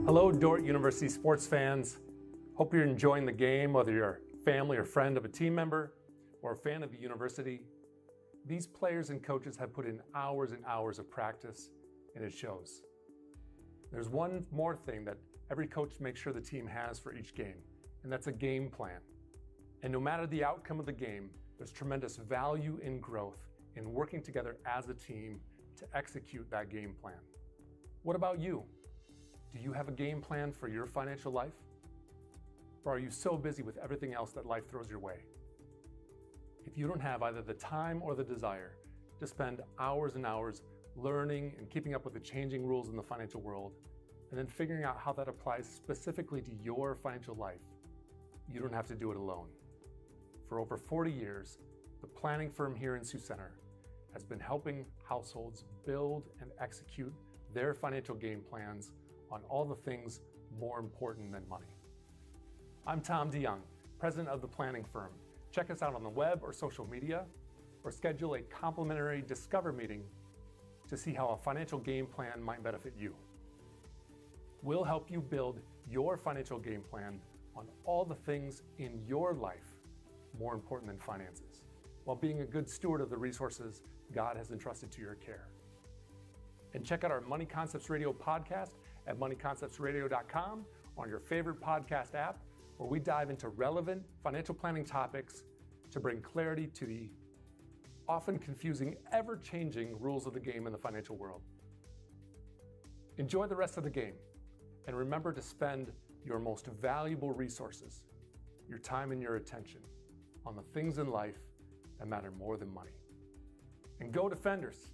Hello, Dordt University sports fans. Hope you're enjoying the game, whether you're a family or friend of a team member or a fan of the university. These players and coaches have put in hours and hours of practice, and it shows. There's one more thing that every coach makes sure the team has for each game, and that's a game plan. And no matter the outcome of the game, there's tremendous value in growth in working together as a team to execute that game plan. What about you? Do you have a game plan for your financial life? Or are you so busy with everything else that life throws your way? If you don't have either the time or the desire to spend hours and hours learning and keeping up with the changing rules in the financial world, and then figuring out how that applies specifically to your financial life, you don't have to do it alone. For over 40 years, the planning firm here in Sioux Center has been helping households build and execute their financial game plans on all the things more important than money. I'm Tom DeYoung, president of the planning firm. Check us out on the web or social media, or schedule a complimentary Discover meeting to see how a financial game plan might benefit you. We'll help you build your financial game plan on all the things in your life more important than finances, while being a good steward of the resources God has entrusted to your care. And check out our Money Concepts Radio podcast at moneyconceptsradio.com, on your favorite podcast app, where we dive into relevant financial planning topics to bring clarity to the often confusing, ever-changing rules of the game in the financial world. Enjoy the rest of the game, and remember to spend your most valuable resources, your time and your attention, on the things in life that matter more than money. And go Defenders!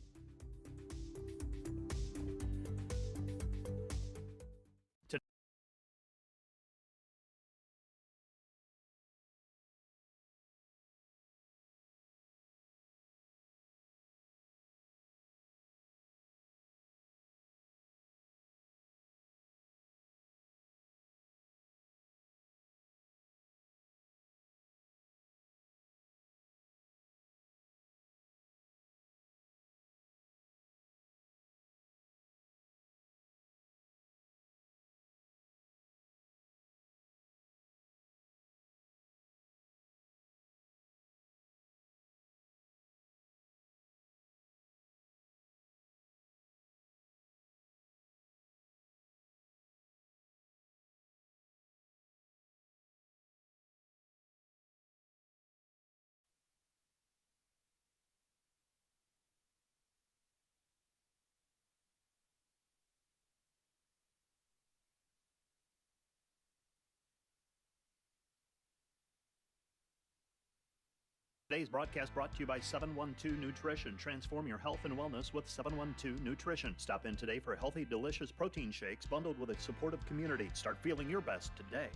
Today's broadcast brought to you by 712 Nutrition. Transform your health and wellness with 712 Nutrition. Stop in today for healthy, delicious protein shakes bundled with a supportive community. Start feeling your best today.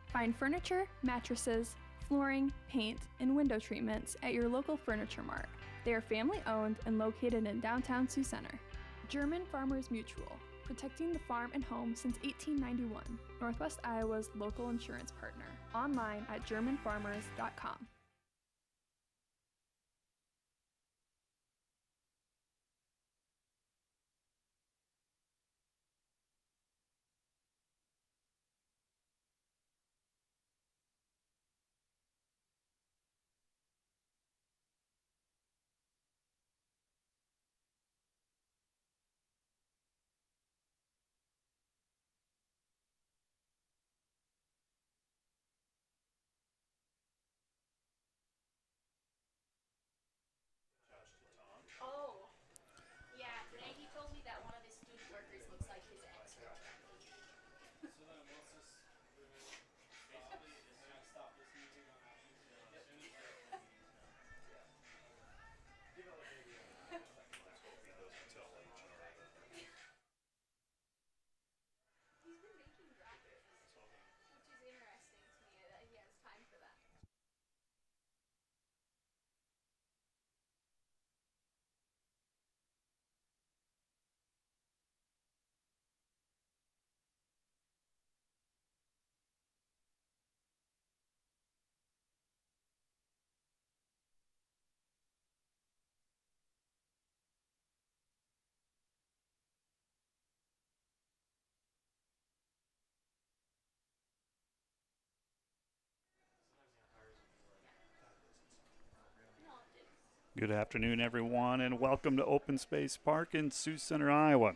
Find furniture, mattresses, flooring, paint, and window treatments at your local Furniture Mart. They are family-owned and located in downtown Sioux Center. German Farmers Mutual, protecting the farm and home since 1891. Northwest Iowa's local insurance partner. Online at germanfarmers.com. Good afternoon, everyone, and welcome to Open Space Park in Sioux Center, Iowa.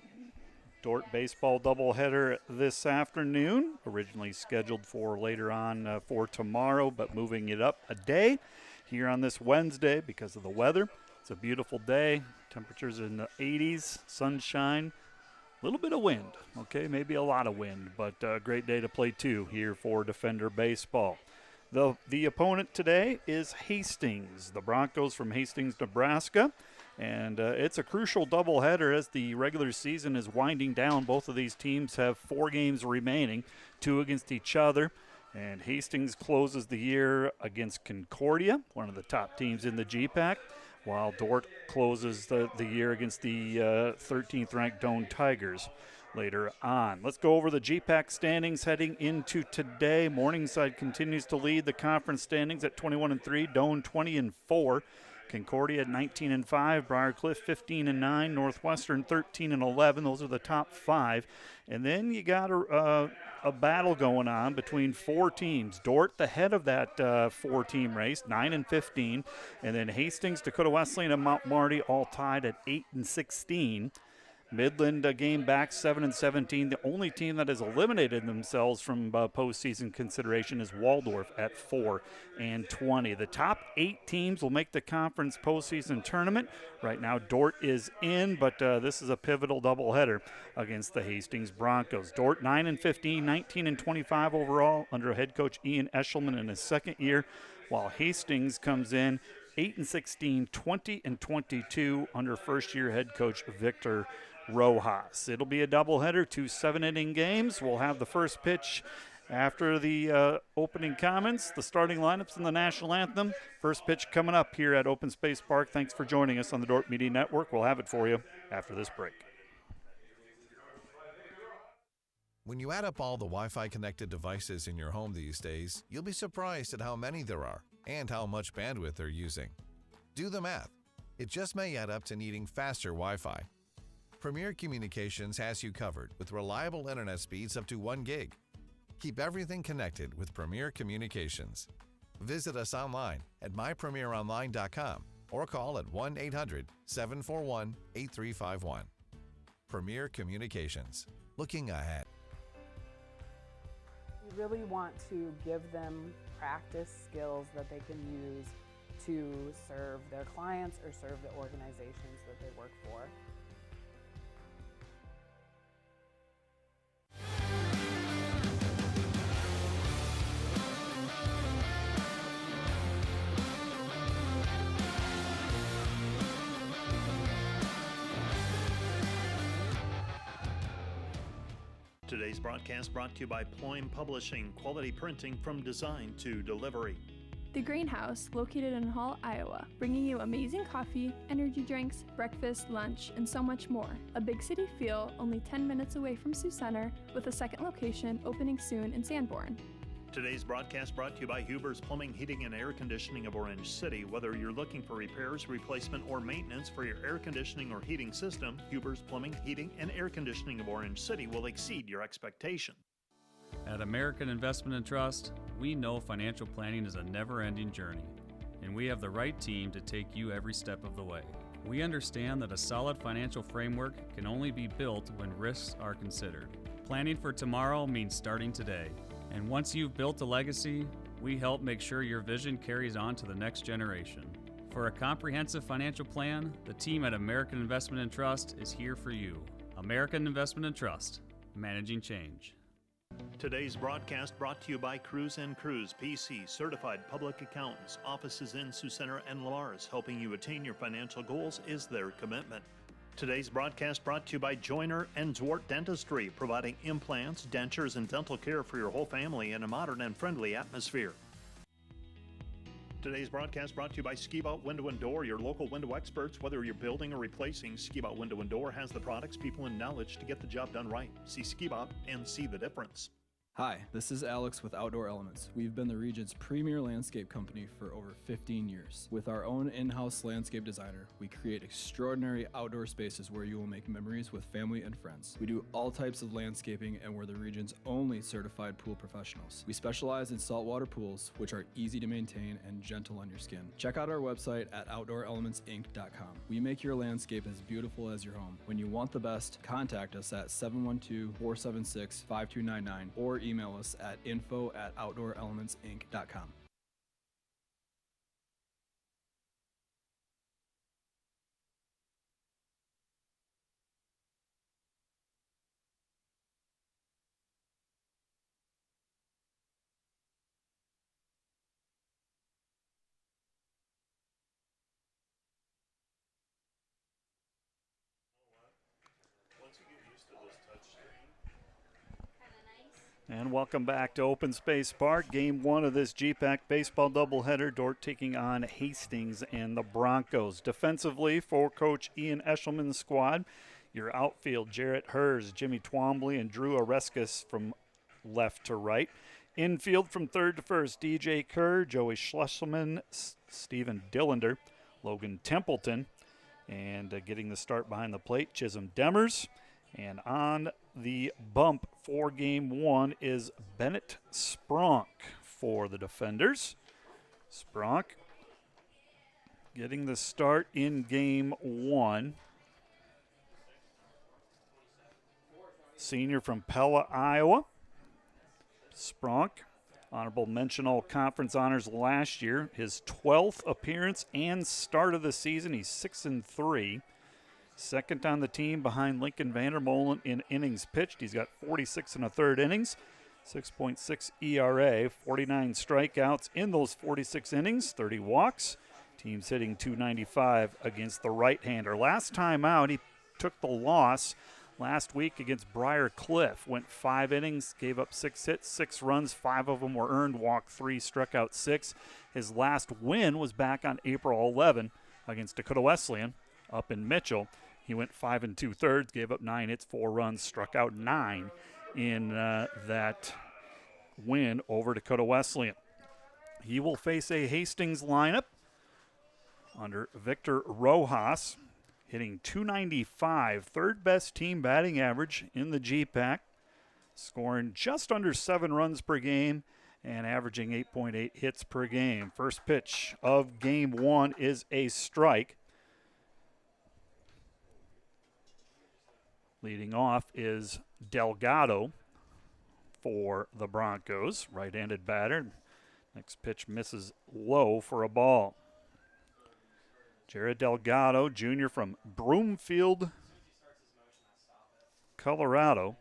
Dordt baseball doubleheader this afternoon, originally scheduled for later on for tomorrow, but moving it up a day here on this Wednesday because of the weather. It's a beautiful day, temperatures in the 80s, sunshine, a little bit of wind, okay, maybe a lot of wind, but a great day to play too here for Defender baseball. The opponent today is Hastings, the Broncos from Hastings, Nebraska. And it's a crucial doubleheader as the regular season is winding down. Both of these teams have 4 games remaining, 2 against each other. And Hastings closes the year against Concordia, one of the top teams in the GPAC, while Dordt closes the year against the 13th-ranked Doane Tigers later on. Let's go over the GPAC standings heading into today. Morningside continues to lead the conference standings at 21-3, Doane 20-4. Concordia at 19-5, Briarcliff 15-9, Northwestern 13-11. Those are the top 5. And then you got a battle going on between 4 teams. Dordt, the head of that 4-team race, 9-15. And then Hastings, Dakota Wesleyan, and Mount Marty all tied at 8-16. Midland a game back, 7-17. The only team that has eliminated themselves from postseason consideration is Waldorf at 4-20. The top 8 teams will make the conference postseason tournament. Right now, Dordt is in, but this is a pivotal doubleheader against the Hastings Broncos. Dordt 9-15, 19-25 overall under head coach Ian Eshelman in his second year, while Hastings comes in 8-16, 20-22 under first-year head coach Victor Rojas. It'll be a doubleheader, 2 7-inning games. We'll have the first pitch after the opening comments, the starting lineups, and the national anthem. First pitch coming up here at Open Space Park. Thanks for joining us on the Dordt Media Network. We'll have it for you after this break. When you add up all the Wi-Fi connected devices in your home these days, you'll be surprised at how many there are and how much bandwidth they're using. Do the math. It just may add up to needing faster Wi-Fi. Premier Communications has you covered with reliable internet speeds up to 1 gig. Keep everything connected with Premier Communications. Visit us online at mypremieronline.com or call at 1-800-741-8351. Premier Communications. Looking ahead. We really want to give them practice skills that they can use to serve their clients or serve the organizations that they work for. Today's broadcast brought to you by Ployne Publishing, quality printing from design to delivery. The Greenhouse, located in Hall, Iowa, bringing you amazing coffee, energy drinks, breakfast, lunch, and so much more. A big city feel, only 10 minutes away from Sioux Center, with a second location opening soon in Sanborn. Today's broadcast brought to you by Huber's Plumbing, Heating, and Air Conditioning of Orange City. Whether you're looking for repairs, replacement, or maintenance for your air conditioning or heating system, Huber's Plumbing, Heating, and Air Conditioning of Orange City will exceed your expectation. At American Investment and Trust, we know financial planning is a never-ending journey, and we have the right team to take you every step of the way. We understand that a solid financial framework can only be built when risks are considered. Planning for tomorrow means starting today. And once you've built a legacy, we help make sure your vision carries on to the next generation. For a comprehensive financial plan, the team at American Investment and Trust is here for you. American Investment and Trust, managing change. Today's broadcast brought to you by Cruz & Cruz, PC, certified public accountants, offices in Sioux Center and Lamars. Helping you attain your financial goals is their commitment. Today's broadcast brought to you by Joyner and Dordt Dentistry, providing implants, dentures, and dental care for your whole family in a modern and friendly atmosphere. Today's broadcast brought to you by Ski-Bout Window and Door, your local window experts. Whether you're building or replacing, Ski-Bout Window and Door has the products, people, and knowledge to get the job done right. See Ski-Bout and see the difference. Hi, this is Alex with Outdoor Elements. We've been the region's premier landscape company for over 15 years. With our own in-house landscape designer, we create extraordinary outdoor spaces where you will make memories with family and friends. We do all types of landscaping and we're the region's only certified pool professionals. We specialize in saltwater pools, which are easy to maintain and gentle on your skin. Check out our website at OutdoorElementsInc.com. We make your landscape as beautiful as your home. When you want the best, contact us at 712-476-5299 or email us at info@OutdoorElementsInc.com. And welcome back to Open Space Park. Game 1 of this GPAC baseball doubleheader. Dordt taking on Hastings and the Broncos. Defensively for Coach Ian Eshelman's squad, your outfield, Jarrett Hers, Jimmy Twombly, and Drew Oreskes from left to right. Infield from third to first, DJ Kerr, Joey Schlesselman, Stephen Dillander, Logan Templeton, and getting the start behind the plate, Chisholm Demers. And on the bump for Game 1 is Bennett Spronk for the defenders. Spronk getting the start in Game 1. Senior from Pella, Iowa. Spronk, honorable mention all conference honors last year. His 12th appearance and start of the season. He's 6-3. Second on the team behind Lincoln Vandermolen in innings pitched. He's got 46 and a third innings, 6.6 ERA, 49 strikeouts in those 46 innings, 30 walks. Team's hitting .295 against the right-hander. Last time out, he took the loss last week against Briar Cliff. Went 5 innings, gave up 6 hits, 6 runs, 5 of them were earned, walked 3, struck out 6. His last win was back on April 11 against Dakota Wesleyan up in Mitchell. He went 5 2/3, gave up 9 hits, 4 runs, struck out 9 in that win over Dakota Wesleyan. He will face a Hastings lineup under Victor Rojas, hitting .295, third best team batting average in the GPAC, scoring just under 7 runs per game and averaging 8.8 hits per game. First pitch of Game 1 is a strike. Leading off is Delgado for the Broncos, right-handed batter. Next pitch misses low for a ball. Jared Delgado, junior from Broomfield, Colorado.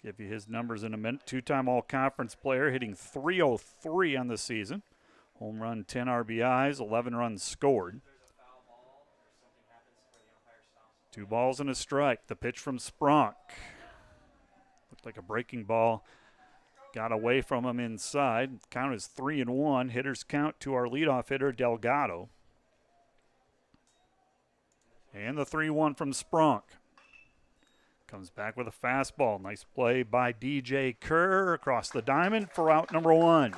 Give you his numbers in a minute. 2-time all-conference player, hitting .303 on the season. Home run, 10 RBIs, 11 runs scored. 2 balls and a strike. The pitch from Spronk. Looked like a breaking ball. Got away from him inside. Count is 3-1. Hitters count to our leadoff hitter, Delgado. And the 3-1 from Spronk. Comes back with a fastball. Nice play by DJ Kerr across the diamond for out number 1.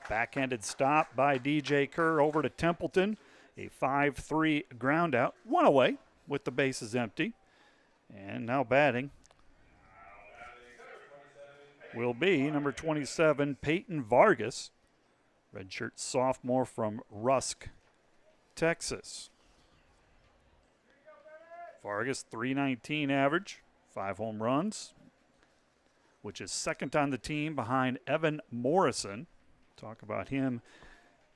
Backhanded stop by DJ Kerr over to Templeton. A 5-3 ground out. 1 away with the bases empty. And now batting will be number 27, Peyton Vargas, redshirt sophomore from Rusk, Texas. Vargas, .319 average, 5 home runs, which is second on the team behind Evan Morrison. Talk about him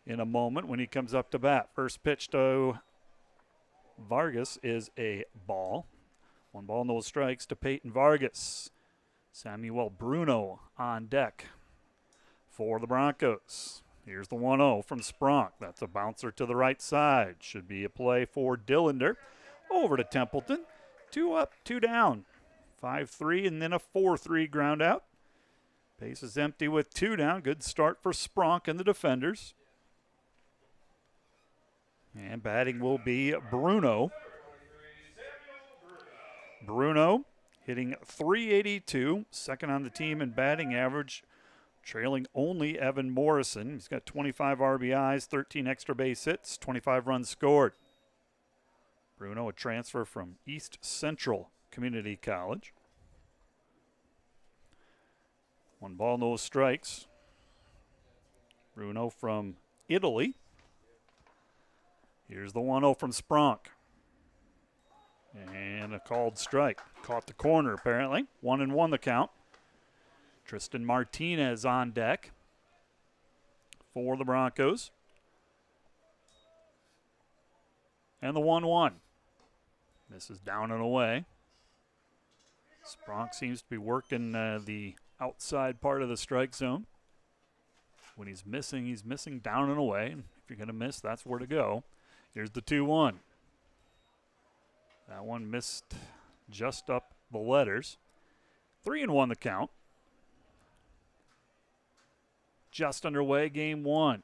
in a moment when he comes up to bat. First pitch to Vargas is a ball. 1 ball, no strikes to Peyton Vargas. Samuel Bruno on deck for the Broncos. Here's the 1-0 from Spronk. That's a bouncer to the right side. Should be a play for Dillander. Over to Templeton. 2 up, 2 down. 5-3 and then a 4-3 ground out. Base is empty with 2 down. Good start for Spronk and the defenders. And batting will be Bruno. Bruno hitting .382, second on the team in batting average, trailing only Evan Morrison. He's got 25 RBIs, 13 extra base hits, 25 runs scored. Bruno, a transfer from East Central Community College. 1 ball, no strikes. Bruno from Italy. Here's the 1-0 from Spronk. And a called strike. Caught the corner, apparently. 1-1 the count. Tristan Martinez on deck for the Broncos. And the 1-1. This is down and away. Spronk seems to be working the outside part of the strike zone. When he's missing down and away. And if you're going to miss, that's where to go. Here's the 2-1. That one missed just up the letters. 3-1 the count. Just underway, game 1.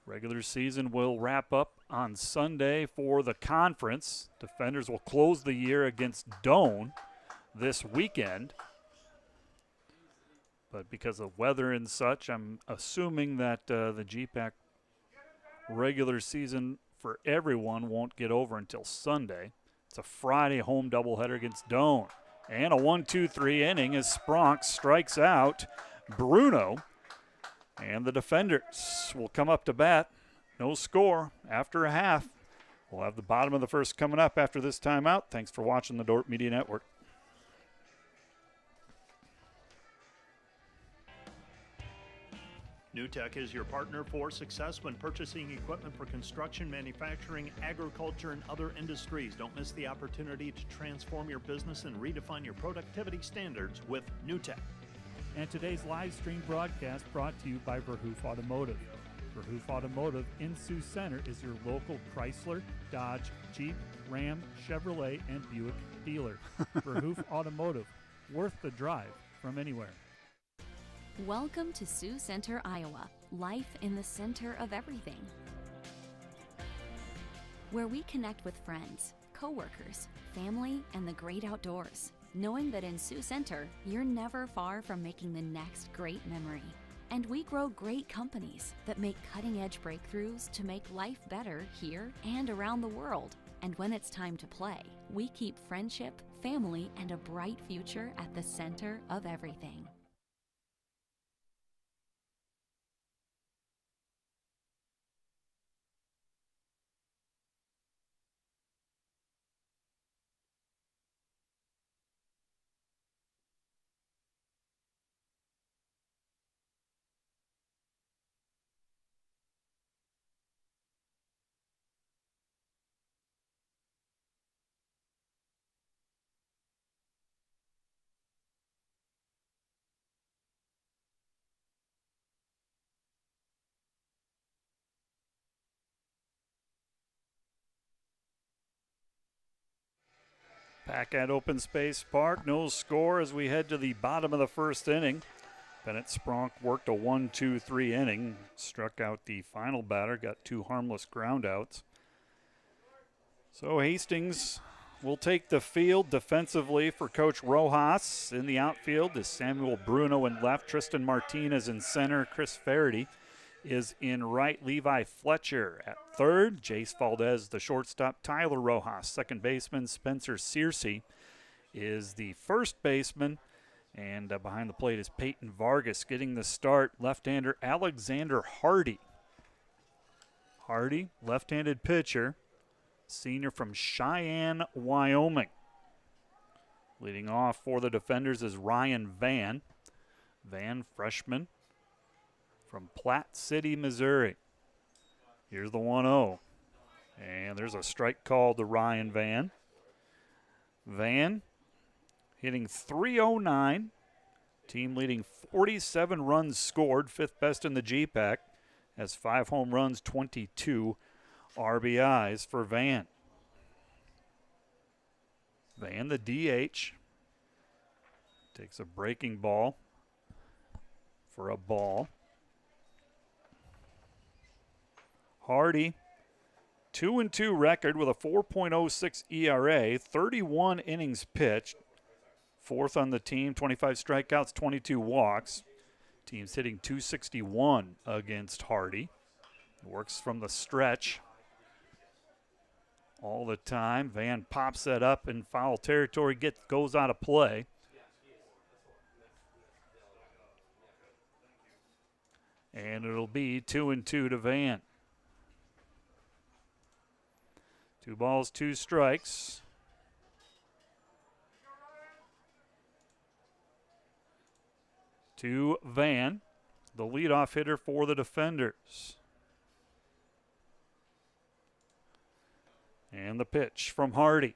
Regular season will wrap up on Sunday for the conference. Defenders will close the year against Doane this weekend. But because of weather and such, I'm assuming that the GPAC regular season for everyone won't get over until Sunday. It's a Friday home doubleheader against Doane. And a 1-2-3 inning as Spronk strikes out Bruno. And the defenders will come up to bat. No score after a half. We'll have the bottom of the first coming up after this timeout. Thanks for watching the Dordt Media Network. NewTek is your partner for success when purchasing equipment for construction, manufacturing, agriculture, and other industries. Don't miss the opportunity to transform your business and redefine your productivity standards with NewTek. And today's live stream broadcast brought to you by Verhoof Automotive. Verhoof Automotive in Sioux Center is your local Chrysler, Dodge, Jeep, Ram, Chevrolet, and Buick dealer. Verhoof Automotive, worth the drive from anywhere. Welcome to Sioux Center, Iowa. Life in the center of everything. Where we connect with friends, coworkers, family, and the great outdoors. Knowing that in Sioux Center, you're never far from making the next great memory. And we grow great companies that make cutting-edge breakthroughs to make life better here and around the world. And when it's time to play, we keep friendship, family, and a bright future at the center of everything. Back at Open Space Park, no score as we head to the bottom of the first inning. Bennett Spronk worked a 1-2-3 inning, struck out the final batter, got 2 harmless groundouts. So Hastings will take the field defensively for Coach Rojas. In the outfield is Samuel Bruno in left, Tristan Martinez in center, Chris Faraday is in right, Levi Fletcher at third, Jace Valdez the shortstop, Tyler Rojas second baseman, Spencer Searcy is the first baseman, and behind the plate is Peyton Vargas getting the start, left-hander Alexander Hardy. Hardy, left-handed pitcher, senior from Cheyenne, Wyoming. Leading off for the defenders is Ryan Van. Van, freshman from Platte City, Missouri. Here's the 1-0. And there's a strike called to Ryan Van. Van hitting .309. Team leading 47 runs scored, 5th best in the GPAC. Has 5 home runs, 22 RBIs for Van. Van, the DH, takes a breaking ball for a ball. Hardy 2-2 record with a 4.06 ERA, 31 innings pitched, fourth on the team, 25 strikeouts, 22 walks. Team's hitting .261 against Hardy. Works from the stretch all the time. Van pops that up in foul territory, goes out of play. And it'll be 2-2 to Van. 2 balls, 2 strikes. To Van, the leadoff hitter for the defenders. And the pitch from Hardy.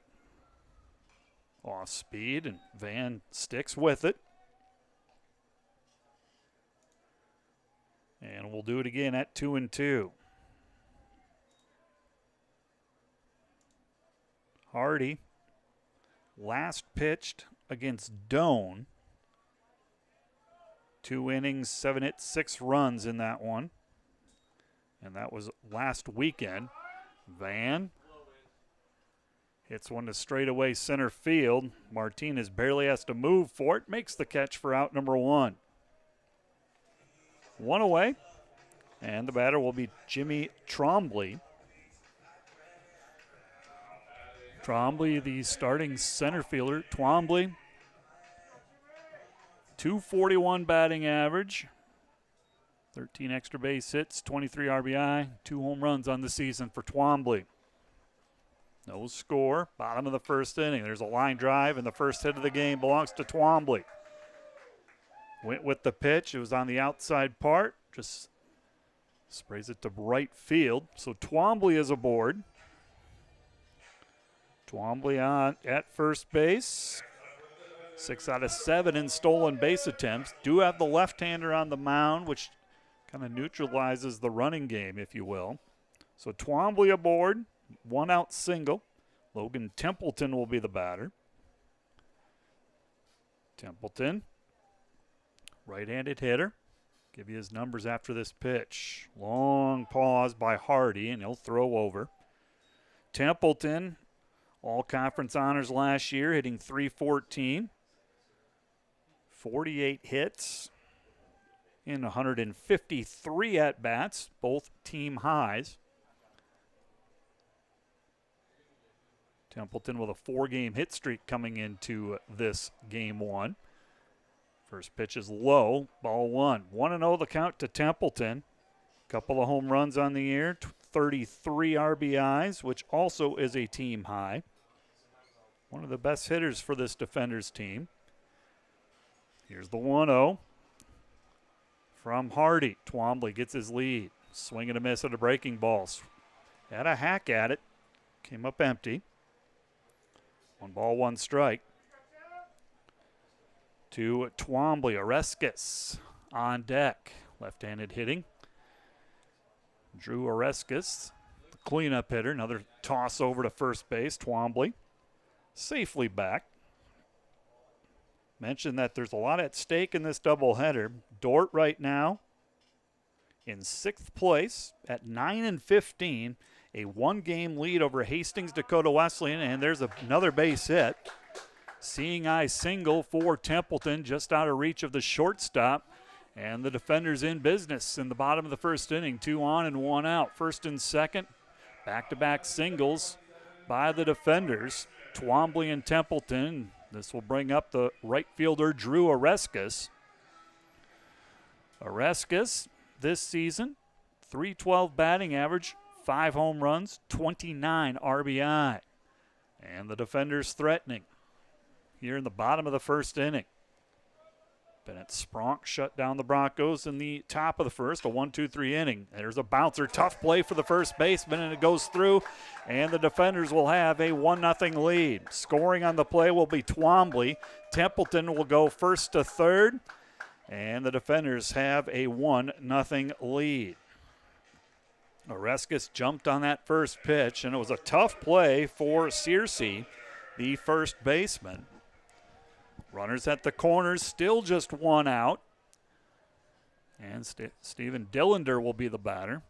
Off speed, and Van sticks with it. And we'll do it again at 2-2. Hardy last pitched against Doane. 2 innings, 7 hits, 6 runs in that one. And that was last weekend. Van hits one to straightaway center field. Martinez barely has to move for it. Makes the catch for out number 1. 1 away. And the batter will be Jimmy Trombley. Trombley, the starting center fielder. Twombly, .241 batting average, 13 extra base hits, 23 RBI, 2 home runs on the season for Twombly. No score, bottom of the first inning. There's a line drive, and the first hit of the game belongs to Twombly. Went with the pitch. It was on the outside part. Just sprays it to right field. So Twombly is aboard. Twombly on at first base. 6 out of 7 in stolen base attempts. Do have the left-hander on the mound, which kind of neutralizes the running game, if you will. So Twombly aboard, 1 out single. Logan Templeton will be the batter. Templeton, right-handed hitter. Give you his numbers after this pitch. Long pause by Hardy, and he'll throw over. Templeton, all-conference honors last year, hitting .314. 48 hits in 153 at-bats, both team highs. Templeton with a 4-game hit streak coming into this game 1. First pitch is low, ball 1. 1-0 the count to Templeton. Couple of home runs on the year, 33 RBIs, which also is a team high. One of the best hitters for this defenders team. Here's the 1-0 from Hardy. Twombly gets his lead. Swing and a miss at a breaking ball. Had a hack at it. Came up empty. 1 ball, 1 strike. To Twombly. Oreskes on deck. Left-handed hitting. Drew Oreskes, the cleanup hitter. Another toss over to first base. Twombly safely back. Mentioned that there's a lot at stake in this doubleheader. Dordt right now in 6th place at 9-15, a 1-game lead over Hastings Dakota Wesleyan, and there's another base hit. Seeing eye single for Templeton, just out of reach of the shortstop, and the defenders in business in the bottom of the first inning. 2 on and 1 out. First and second, back-to-back singles by the defenders, Twombly and Templeton. This will bring up the right fielder, Drew Oreskes. Oreskes this season, .312 batting average, 5 home runs, 29 RBI. And the defenders threatening here in the bottom of the first inning. Bennett Spronk shut down the Broncos in the top of the first, a 1-2-3 inning. There's a bouncer, tough play for the first baseman, and it goes through, and the defenders will have a 1-0 lead. Scoring on the play will be Twombly. Templeton will go first to third, and the defenders have a 1-0 lead. Oreskes jumped on that first pitch, and it was a tough play for Searcy, the first baseman. Runners at the corners, still just 1 out. And Stephen Dillander will be the batter.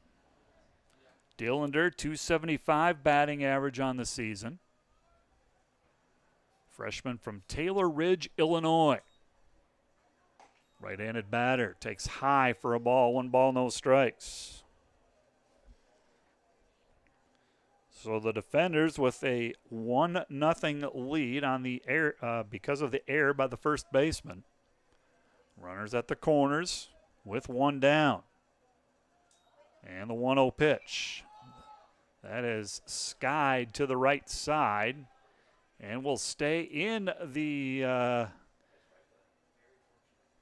Dillander, 275 batting average on the season. Freshman from Taylor Ridge, Illinois. Right-handed batter, takes high for a ball, 1 ball, no strikes. So the defenders with a 1-0 lead on the air because of the error by the first baseman. Runners at the corners with 1 down. And the 1-0 pitch. That is skied to the right side and will stay in the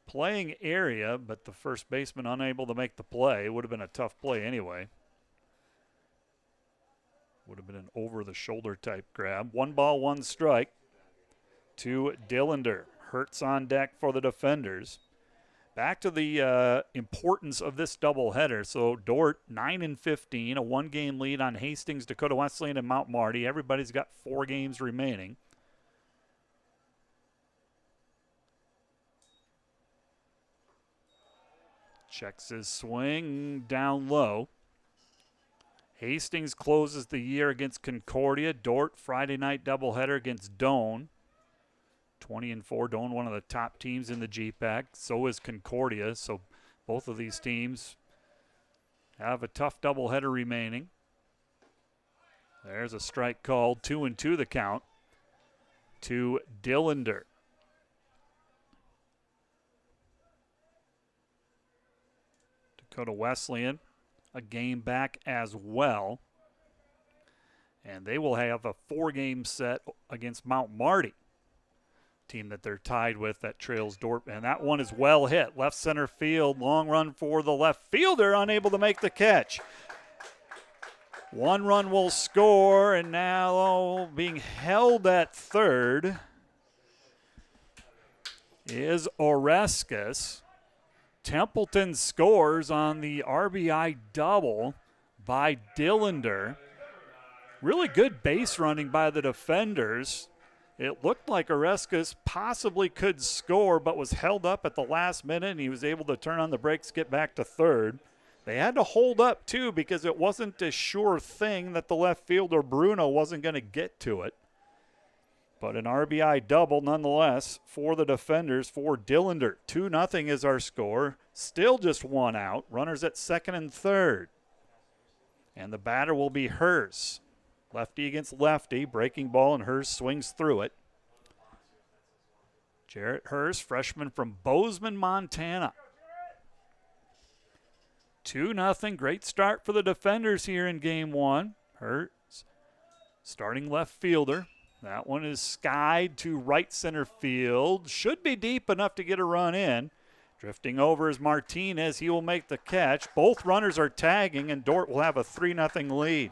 playing area, but the first baseman unable to make the play. It would have been a tough play anyway. Would have been an over-the-shoulder type grab. 1 ball, 1 strike to Dillander. Hertz on deck for the defenders. Back to the importance of this doubleheader. So Dordt, 9-15, a 1-game lead on Hastings, Dakota Wesleyan, and Mount Marty. Everybody's got 4 games remaining. Checks his swing down low. Hastings closes the year against Concordia. Dordt, Friday night doubleheader against Doane. 20-4. Doane, one of the top teams in the GPAC. So is Concordia. So both of these teams have a tough doubleheader remaining. There's a strike called. 2-2 the count to Dillander. Dakota Wesleyan, a game back as well. And they will have a 4-game set against Mount Marty, team that they're tied with that trails Dordt. And that one is well hit. Left center field, long run for the left fielder, unable to make the catch. 1 run will score, and now being held at third is Oreskes. Templeton scores on the RBI double by Dillander. Really good base running by the defenders. It looked like Oreskes possibly could score, but was held up at the last minute, and he was able to turn on the brakes, get back to third. They had to hold up, too, because it wasn't a sure thing that the left fielder, Bruno, wasn't going to get to it. But an RBI double nonetheless for the defenders for Dillander. 2-0 is our score. Still just 1 out. Runners at second and third. And the batter will be Hurst. Lefty against lefty. Breaking ball, and Hurst swings through it. Jarrett Hurst, freshman from Bozeman, Montana. 2-0. Great start for the defenders here in game 1. Hurst, starting left fielder. That one is skied to right center field. Should be deep enough to get a run in. Drifting over is Martinez. He will make the catch. Both runners are tagging, and Dordt will have a 3-0 lead.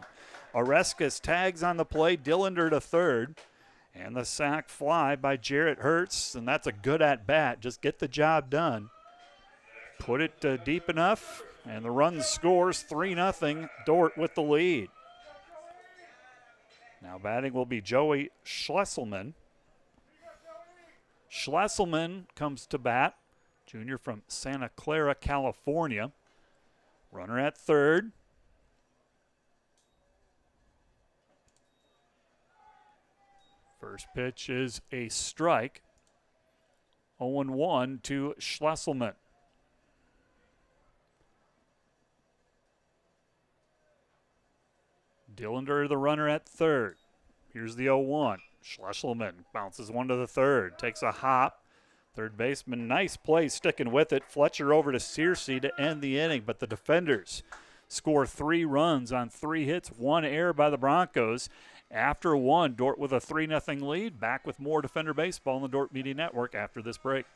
Oreskes tags on the play. Dillander to third. And the sac fly by Jarrett Hurst, and that's a good at-bat. Just get the job done. Put it deep enough, and the run scores. 3-0. Dordt with the lead. Now batting will be Joey Schlesselman. Schlesselman comes to bat. Junior from Santa Clara, California. Runner at third. First pitch is a strike. 0-1 to Schlesselman. Dillander, the runner at third. Here's the 0-1. Schlesselman bounces one to the third. Takes a hop. Third baseman, nice play, sticking with it. Fletcher over to Searcy to end the inning, but the defenders score 3 runs on 3 hits, 1 error by the Broncos. After 1, Dordt with a 3-0 lead. Back with more Defender Baseball on the Dordt Media Network after this break.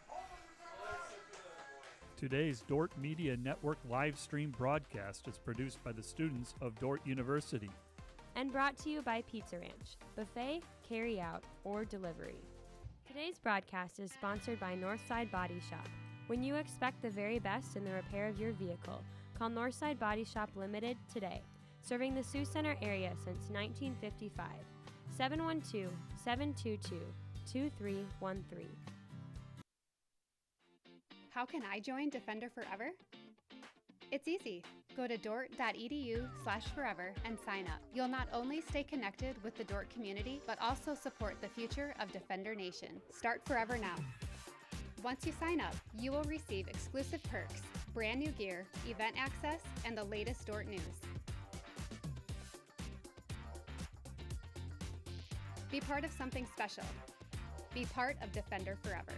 Today's Dordt Media Network live stream broadcast is produced by the students of Dordt University. And brought to you by Pizza Ranch, buffet, carry out, or delivery. Today's broadcast is sponsored by Northside Body Shop. When you expect the very best in the repair of your vehicle, call Northside Body Shop Limited today. Serving the Sioux Center area since 1955. 712-722-2313. How can I join Defender Forever? It's easy. Go to dordt.edu/forever and sign up. You'll not only stay connected with the Dordt community, but also support the future of Defender Nation. Start Forever now. Once you sign up, you will receive exclusive perks, brand new gear, event access, and the latest Dordt news. Be part of something special. Be part of Defender Forever.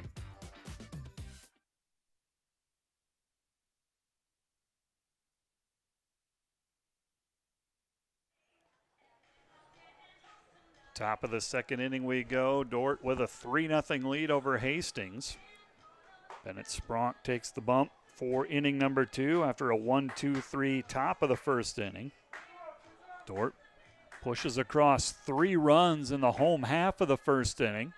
Top of the second inning we go. Dordt with a 3-0 lead over Hastings. Bennett Spronk takes the bump for inning number 2 after a 1-2-3 top of the first inning. Dordt pushes across 3 runs in the home half of the first inning.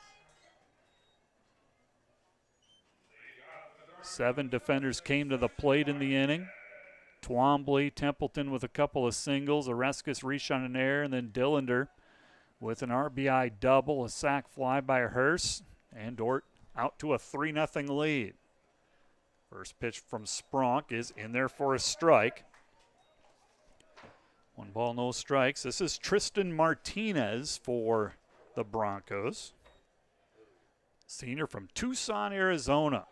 7 defenders came to the plate in the inning. Twombly, Templeton with a couple of singles, Oreskes reached on an error, and then Dillander with an RBI double, a sac fly by Hurst, and Dordt out to a 3-0 lead. First pitch from Spronk is in there for a strike. 1 ball, no strikes. This is Tristan Martinez for the Broncos. Senior from Tucson, Arizona.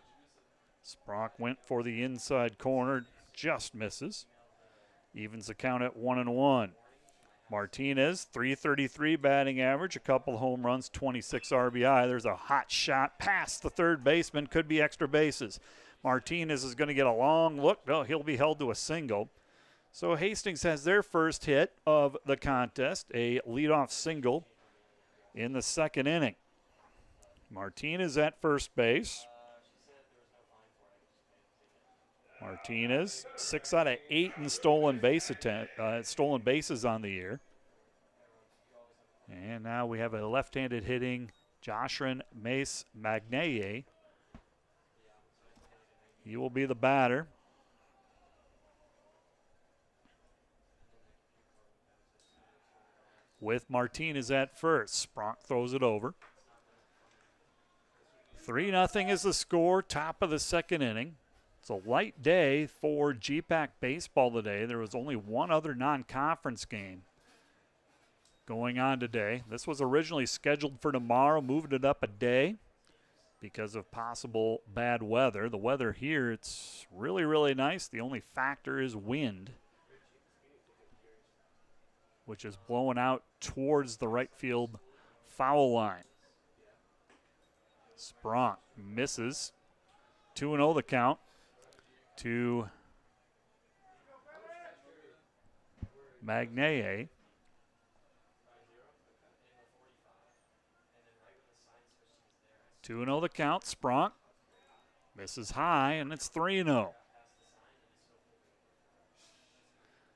Spronk went for the inside corner, just misses. Evens the count at 1-1. Martinez, .333 batting average, a couple home runs, 26 RBI. There's a hot shot past the third baseman, could be extra bases. Martinez is going to get a long look. No, he'll be held to a single. So Hastings has their first hit of the contest, a leadoff single in the second inning. Martinez at first base. Martinez, 6 out of 8 in stolen bases on the year. And now we have a left-handed hitting Joshua Mace Magnaye. He will be the batter. With Martinez at first. Spronk throws it over. 3-0 is the score, top of the second inning. It's a light day for GPAC baseball today. There was only one other non-conference game going on today. This was originally scheduled for tomorrow, moved it up a day because of possible bad weather. The weather here, it's really, really nice. The only factor is wind, which is blowing out towards the right field foul line. Spronk misses. 2-0 the count to Magnaye. Two 2-0 the count. Spronk misses high, and it's 3-0.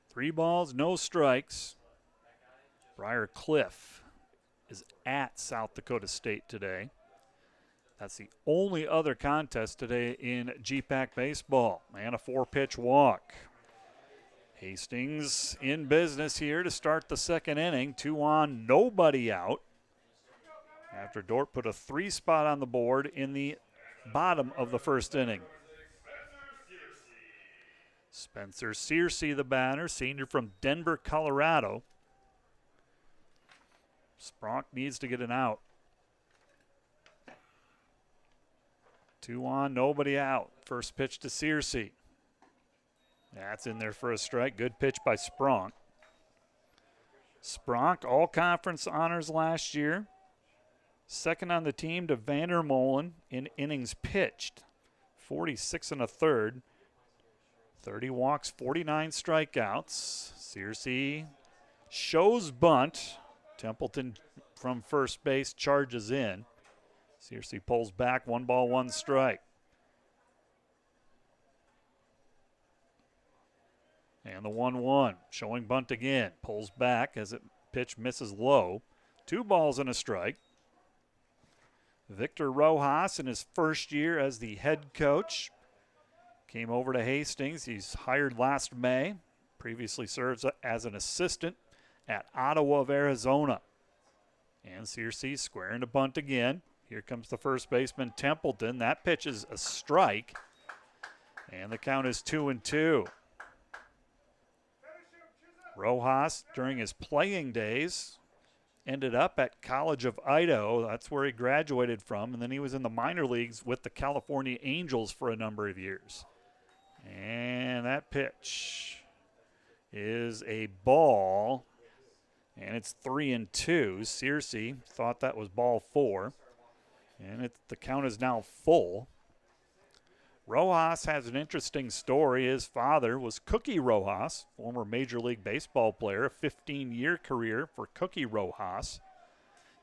3 balls, no strikes. Briar Cliff is at South Dakota State today. That's the only other contest today in GPAC baseball. And a 4-pitch walk. Hastings in business here to start the second inning. 2 on, nobody out. After Dordt put a 3 spot on the board in the bottom of the first inning. Spencer Searcy, the batter, senior from Denver, Colorado. Spronk needs to get an out. 2 on, nobody out. First pitch to Searcy. That's in there for a strike. Good pitch by Spronk. Spronk, all conference honors last year. Second on the team to Vandermolen in innings pitched. 46 1/3. 30 walks, 49 strikeouts. Searcy shows bunt. Templeton from first base charges in. Searcy pulls back, 1 ball, 1 strike. And the 1-1, showing bunt again. Pulls back as it pitch misses low. 2 balls and a strike. Victor Rojas in his first year as the head coach. Came over to Hastings. He's hired last May. Previously served as an assistant at Ottawa of Arizona. And Searcy squaring to bunt again. Here comes the first baseman, Templeton. That pitch is a strike. And the count is 2-2. Rojas, during his playing days, ended up at College of Idaho. That's where he graduated from, and then he was in the minor leagues with the California Angels for a number of years. And that pitch is a ball, and it's 3-2. Searcy thought that was ball 4, and the count is now full. Rojas has an interesting story. His father was Cookie Rojas, former Major League Baseball player, a 15-year career for Cookie Rojas.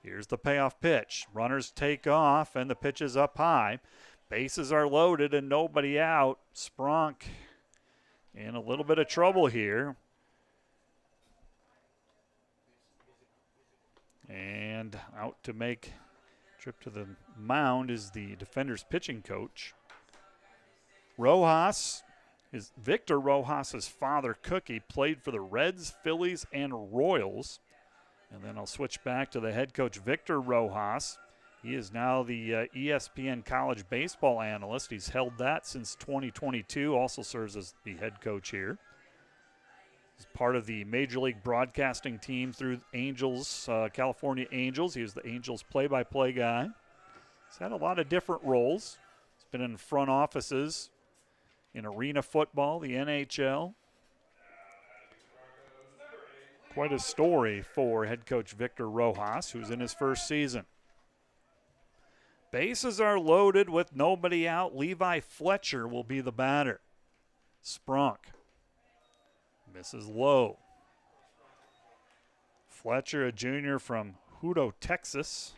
Here's the payoff pitch. Runners take off, and the pitch is up high. Bases are loaded and nobody out. Spronk in a little bit of trouble here. And out to make trip to the mound is the defender's pitching coach. Rojas, Victor Rojas' father, Cookie, played for the Reds, Phillies, and Royals. And then I'll switch back to the head coach, Victor Rojas. He is now the ESPN college baseball analyst. He's held that since 2022, also serves as the head coach here. He's part of the Major League Broadcasting team through Angels, California Angels. He was the Angels play-by-play guy. He's had a lot of different roles. He's been in front offices, in arena football, the NHL. Quite a story for head coach Victor Rojas, who's in his first season. Bases are loaded with nobody out. Levi Fletcher will be the batter. Sprunk misses low. Fletcher, a junior from Hutto, Texas.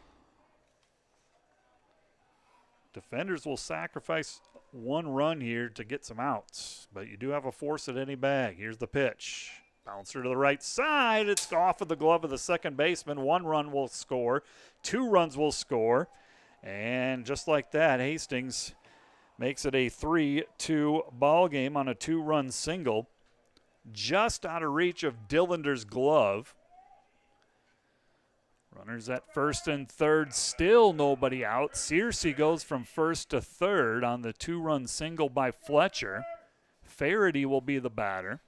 Defenders will sacrifice one run here to get some outs, but you do have a force at any bag. Here's the pitch. Bouncer to the right side. It's off of the glove of the second baseman. 1 run will score. 2 runs will score. And just like that, Hastings makes it a 3-2 ball game on a 2-run single. Just out of reach of Dillender's glove. Runners at first and third, still nobody out. Searcy goes from first to third on the 2-run single by Fletcher. Faraday will be the batter.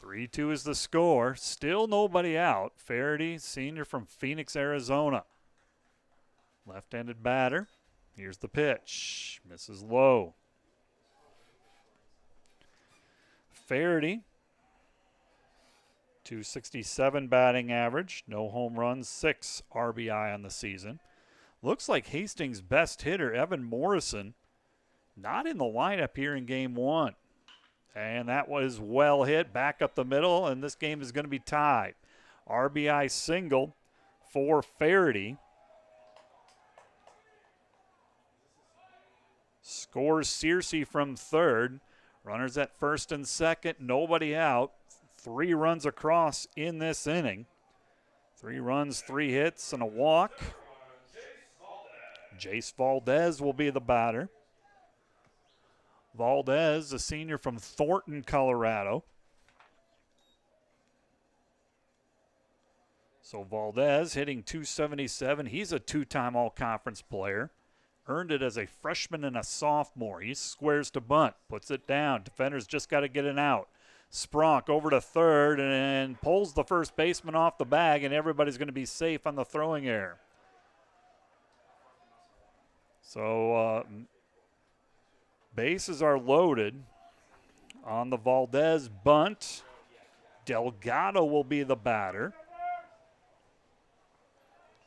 3-2 is the score. Still nobody out. Faraday, senior from Phoenix, Arizona. Left-handed batter. Here's the pitch. Misses low. Faraday, 267 batting average, no home runs, 6 RBI on the season. Looks like Hastings' best hitter, Evan Morrison, not in the lineup here in game 1. And that was well hit, back up the middle, and this game is going to be tied. RBI single for Faraday. Scores Searcy from third. Runners at first and second, nobody out. 3 runs across in this inning. 3 runs, 3 hits, and a walk. Jace Valdez will be the batter. Valdez, a senior from Thornton, Colorado. So Valdez hitting .277. He's a 2-time all-conference player. Earned it as a freshman and a sophomore. He squares to bunt, puts it down. Defenders just got to get it out. Spronk over to third and pulls the first baseman off the bag, and everybody's going to be safe on the throwing error. So bases are loaded on the Valdez bunt. Delgado will be the batter.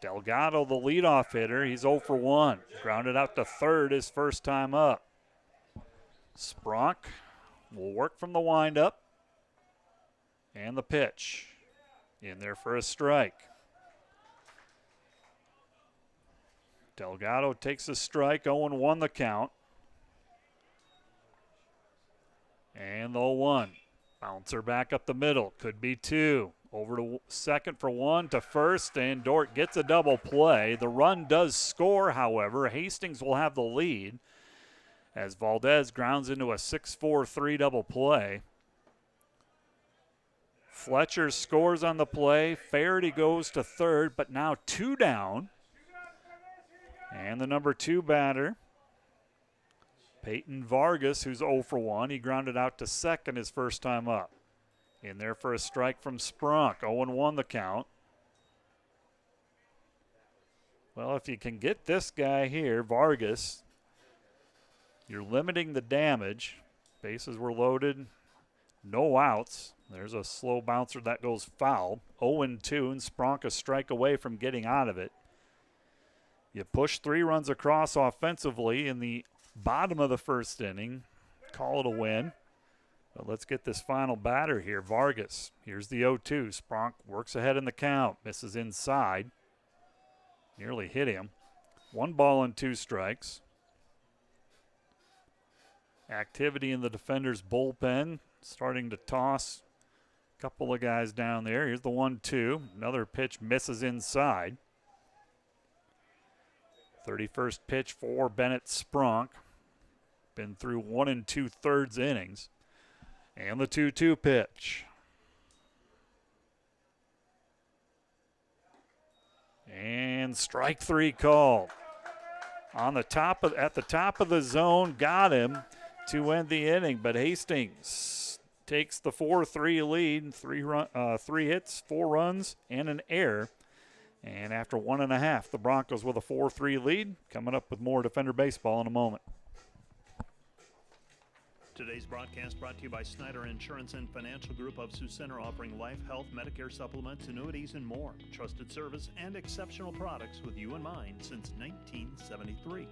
Delgado, the leadoff hitter, he's 0 for 1. Grounded out to third his first time up. Spronk will work from the windup. And the pitch. In there for a strike. Delgado takes a strike, 0-1 the count. And the 0-1. Bouncer back up the middle, could be 2. Over to second for 1 to first, and Dordt gets a double play. The run does score, however. Hastings will have the lead as Valdez grounds into a 6-4-3 double play. Fletcher scores on the play. Faraday goes to third, but now 2 down. And the number 2 batter, Peyton Vargas, who's 0 for 1. He grounded out to second his first time up. In there for a strike from Sprunk. 0-1 the count. Well, if you can get this guy here, Vargas, you're limiting the damage. Bases were loaded. No outs. There's a slow bouncer that goes foul. 0-2, and Sprunk a strike away from getting out of it. You push 3 runs across offensively in the bottom of the first inning. Call it a win. But let's get this final batter here. Vargas. Here's the 0-2. Sprunk works ahead in the count. Misses inside. Nearly hit him. 1 ball and 2 strikes. Activity in the defender's bullpen. Starting to toss a couple of guys down there. Here's the 1-2. Another pitch misses inside. 31st pitch for Bennett Sprunk. Been through 1 2/3 innings. And the 2-2 pitch. And strike 3 called. At the top of the zone, got him to end the inning, but Hastings takes the 4-3 lead, 3 hits, 4 runs, and an error. And after 1.5, the Broncos with a 4-3 lead. Coming up with more Defender baseball in a moment. Today's broadcast brought to you by Snyder Insurance and Financial Group of Sioux Center, offering life, health, Medicare supplements, annuities, and more. Trusted service and exceptional products with you in mind since 1973.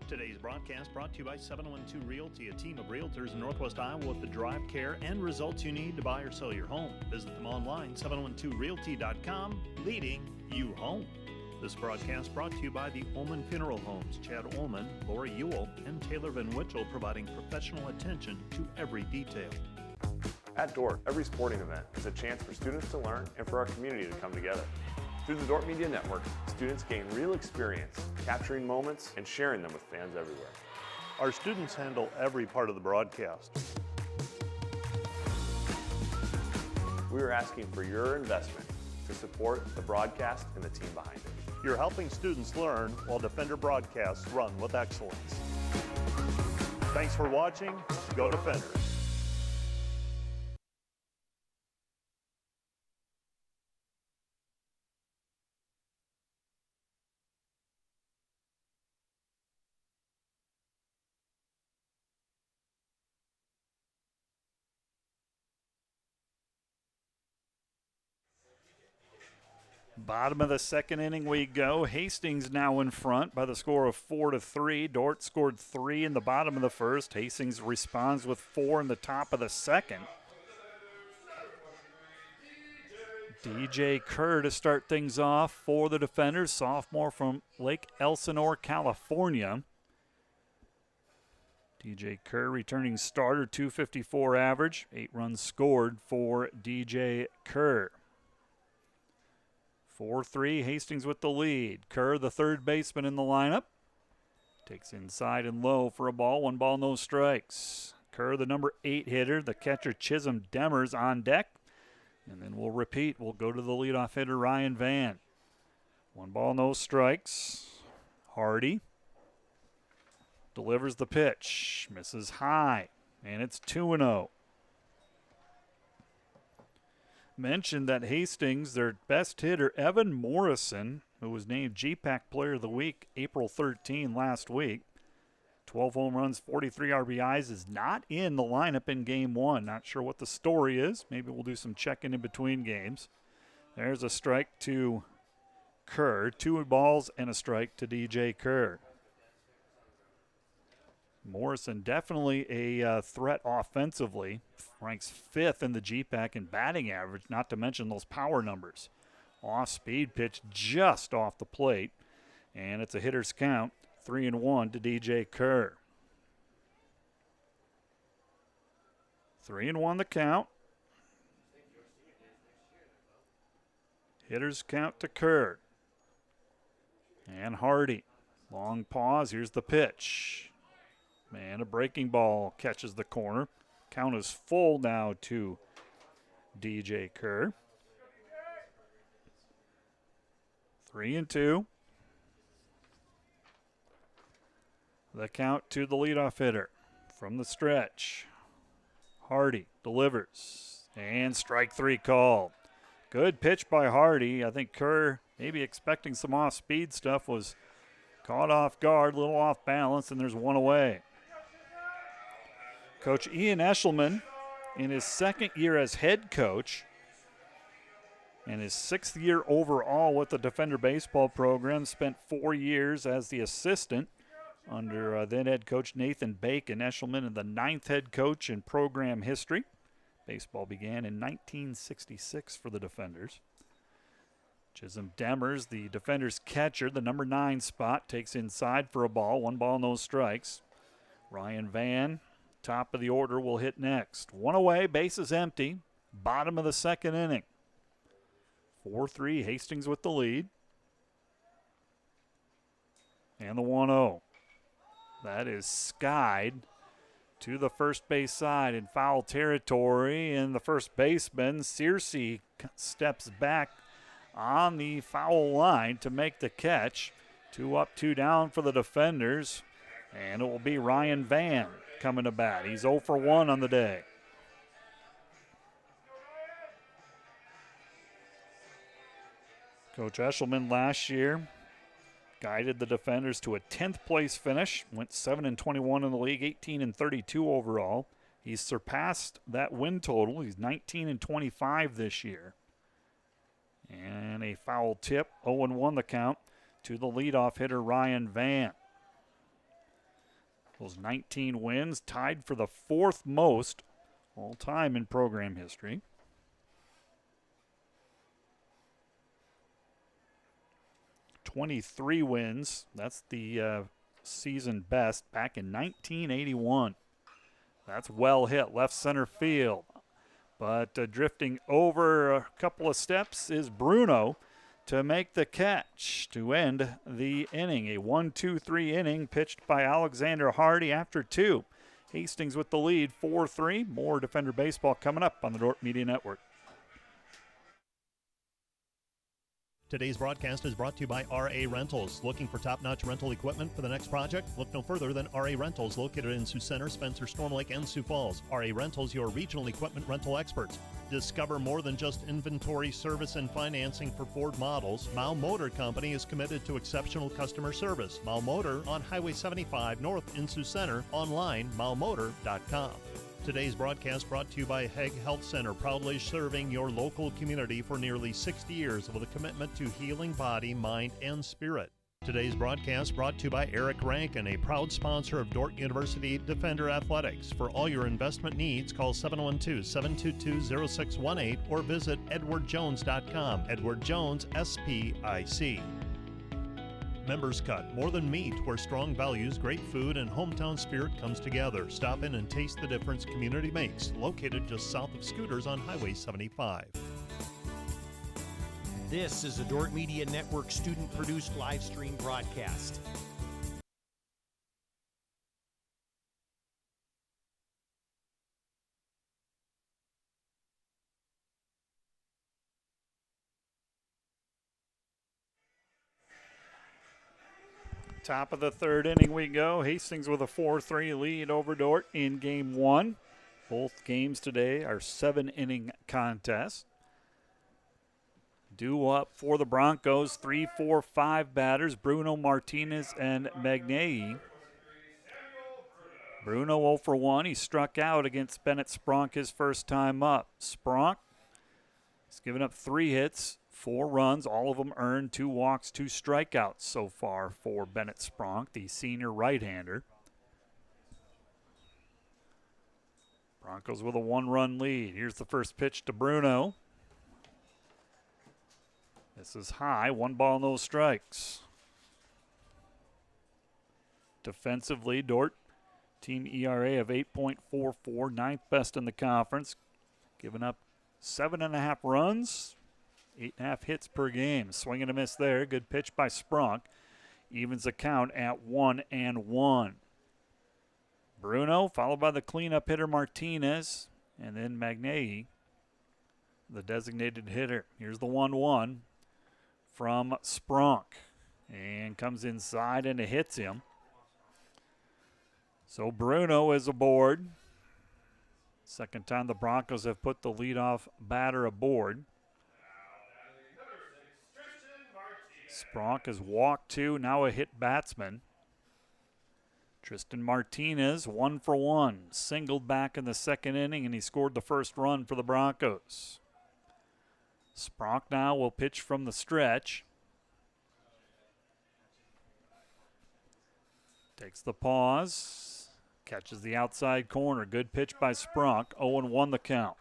Today's broadcast brought to you by 712 Realty, a team of realtors in Northwest Iowa with the drive, care, and results you need to buy or sell your home. Visit them online, 712realty.com, leading you home. This broadcast brought to you by the Ullman Funeral Homes, Chad Ullman, Lori Ewell, and Taylor Van Witchell, providing professional attention to every detail. At Dordt, every sporting event is a chance for students to learn and for our community to come together. Through the Dordt Media Network, students gain real experience, capturing moments and sharing them with fans everywhere. Our students handle every part of the broadcast. We are asking for your investment to support the broadcast and the team behind it. You're helping students learn while Defender broadcasts run with excellence. Thanks for watching. Go Defenders. Bottom of the second inning we go. Hastings now in front by the score of 4-3. Dordt scored 3 in the bottom of the first. Hastings responds with 4 in the top of the second. DJ Kerr to start things off for the Defenders, sophomore from Lake Elsinore, California. DJ Kerr returning starter, .254 average, 8 runs scored for DJ Kerr. 4-3, Hastings with the lead. Kerr, the third baseman in the lineup. Takes inside and low for a ball. 1 ball, no strikes. Kerr, the number 8 hitter. The catcher, Chisholm Demers, on deck. And then we'll repeat. We'll go to the leadoff hitter, Ryan Van. 1 ball, no strikes. Hardy delivers the pitch. Misses high. And it's 2-0. Mentioned that Hastings, their best hitter, Evan Morrison, who was named GPAC Player of the Week April 13 last week, 12 home runs, 43 RBIs, is not in the lineup in Game 1. Not sure what the story is. Maybe we'll do some checking in between games. There's a strike to Kerr. 2 balls and a strike to DJ Kerr. Morrison definitely a threat offensively. Ranks 5th in the GPAC in batting average, not to mention those power numbers. Off-speed pitch just off the plate, and it's a hitter's count, 3-1 to DJ Kerr. 3-1 the count. Hitter's count to Kerr. And Hardy. Long pause, here's the pitch. And a breaking ball catches the corner. Count is full now to DJ Kerr. 3-2. The count to the leadoff hitter from the stretch. Hardy delivers. And strike three called. Good pitch by Hardy. I think Kerr, maybe expecting some off-speed stuff, was caught off guard, a little off balance, and there's one away. Coach Ian Eshelman, in his second year as head coach and his 6th year overall with the Defender baseball program, spent 4 years as the assistant under then head coach Nathan Bacon. Eshelman is the 9th head coach in program history. Baseball began in 1966 for the Defenders. Chisholm Demers, the Defenders catcher, the number 9 spot, takes inside for a ball. 1 ball, no strikes. Ryan Van, top of the order, will hit next. 1 away, bases empty. Bottom of the 2nd inning. 4-3, Hastings with the lead. And the 1-0. That is skied to the first base side in foul territory, and the first baseman, Searcy, steps back on the foul line to make the catch. 2 up, 2 down for the Defenders, and it will be Ryan Van coming to bat. He's 0 for 1 on the day. Coach Eshelman last year guided the Defenders to a 10th place finish, went 7-21 in the league, 18-32 overall. He's surpassed that win total. He's 19-25 this year. And a foul tip, 0-1 the count to the leadoff hitter Ryan Van. Those 19 wins, tied for the 4th most all time in program history. 23 wins. That's the season best back in 1981. That's well hit, left center field. But drifting over a couple of steps is Bruno to make the catch to end the inning. A 1-2-3 inning pitched by Alexander Hardy after 2. Hastings with the lead, 4-3. More Defender baseball coming up on the Dordt Media Network. Today's broadcast is brought to you by RA Rentals. Looking for top-notch rental equipment for the next project? Look no further than RA Rentals, located in Sioux Center, Spencer, Storm Lake, and Sioux Falls. RA Rentals, your regional equipment rental experts. Discover more than just inventory, service, and financing for Ford models. Mao Motor Company is committed to exceptional customer service. Mao Motor on Highway 75 North in Sioux Center. Online, maomotor.com. Today's broadcast brought to you by Hague Health Center, proudly serving your local community for nearly 60 years with a commitment to healing body, mind, and spirit. Today's broadcast brought to you by Eric Rankin, a proud sponsor of Dordt University Defender Athletics. For all your investment needs, call 712-722-0618 or visit edwardjones.com. Edward Jones, SPIC. Members Cut, more than meat, where strong values, great food, and hometown spirit comes together. Stop in and taste the difference community makes. Located just south of Scooters on Highway 75. This is a Dordt Media Network student-produced live stream broadcast. Top of the 3rd inning we go. Hastings with a 4-3 lead over Dordt in Game 1. Both games today are 7-inning contests. Due up for the Broncos, 3, 4, 5 batters, Bruno, Martinez, and Magnei. Bruno 0 for 1. He struck out against Bennett Spronk his first time up. Spronk has given up 3 hits, 4 runs, all of them earned, 2 walks, 2 strikeouts so far for Bennett Spronk, the senior right-hander. Broncos with a 1-run lead. Here's the first pitch to Bruno. This is high, 1 ball, no strikes. Defensively, Dordt, team ERA of 8.44, 9th best in the conference. Giving up 7.5 runs, 8.5 hits per game. Swing and a miss there. Good pitch by Spronk. Evens the count at 1-1. Bruno, followed by the cleanup hitter Martinez, and then Magnei, the designated hitter. Here's the 1-1 from Spronk, and comes inside and it hits him. So Bruno is aboard. Second time the Broncos have put the leadoff batter aboard. Spronk has walked 2, now a hit batsman. Tristan Martinez, 1 for 1, singled back in the second inning, and he scored the first run for the Broncos. Spronk now will pitch from the stretch. Takes the pause, catches the outside corner. Good pitch by Spronk, 0-1 the count.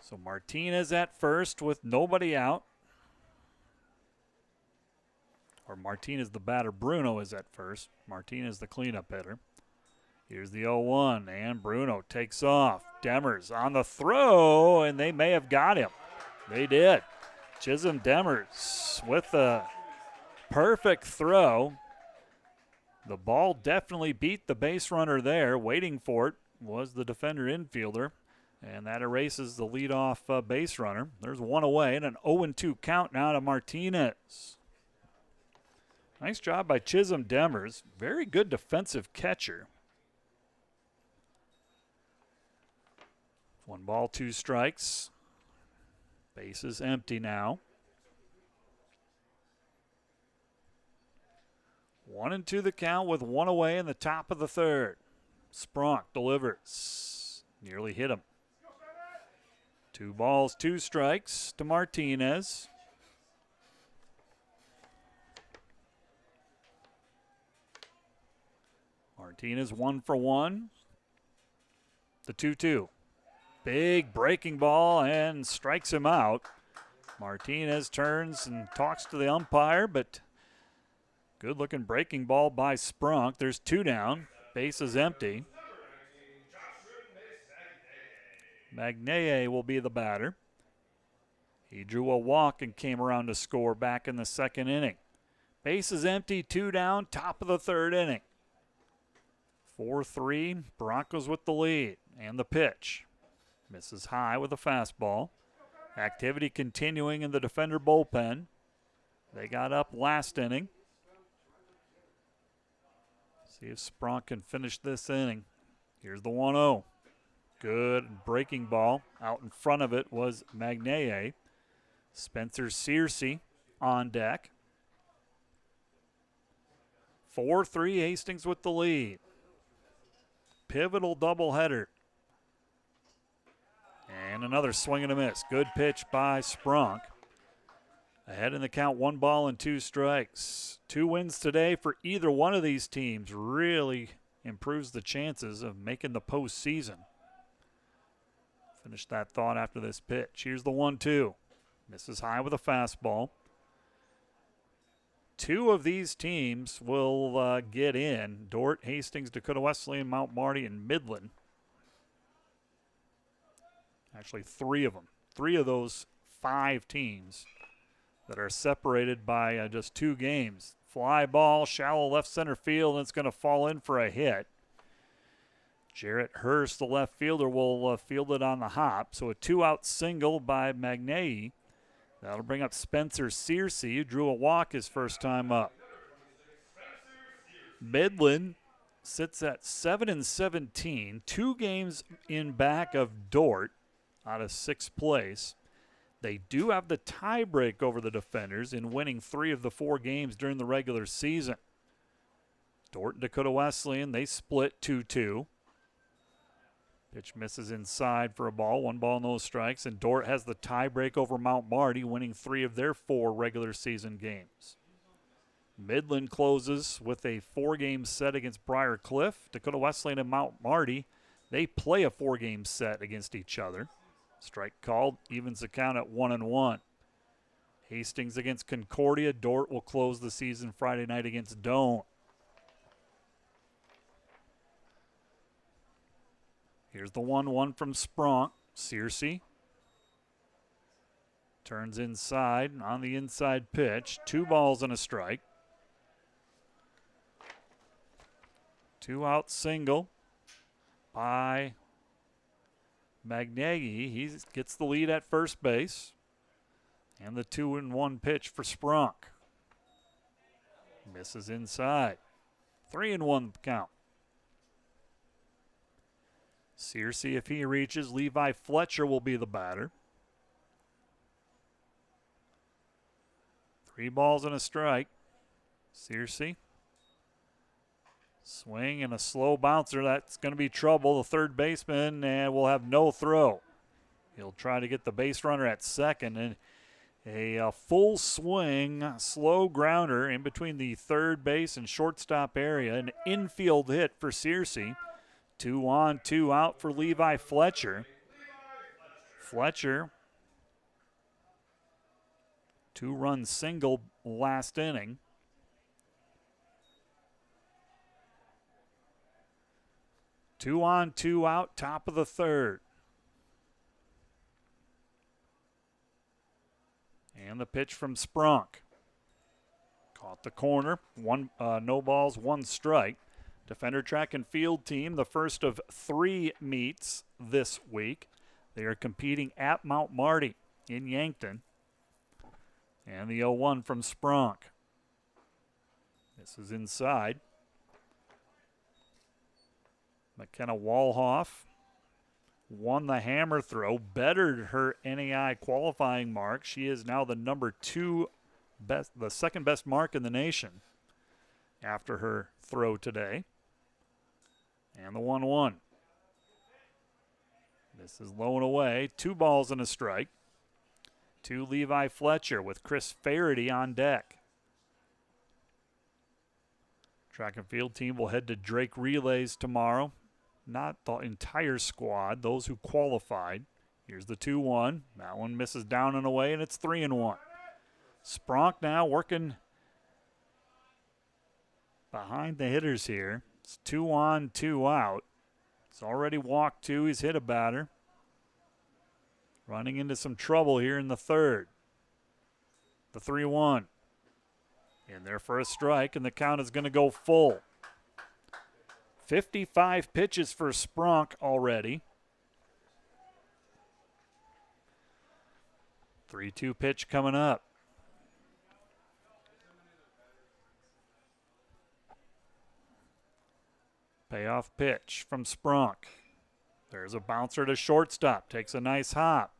So Martinez at first with nobody out. Or Martinez the batter, Bruno is at first. Martinez the cleanup hitter. Here's the 0-1, and Bruno takes off. Demers on the throw, and they may have got him. They did. Chisholm Demers with a perfect throw. The ball definitely beat the base runner there. Waiting for it was the defender infielder, and that erases the leadoff base runner. There's one away, and an 0-2 count now to Martinez. Nice job by Chisholm Demers. Very good defensive catcher. 1 ball, 2 strikes. Base is empty now. 1-2 the count with 1 away in the top of the third. Spronk delivers. Nearly hit him. 2 balls, 2 strikes to Martinez. Martinez 1 for 1. The 2-2. Big breaking ball and strikes him out. Martinez turns and talks to the umpire, but good looking breaking ball by Spronk. There's 2 down. Base is empty. Magnaye will be the batter. He drew a walk and came around to score back in the second inning. Base is empty, 2 down, top of the third inning. 4-3, Broncos with the lead, and the pitch. Misses high with a fastball. Activity continuing in the defender bullpen. They got up last inning. See if Spronk can finish this inning. Here's the 1-0. Good breaking ball. Out in front of it was Magnaye. Spencer Searcy on deck. 4-3, Hastings with the lead. Pivotal doubleheader. And another swing and a miss. Good pitch by Spronk. Ahead in the count, 1 ball and 2 strikes. 2 wins today for either one of these teams really improves the chances of making the postseason. Finish that thought after this pitch. Here's the 1-2. Misses high with a fastball. 2 of these teams will get in. Dordt, Hastings, Dakota Wesleyan, Mount Marty, and Midland. Actually, 3 of them. 3 of those 5 teams that are separated by just 2 games. Fly ball, shallow left center field, and it's going to fall in for a hit. Jarrett Hurst, the left fielder, will field it on the hop. So a 2-out single by Magnaye. That'll bring up Spencer Searcy, who drew a walk his first time up. Midland sits at 7-17, 2 games in back of Dordt out of 6th place. They do have the tiebreak over the defenders in winning 3 of the 4 games during the regular season. Dordt and Dakota Wesleyan, they split 2-2. Pitch misses inside for a ball, 1 ball, no strikes, and Dordt has the tiebreak over Mount Marty, winning 3 of their 4 regular season games. Midland closes with a 4-game set against Briar Cliff. Dakota Wesleyan and Mount Marty, they play a 4-game set against each other. Strike called, evens the count at 1-1. Hastings against Concordia. Dordt will close the season Friday night against Doane. Here's the 1-1 from Spronk. Searcy turns inside on the inside pitch. 2 balls and a strike. 2-out single by Magnaye. He gets the lead at first base. And the 2-1 pitch for Spronk. Misses inside. 3-1 count. Searcy, if he reaches, Levi Fletcher will be the batter. 3 balls and a strike. Searcy. Swing and a slow bouncer. That's going to be trouble. The third baseman and will have no throw. He'll try to get the base runner at second. And a full swing, slow grounder in between the third base and shortstop area. An infield hit for Searcy. 2 on, 2 out for Levi Fletcher. Fletcher, 2-run single last inning. Two on, 2 out, top of the third. And the pitch from Sprunk. Caught the corner. No balls, 1 strike. Defender track and field team, the first of 3 meets this week. They are competing at Mount Marty in Yankton. And the 0-1 from Sprunk. This is inside. McKenna Walhoff won the hammer throw, bettered her NAI qualifying mark. She is now the number 2 best, the second best mark in the nation after her throw today. And the 1-1. This is low and away. 2 balls and a strike to Levi Fletcher with Chris Faraday on deck. Track and field team will head to Drake Relays tomorrow. Not the entire squad, those who qualified. Here's the 2-1. That one misses down and away, and it's 3-1. Spronk now working behind the hitters here. It's 2 on, 2 out. He's already walked 2. He's hit a batter. Running into some trouble here in the third. The 3-1. In there for a strike, and the count is going to go full. 55 pitches for Sprunk already. 3-2 pitch coming up. Payoff pitch from Sprunk. There's a bouncer to shortstop. Takes a nice hop.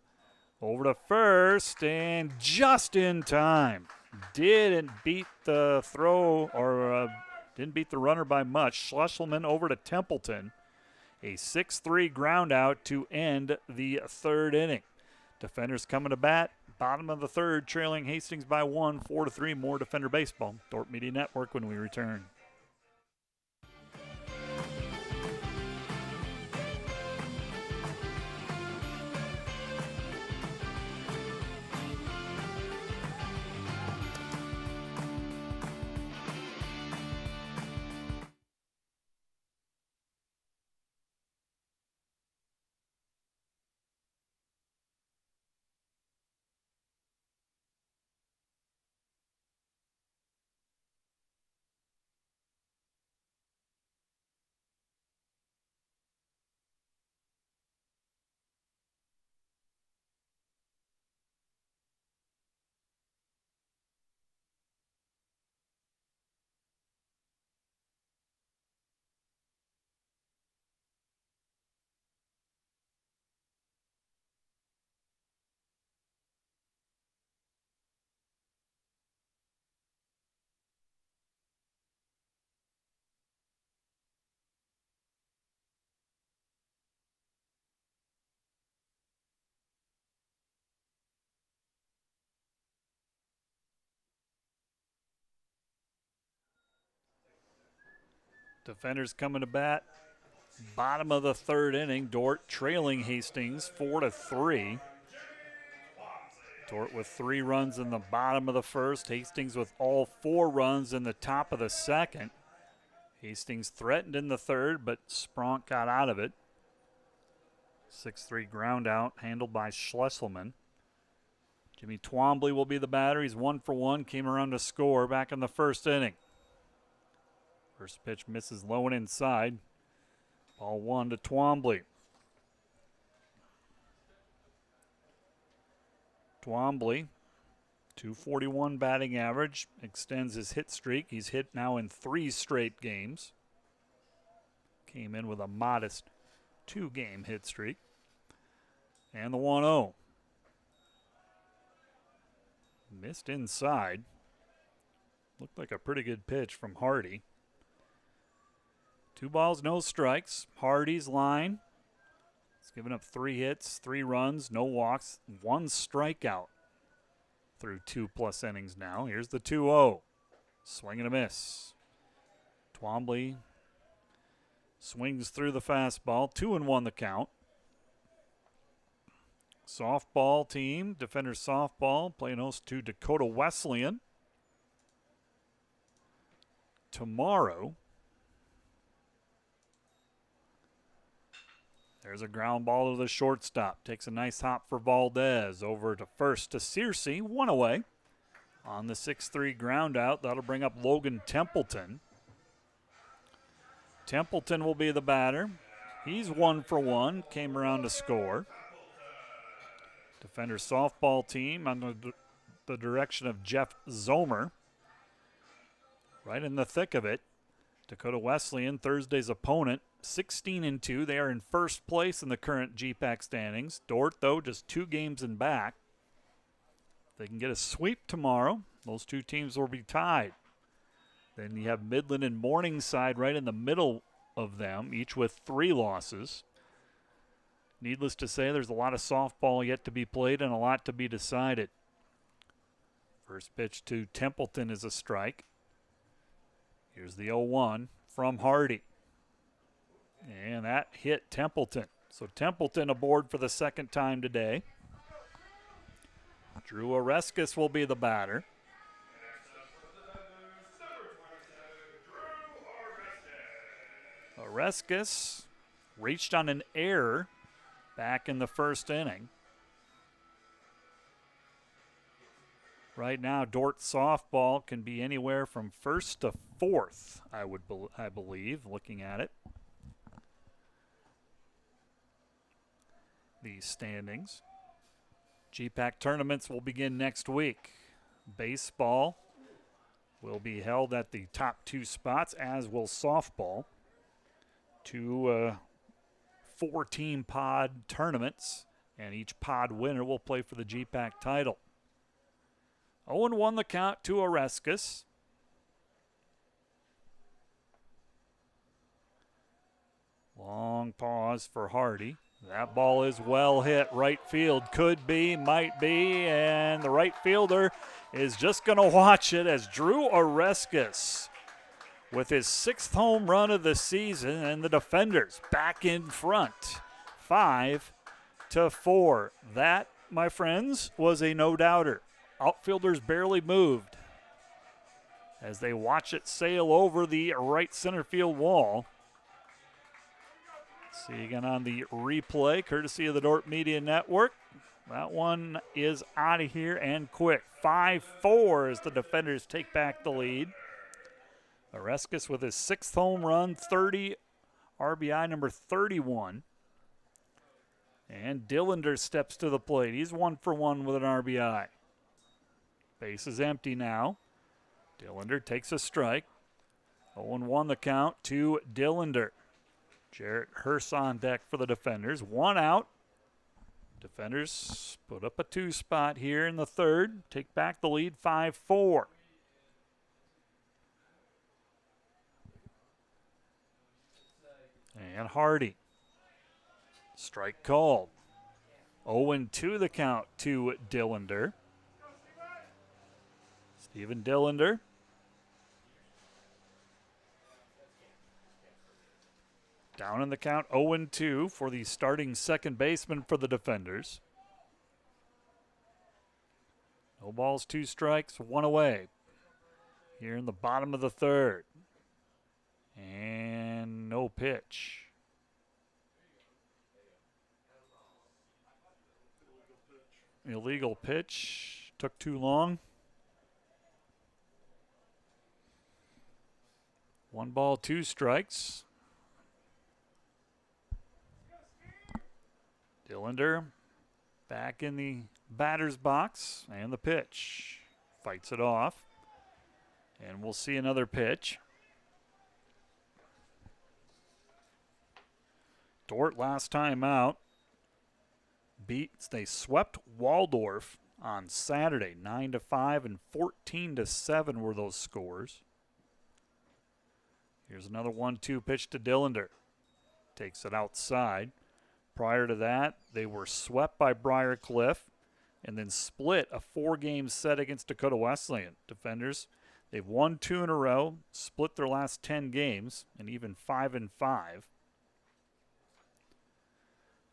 Over to first, and just in time. Didn't beat the throw, or didn't beat the runner by much. Schlesselman over to Templeton. A 6-3 ground out to end the third inning. Defenders coming to bat. Bottom of the third, trailing Hastings by 1, 4-3. More Defender baseball. Dordt Media Network when we return. Defenders coming to bat. Bottom of the third inning. Dordt trailing Hastings 4-3. Dordt with 3 runs in the bottom of the first. Hastings with all 4 runs in the top of the second. Hastings threatened in the third, but Spronk got out of it. 6-3 ground out handled by Schlesselman. Jimmy Twombly will be the batter. He's 1 for 1. Came around to score back in the first inning. First pitch misses low and inside. Ball 1 to Twombly. Twombly, 241 batting average, extends his hit streak. He's hit now in 3 straight games. Came in with a modest 2-game hit streak. And the 1-0. Missed inside. Looked like a pretty good pitch from Hardy. 2 balls, no strikes. Hardy's line. He's given up 3 hits, 3 runs, no walks, 1 strikeout through 2+ innings now. Here's the 2-0. Swing and a miss. Twombly swings through the fastball. 2-1 the count. Softball team, Defenders softball, playing host to Dakota Wesleyan. Tomorrow, there's a ground ball to the shortstop. Takes a nice hop for Valdez. Over to first to Searcy. 1 away. On the 6-3 ground out, that'll bring up Logan Templeton. Templeton will be the batter. He's 1 for 1. Came around to score. Defender softball team under the direction of Jeff Zomer. Right in the thick of it. Dakota Wesleyan, Thursday's opponent, 16-2. They are in first place in the current GPAC standings. Dordt, though, just 2 games in back. They can get a sweep tomorrow. Those 2 teams will be tied. Then you have Midland and Morningside right in the middle of them, each with 3 losses. Needless to say, there's a lot of softball yet to be played and a lot to be decided. First pitch to Templeton is a strike. Here's the 0-1 from Hardy. And that hit Templeton. So Templeton aboard for the 2nd time today. Drew Oreskes will be the batter. Oreskes reached on an error back in the 1st inning. Right now, Dordt softball can be anywhere from 1st to 4th, I believe, looking at it. These standings. GPAC tournaments will begin next week. Baseball will be held at the top 2 spots, as will softball. 2 4-team pod tournaments, and each pod winner will play for the GPAC title. 0-1 the count to Oreskes. Long pause for Hardy. That ball is well hit. Right field could be, might be, and the right fielder is just going to watch it as Drew Oreskes with his 6th home run of the season, and the Defenders back in front, 5-4. That, my friends, was a no-doubter. Outfielders barely moved as they watch it sail over the right center field wall. See again on the replay, courtesy of the Dordt Media Network. That one is out of here and quick. 5-4 as the Defenders take back the lead. Oreskes with his 6th home run, 30 RBI number 31. And Dillender steps to the plate. He's 1 for 1 with an RBI. Base is empty now. Dillender takes a strike. 0-1 the count to Dillender. Jarrett Hurst on deck for the Defenders. 1 out. Defenders put up a 2 spot here in the 3rd. Take back the lead, 5-4. And Hardy. Strike called. 0-2 the count to Dillender. Steven Dillender. Down in the count, 0-2 for the starting second baseman for the Defenders. No balls, 2 strikes, 1 away. Here in the bottom of the 3rd. And no pitch. Illegal pitch. Took too long. 1 ball, 2 strikes. Dillender back in the batter's box, and the pitch. Fights it off. And we'll see another pitch. Dordt last time out they swept Waldorf on Saturday, 9-5 and 14-7 were those scores. Here's another 1-2 pitch to Dillander. Takes it outside. Prior to that, they were swept by Briarcliff and then split a 4-game set against Dakota Wesleyan. Defenders, they've won 2 in a row, split their last 10 games, and even 5-5.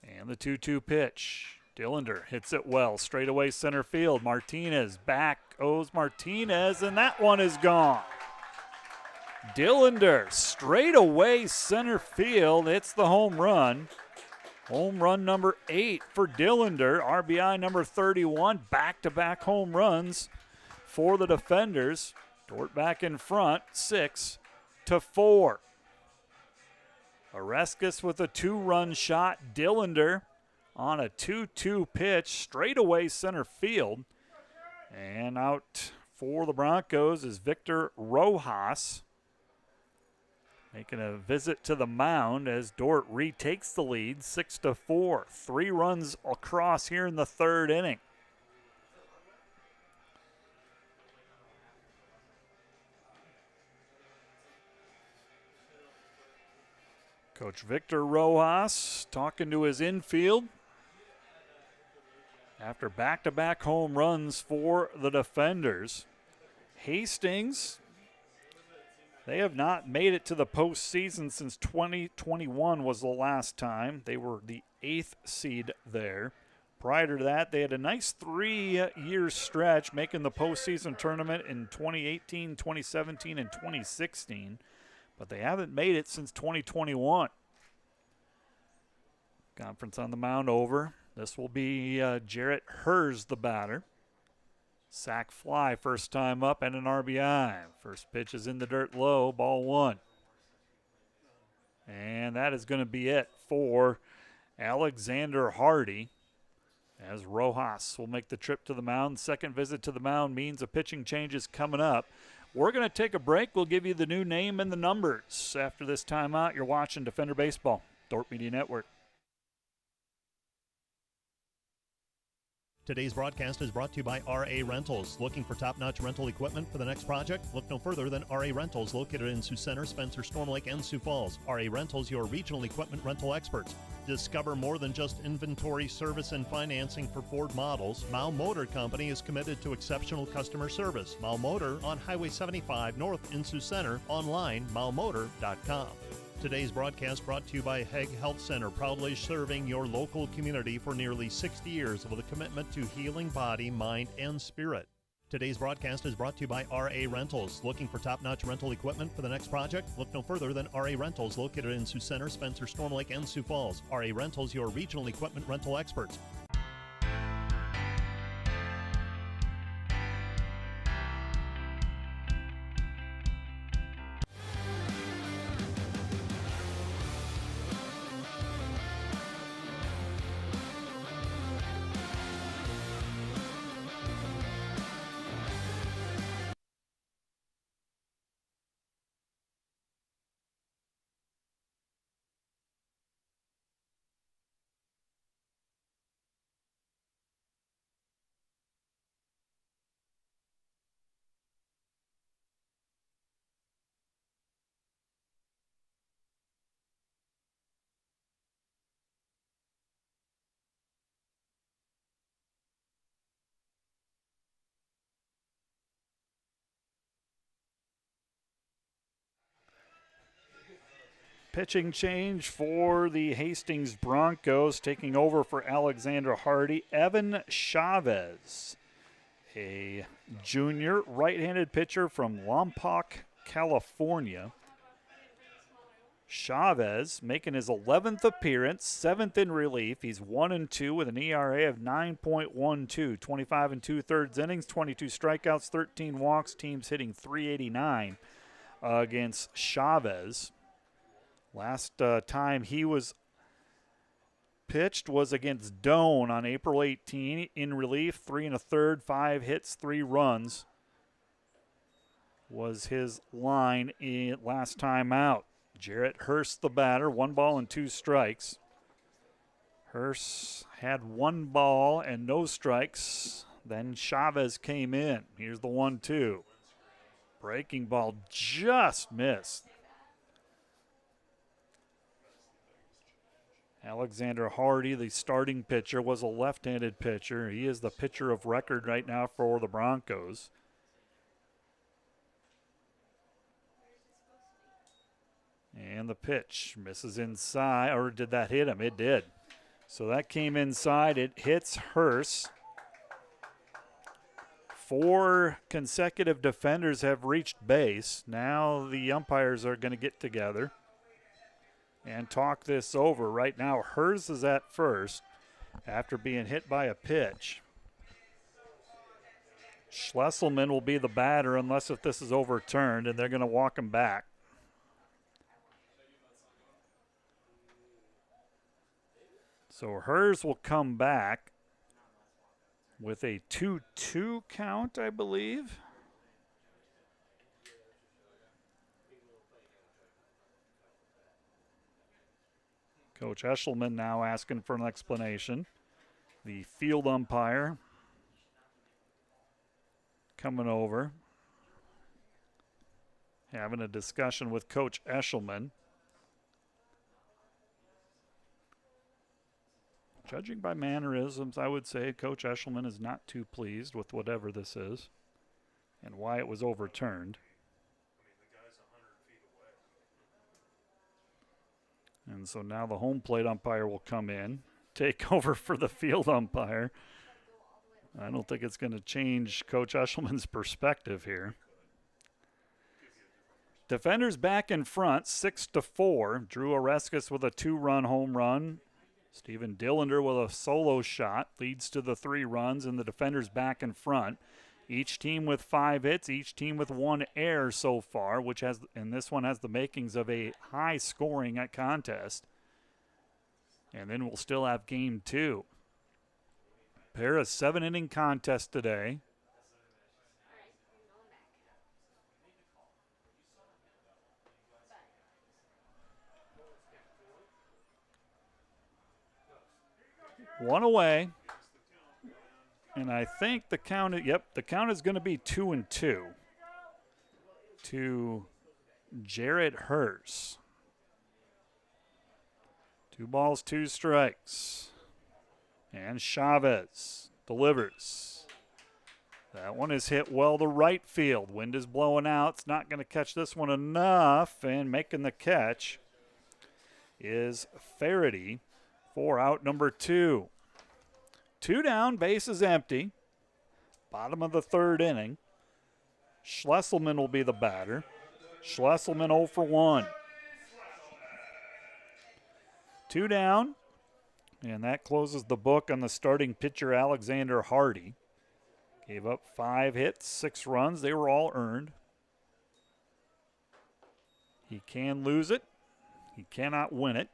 And the 2-2 pitch. Dillander hits it well. Straightaway center field. Martinez back goes Martinez, and that one is gone. Dillander straightaway center field. It's the home run. Home run number 8 for Dillander. RBI number 31. Back-to-back home runs for the defenders. Dordt back in front, 6-4. Oreskes with a 2-run shot. Dillander on a 2-2 pitch, straightaway center field. And out for the Broncos is Victor Rojas, making a visit to the mound as Dordt retakes the lead, 6-4. 3 runs across here in the 3rd inning. Coach Victor Rojas talking to his infield after back-to-back home runs for the defenders. Hastings, they have not made it to the postseason since 2021 was the last time. They were the 8th seed there. Prior to that, they had a nice 3-year stretch making the postseason tournament in 2018, 2017, and 2016. But they haven't made it since 2021. Conference on the mound over. This will be Jarrett Hers, the batter. Sack fly first time up and an RBI. First pitch is in the dirt low, ball 1. And that is going to be it for Alexander Hardy, as Rojas will make the trip to the mound. Second visit to the mound means a pitching change is coming up. We're going to take a break. We'll give you the new name and the numbers. After this timeout, you're watching Defender Baseball, Dordt Media Network. Today's broadcast is brought to you by RA Rentals. Looking for top-notch rental equipment for the next project? Look no further than RA Rentals, located in Sioux Center, Spencer, Storm Lake, and Sioux Falls. RA Rentals, your regional equipment rental experts. Discover more than just inventory, service, and financing for Ford models. Mao Motor Company is committed to exceptional customer service. Mao Motor on Highway 75 North in Sioux Center. Online, maomotor.com. Today's broadcast brought to you by Hague Health Center, proudly serving your local community for nearly 60 years with a commitment to healing body, mind, and spirit. Today's broadcast is brought to you by RA Rentals. Looking for top-notch rental equipment for the next project? Look no further than RA Rentals, located in Sioux Center, Spencer, Storm Lake, and Sioux Falls. RA Rentals, your regional equipment rental experts. Pitching change for the Hastings Broncos, taking over for Alexander Hardy. Evan Chavez, a junior right-handed pitcher from Lompoc, California. Chavez making his 11th appearance, 7th in relief. He's 1-2 with an ERA of 9.12, 25 2/3 innings, 22 strikeouts, 13 walks. Teams hitting .389 against Chavez. Last time he was pitched was against Doane on April 18 in relief, 3 1/3, 5 hits, 3 runs was his line in last time out. Jarrett Hurst, the batter, 1 ball and 2 strikes. Hurst had one ball and no strikes. Then Chavez came in. Here's the 1-2. Breaking ball just missed. Alexander Hardy, the starting pitcher, was a left-handed pitcher. He is the pitcher of record right now for the Broncos. And the pitch misses inside, or did that hit him? It did. So that came inside. It hits Hurst. 4 consecutive defenders have reached base. Now the umpires are going to get together and talk this over. Right now, Hurst is at first after being hit by a pitch. Schlesselman will be the batter unless if this is overturned, and they're going to walk him back. So Hurst will come back with a 2-2 count, I believe. Coach Eshelman now asking for an explanation. The field umpire coming over, having a discussion with Coach Eshelman. Judging by mannerisms, I would say Coach Eshelman is not too pleased with whatever this is and why it was overturned. And so now the home plate umpire will come in, take over for the field umpire. I don't think it's going to change Coach Eshelman's perspective here. Defenders back in front, 6-4. Drew Oreskes with a 2-run home run. Stephen Dillander with a solo shot leads to the 3 runs, and the defenders back in front. Each team with 5 hits, each team with 1 error so far, and this one has the makings of a high scoring contest. And then we'll still have game 2. Pair of 7-inning contest today. One away. And I think the count is going to be 2-2 to Jarrett Hurst. 2 balls, 2 strikes. And Chavez delivers. That one is hit well to right field. Wind is blowing out. It's not going to catch this one enough. And making the catch is Faraday for out number 2. 2 down, bases empty. Bottom of the 3rd inning. Schlesselman will be the batter. Schlesselman 0 for 1. 2 down, and that closes the book on the starting pitcher, Alexander Hardy. Gave up 5 hits, 6 runs. They were all earned. He can lose it. He cannot win it.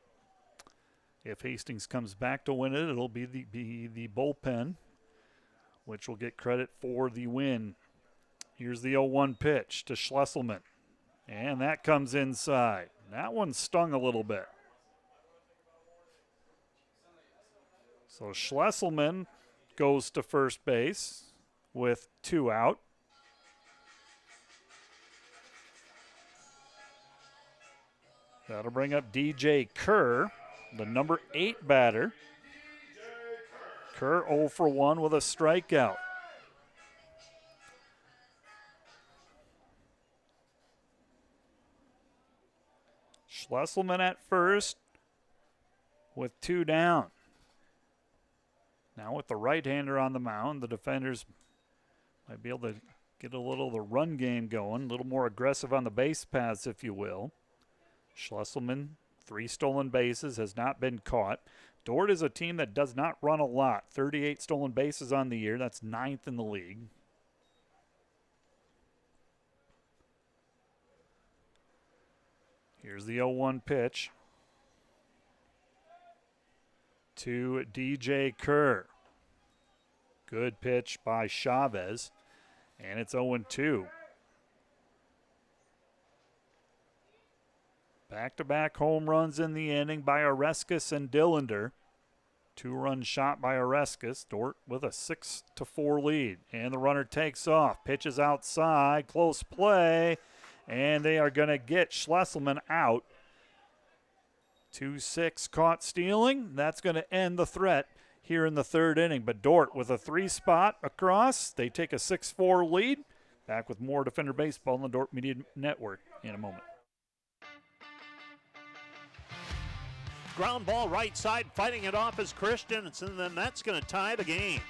If Hastings comes back to win it, it'll be the bullpen, which will get credit for the win. Here's the 0-1 pitch to Schlesselman. And that comes inside. That one stung a little bit. So Schlesselman goes to first base with 2 out. That'll bring up DJ Kerr, the number 8 batter. Kerr 0 for 1 with a strikeout. Schlesselman at first with 2 down. Now with the right-hander on the mound, the defenders might be able to get a little of the run game going, a little more aggressive on the base paths, if you will. Schlesselman, 3 stolen bases, has not been caught. Dordt is a team that does not run a lot. 38 stolen bases on the year. That's 9th in the league. Here's the 0-1 pitch to DJ Kerr. Good pitch by Chavez, and it's 0-2. Back-to-back home runs in the inning by Oreskes and Dillander. Two-run shot by Oreskes. Dordt with a 6-4 lead. And the runner takes off. Pitches outside. Close play. And they are going to get Schlesselman out. 2-6 caught stealing. That's going to end the threat here in the third inning. But Dordt with a 3-spot across. They take a 6-4 lead. Back with more Defender Baseball on the Dordt Media Network in a moment. Ground ball right side, fighting it off is Christensen, and then that's going to tie the game.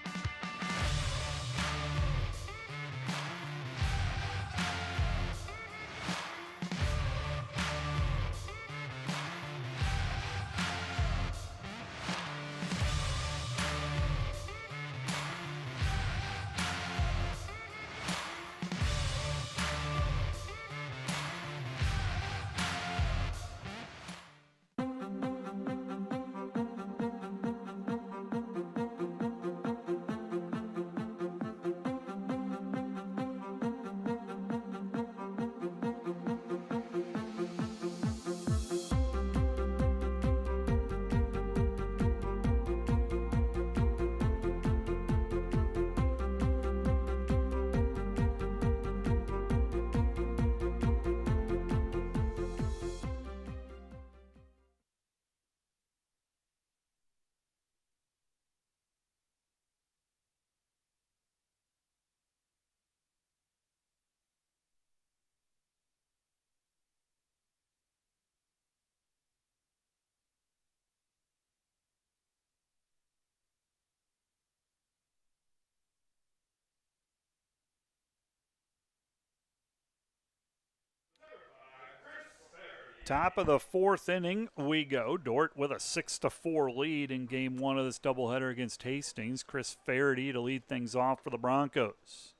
Top of the fourth inning we go. Dordt with a 6-4 lead in game one of this doubleheader against Hastings. Chris Faraday to lead things off for the Broncos.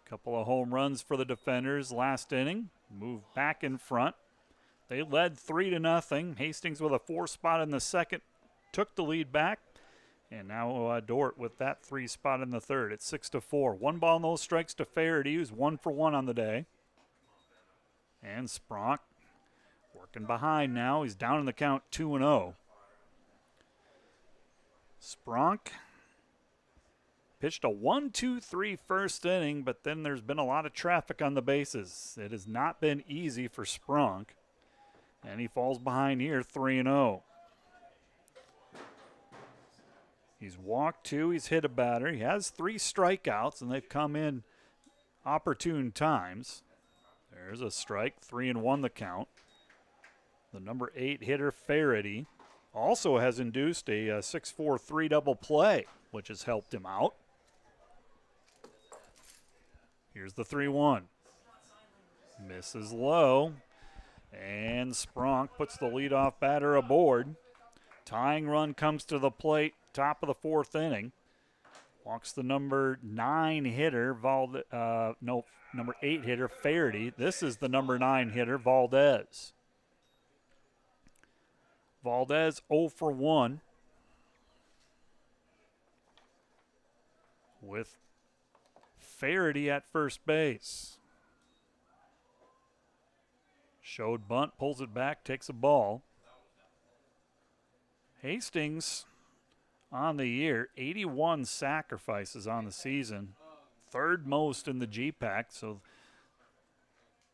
Couple of home runs for the Defenders last inning. Moved back in front. They led 3-0. Hastings with a 4-spot in the second took the lead back. And now Dordt with that 3-spot in the third. It's 6-4. 1 ball, no strikes to Faraday, who's 1 for 1 on the day. And Spronk working behind now. He's down in the count 2-0. Spronk pitched a 1-2-3 first inning, but then there's been a lot of traffic on the bases. It has not been easy for Spronk. And he falls behind here 3-0. He's walked 2, he's hit a batter. He has 3 strikeouts, and they've come in opportune times. There's a strike, 3-1 the count. The number 8 hitter, Faraday, also has induced a 6-4-3 double play, which has helped him out. Here's the 3-1. Misses low, and Spronk puts the leadoff batter aboard. Tying run comes to the plate, top of the fourth inning. Walks the number 9 hitter, number 8 hitter, Faraday. This is the number 9 hitter, Valdez. Valdez 0 for 1. With Faraday at first base. Showed bunt, pulls it back, takes a ball. Hastings on the year, 81 sacrifices on the season. Third most in the GPAC, so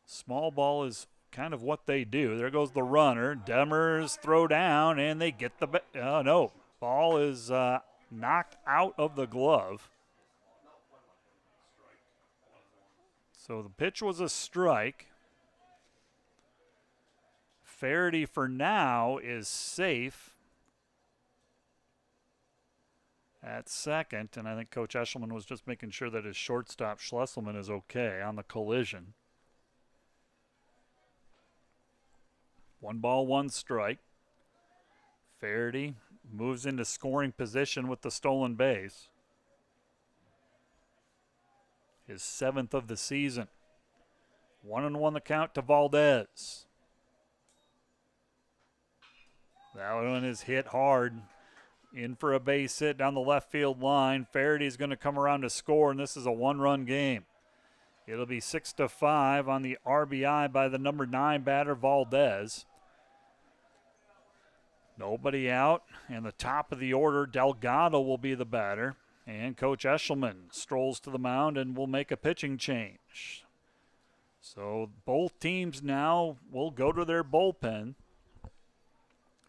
small ball is kind of what they do. There goes the runner. Demers throw down, and they get the no. Ball is knocked out of the glove. So the pitch was a strike. Faraday for now is safe at second, and I think Coach Eshelman was just making sure that his shortstop Schlesselman is okay on the collision. 1 ball, 1 strike. Faraday moves into scoring position with the stolen base. His 7th of the season. 1-1 the count to Valdez. That one is hit hard. In for a base hit down the left field line. Faraday's going to come around to score, and this is a 1-run game. It'll be 6-5 on the RBI by the number 9 batter, Valdez. Nobody out, and the top of the order, Delgado will be the batter. And Coach Eshelman strolls to the mound and will make a pitching change. So both teams now will go to their bullpen.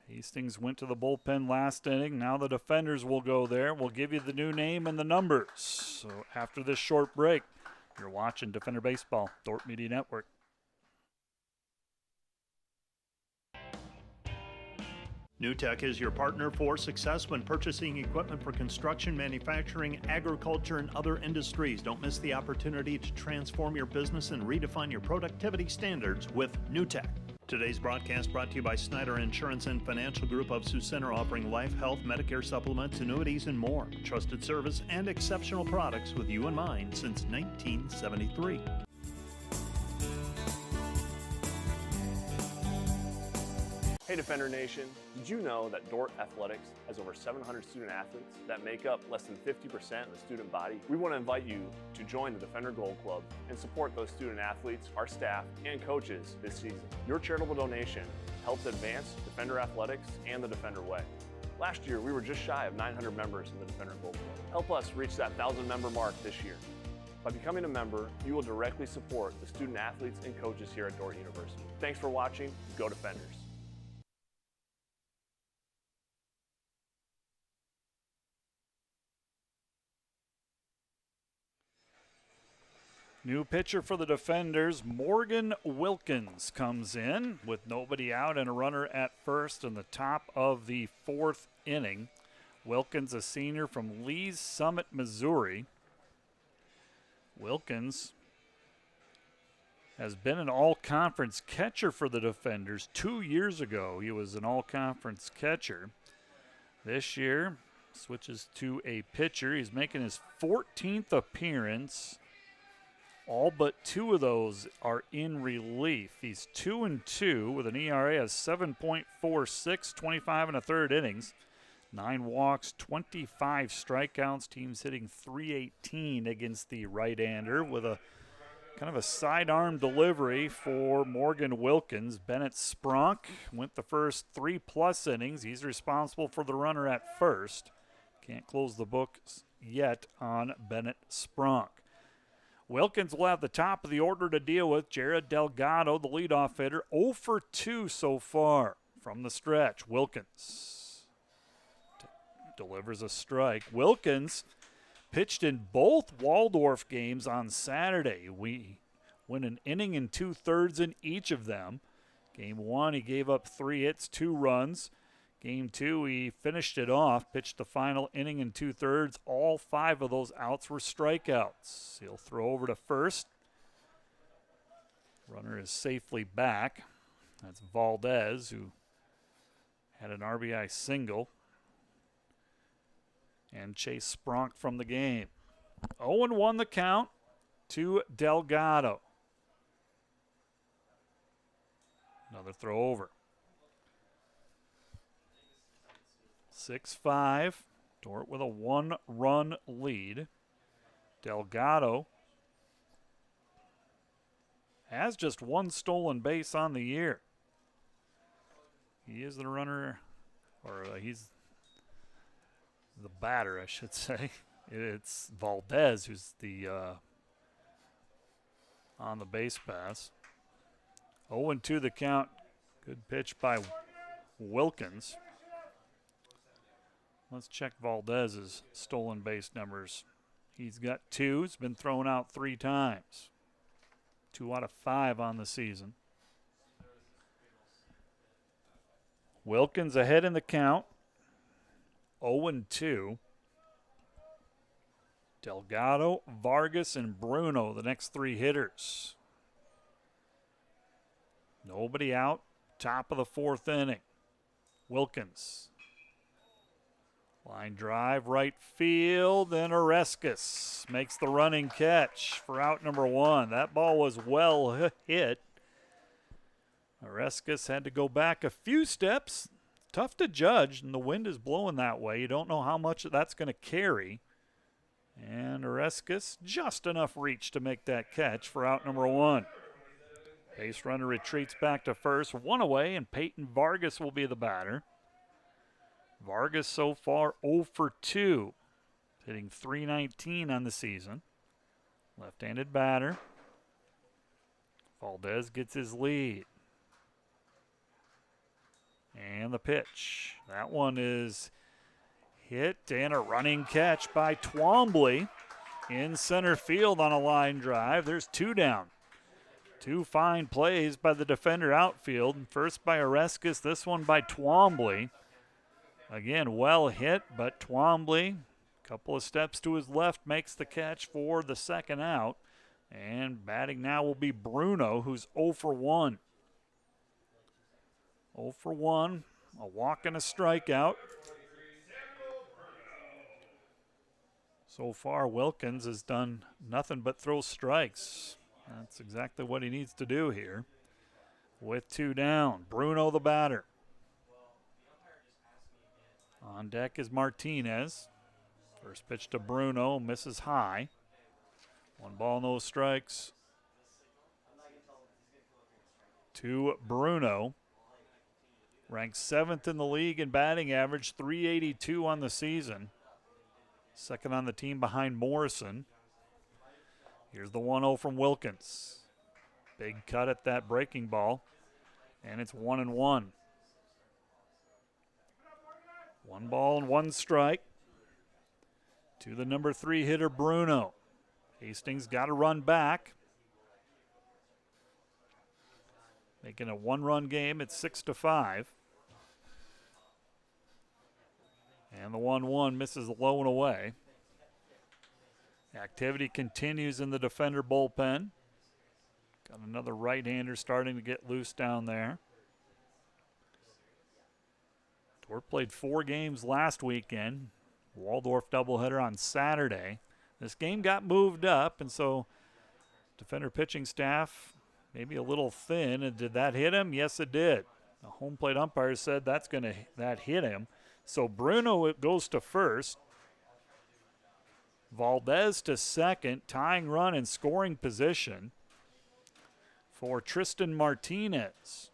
Hastings went to the bullpen last inning. Now the defenders will go there. We'll give you the new name and the numbers. So after this short break, you're watching Defender Baseball, Dordt Media Network. NewTek is your partner for success when purchasing equipment for construction, manufacturing, agriculture, and other industries. Don't miss the opportunity to transform your business and redefine your productivity standards with NewTek. Today's broadcast brought to you by Snyder Insurance and Financial Group of Sioux Center, offering life, health, Medicare supplements, annuities, and more. Trusted service and exceptional products with you in mind since 1973. Hey Defender Nation, did you know that Dordt Athletics has over 700 student athletes that make up less than 50% of the student body? We want to invite you to join the Defender Gold Club and support those student athletes, our staff, and coaches this season. Your charitable donation helps advance Defender Athletics and the Defender Way. Last year, we were just shy of 900 members in the Defender Gold Club. Help us reach that 1,000 member mark this year. By becoming a member, you will directly support the student athletes and coaches here at Dordt University. Thanks for watching. Go Defenders. New pitcher for the Defenders, Morgan Wilkins, comes in with nobody out and a runner at first in the top of the fourth inning. Wilkins, a senior from Lee's Summit, Missouri. Wilkins has been an all-conference catcher for the Defenders. 2 years ago, he was an all-conference catcher. This year, switches to a pitcher. He's making his 14th appearance. All but two of those are in relief. He's 2-2 with an ERA of 7.46, 25 and a third innings. 9 walks, 25 strikeouts. Team's hitting .318 against the right-hander with a kind of a sidearm delivery for Morgan Wilkins. Bennett Spronk went the first 3+ innings. He's responsible for the runner at first. Can't close the books yet on Bennett Spronk. Wilkins will have the top of the order to deal with. Jared Delgado, the leadoff hitter, 0 for 2 so far from the stretch. Wilkins delivers a strike. Wilkins pitched in both Waldorf games on Saturday. We went an inning and 2/3 in each of them. Game 1, he gave up 3 hits, 2 runs. Game 2, he finished it off, pitched the final inning and 2/3. All 5 of those outs were strikeouts. He'll throw over to first. Runner is safely back. That's Valdez, who had an RBI single. And Chase Spronk from the game. 0-1 the count to Delgado. Another throw over. 6-5. Dordt with a 1-run lead. Delgado has just 1 stolen base on the year. He is the runner, or he's the batter, I should say. It's Valdez who's the on the base pass. 0-2 the count. Good pitch by Wilkins. Let's check Valdez's stolen base numbers. He's got 2. He's been thrown out 3 times. 2 out of 5 on the season. Wilkins ahead in the count. 0-2. Delgado, Vargas, and Bruno, the next 3 hitters. Nobody out. Top of the 4th inning. Wilkins. Line drive, right field, and Oreskes makes the running catch for out number 1. That ball was well hit. Oreskes had to go back a few steps. Tough to judge, and the wind is blowing that way. You don't know how much that's going to carry. And Oreskes, just enough reach to make that catch for out number 1. Base runner retreats back to first, 1 away, and Peyton Vargas will be the batter. Vargas so far 0 for 2, hitting .319 on the season. Left-handed batter. Valdez gets his lead. And the pitch. That one is hit and a running catch by Twombly in center field on a line drive. There's 2 down. 2 fine plays by the defender outfield. First by Oreskes, this one by Twombly. Again, well hit, but Twombly, a couple of steps to his left, makes the catch for the second out. And batting now will be Bruno, who's 0 for 1. 0 for 1, a walk and a strikeout. So far, Wilkins has done nothing but throw strikes. That's exactly what he needs to do here. With 2 down, Bruno the batter. On deck is Martinez. First pitch to Bruno, misses high. 1 ball, no strikes. To Bruno. Ranked 7th in the league in batting average, .382 on the season. Second on the team behind Morrison. Here's the 1-0 from Wilkins. Big cut at that breaking ball. And it's 1-1. 1 ball and 1 strike. To the number 3 hitter, Bruno. Hastings got to run back. Making a 1-run game at 6-5. And the 1-1 misses low and away. Activity continues in the defender bullpen. Got another right-hander starting to get loose down there. Dordt played 4 games last weekend. Waldorf doubleheader on Saturday. This game got moved up, and so defender pitching staff maybe a little thin. And did that hit him? Yes, it did. The home plate umpire said that hit him. So Bruno goes to first. Valdez to second, tying run in scoring position for Tristan Martinez.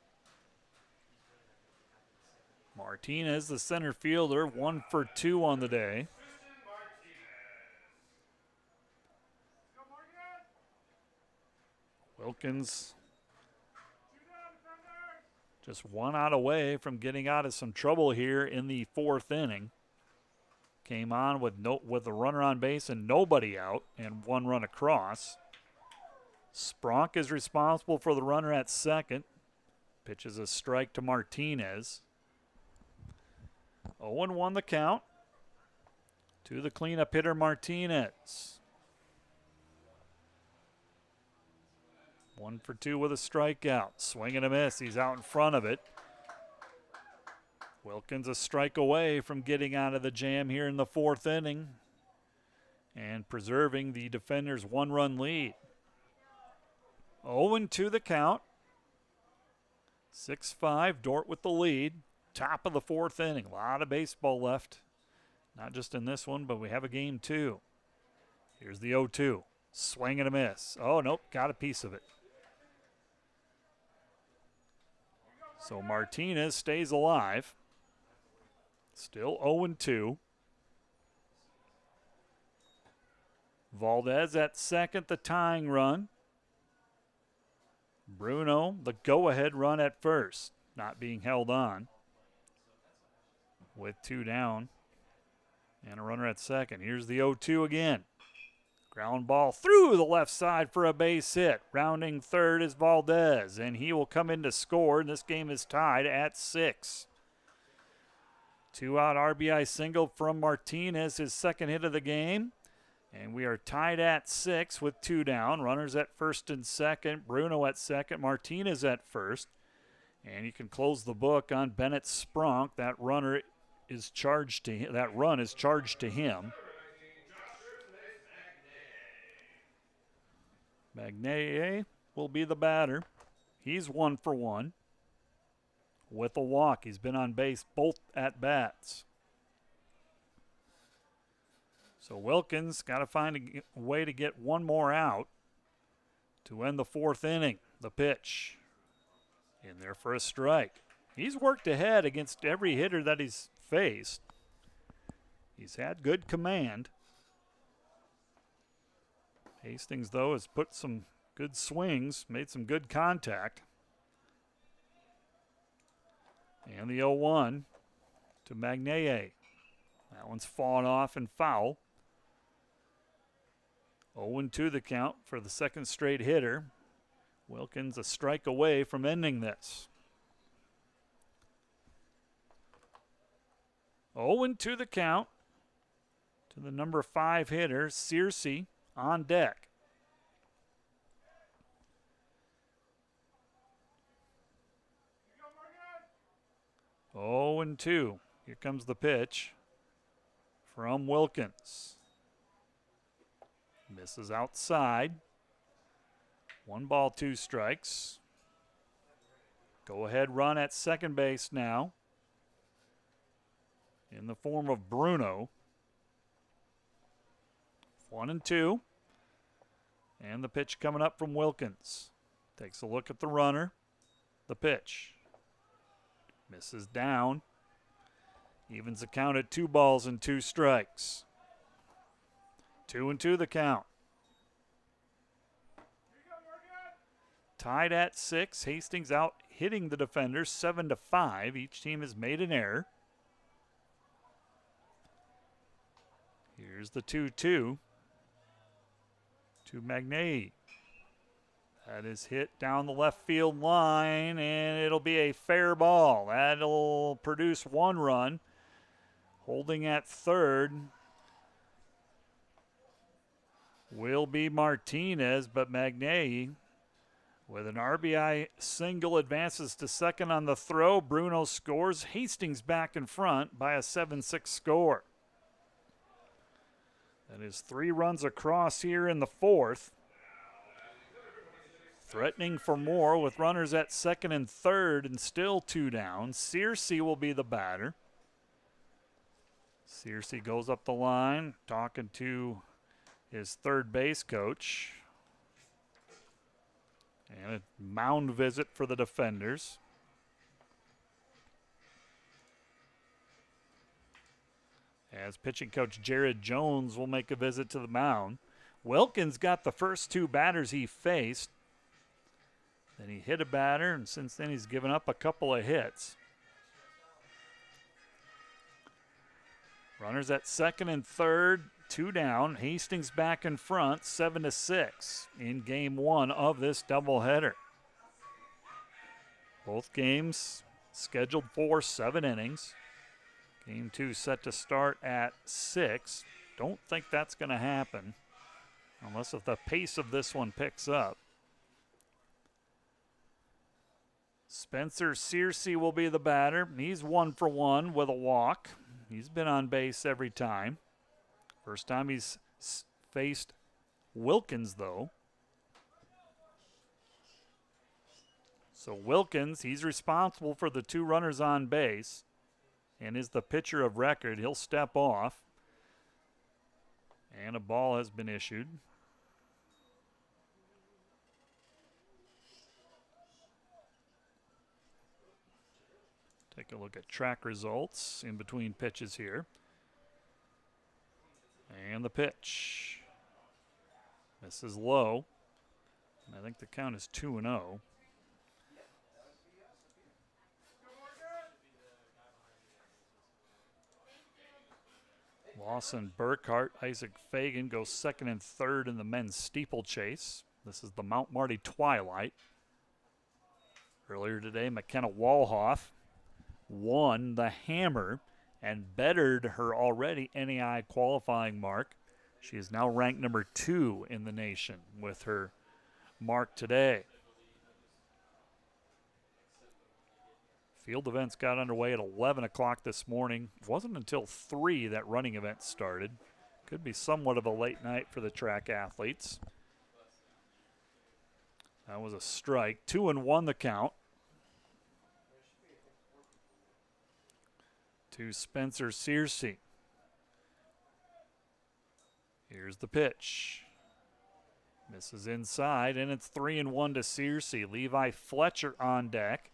Martinez, the center fielder, 1 for 2 on the day. Wilkins just 1 out away from getting out of some trouble here in the 4th inning. Came on with a runner on base and nobody out and 1 run across. Spronk is responsible for the runner at second. Pitches a strike to Martinez. 0-1 the count to the cleanup hitter Martinez. 1 for 2 with a strikeout. Swing and a miss. He's out in front of it. Wilkins a strike away from getting out of the jam here in the 4th inning and preserving the defender's 1-run lead. 0-2 the count. 6-5, Dordt with the lead. Top of the 4th inning. A lot of baseball left. Not just in this one, but we have a game 2. Here's the 0-2. Swing and a miss. Oh, nope, got a piece of it. So Martinez stays alive. Still 0-2. Valdez at second, the tying run. Bruno, the go-ahead run at first, not being held on. With 2 down and a runner at second. Here's the 0-2 again. Ground ball through the left side for a base hit. Rounding third is Valdez, and he will come in to score, and this game is tied at 6. 2-out RBI single from Martinez, his second hit of the game. And we are tied at 6 with 2 down. Runners at first and second. Bruno at second. Martinez at first. And you can close the book on Bennett Spronk. That run is charged to him. Magnaye will be the batter. He's 1 for 1 with a walk. He's been on base both at bats. So Wilkins got to find a way to get 1 more out to end the 4th inning. The pitch in there for a strike. He's worked ahead against every hitter that he's faced. He's had good command. Hastings, though, has put some good swings, made some good contact. And the 0-1 to Magnaye. That one's fought off and foul. 0-2 the count for the second straight hitter. Wilkins a strike away from ending this. 0-2 the count to the number 5 hitter, Searcy, on deck. Oh, and 2. Here comes the pitch from Wilkins. Misses outside. 1 ball, 2 strikes. Go ahead run at second base now in the form of Bruno. 1-2. And the pitch coming up from Wilkins. Takes a look at the runner. The pitch. Misses down. Evens the count at 2 balls and 2 strikes. 2-2 the count. Tied at 6. Hastings out hitting the defenders 7-5. Each team has made an error. Here's the 2-2 to Magnaye. That is hit down the left field line, and it'll be a fair ball. That'll produce 1 run. Holding at third will be Martinez, but Magnaye with an RBI single advances to second on the throw. Bruno scores. Hastings back in front by a 7-6 score. That is 3 runs across here in the 4th. Threatening for more with runners at second and third and still 2 down. Searcy will be the batter. Searcy goes up the line, talking to his third base coach. And a mound visit for the defenders. As pitching coach Jared Jones will make a visit to the mound. Wilkins got the first 2 batters he faced. Then he hit a batter, and since then he's given up a couple of hits. Runners at second and third, 2 down. Hastings back in front, 7-6 in game 1 of this doubleheader. Both games scheduled for 7 innings. Game 2 set to start at 6. Don't think that's going to happen unless if the pace of this one picks up. Spencer Searcy will be the batter. He's 1 for 1 with a walk. He's been on base every time. First time he's faced Wilkins, though. So Wilkins, he's responsible for the 2 runners on base and is the pitcher of record. He'll step off. And a ball has been issued. Take a look at track results in between pitches here. And the pitch. This is low. And I think the count is 2-0. Lawson Burkhart, Isaac Fagan goes second and third in the men's steeplechase. This is the Mount Marty Twilight. Earlier today, McKenna Walhoff won the Hammer and bettered her already NAI qualifying mark. She is now ranked number 2 in the nation with her mark today. Field events got underway at 11 o'clock this morning. It wasn't until 3 that running events started. Could be somewhat of a late night for the track athletes. That was a strike. 2-1 the count. To Spencer Searcy. Here's the pitch. Misses inside, and it's 3-1 to Searcy. Levi Fletcher on deck.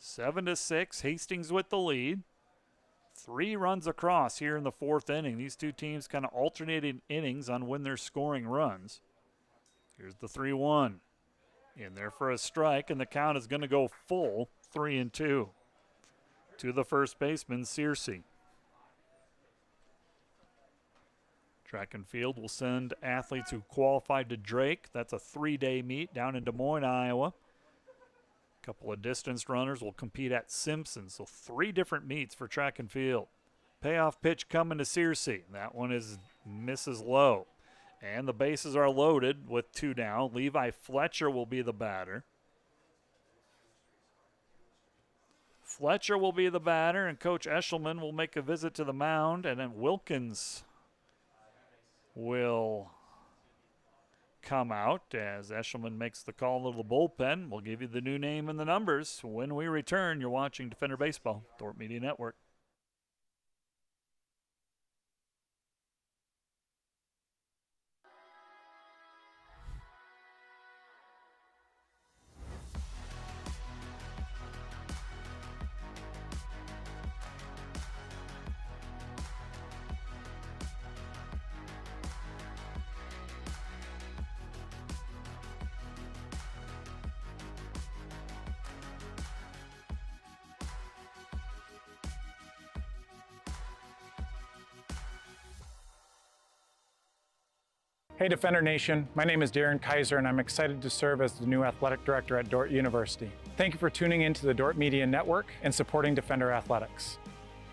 7-6, Hastings with the lead. 3 runs across here in the 4th inning. These two teams kind of alternating innings on when they're scoring runs. Here's the 3-1. In there for a strike, and the count is going to go full 3-2 to the first baseman, Searcy. Track and field will send athletes who qualified to Drake. That's a 3-day meet down in Des Moines, Iowa. A couple of distance runners will compete at Simpson. So 3 different meets for track and field. Payoff pitch coming to Searcy. That one misses low. And the bases are loaded with 2 down. Levi Fletcher will be the batter. Fletcher will be the batter, and Coach Eshelman will make a visit to the mound, and then Wilkins will come out as Eshelman makes the call to the bullpen. We'll give you the new name and the numbers when we return. You're watching Defender Baseball, Dordt Media Network. Hey Defender Nation, my name is Darren Kaiser and I'm excited to serve as the new athletic director at Dordt University. Thank you for tuning in to the Dordt Media Network and supporting Defender Athletics.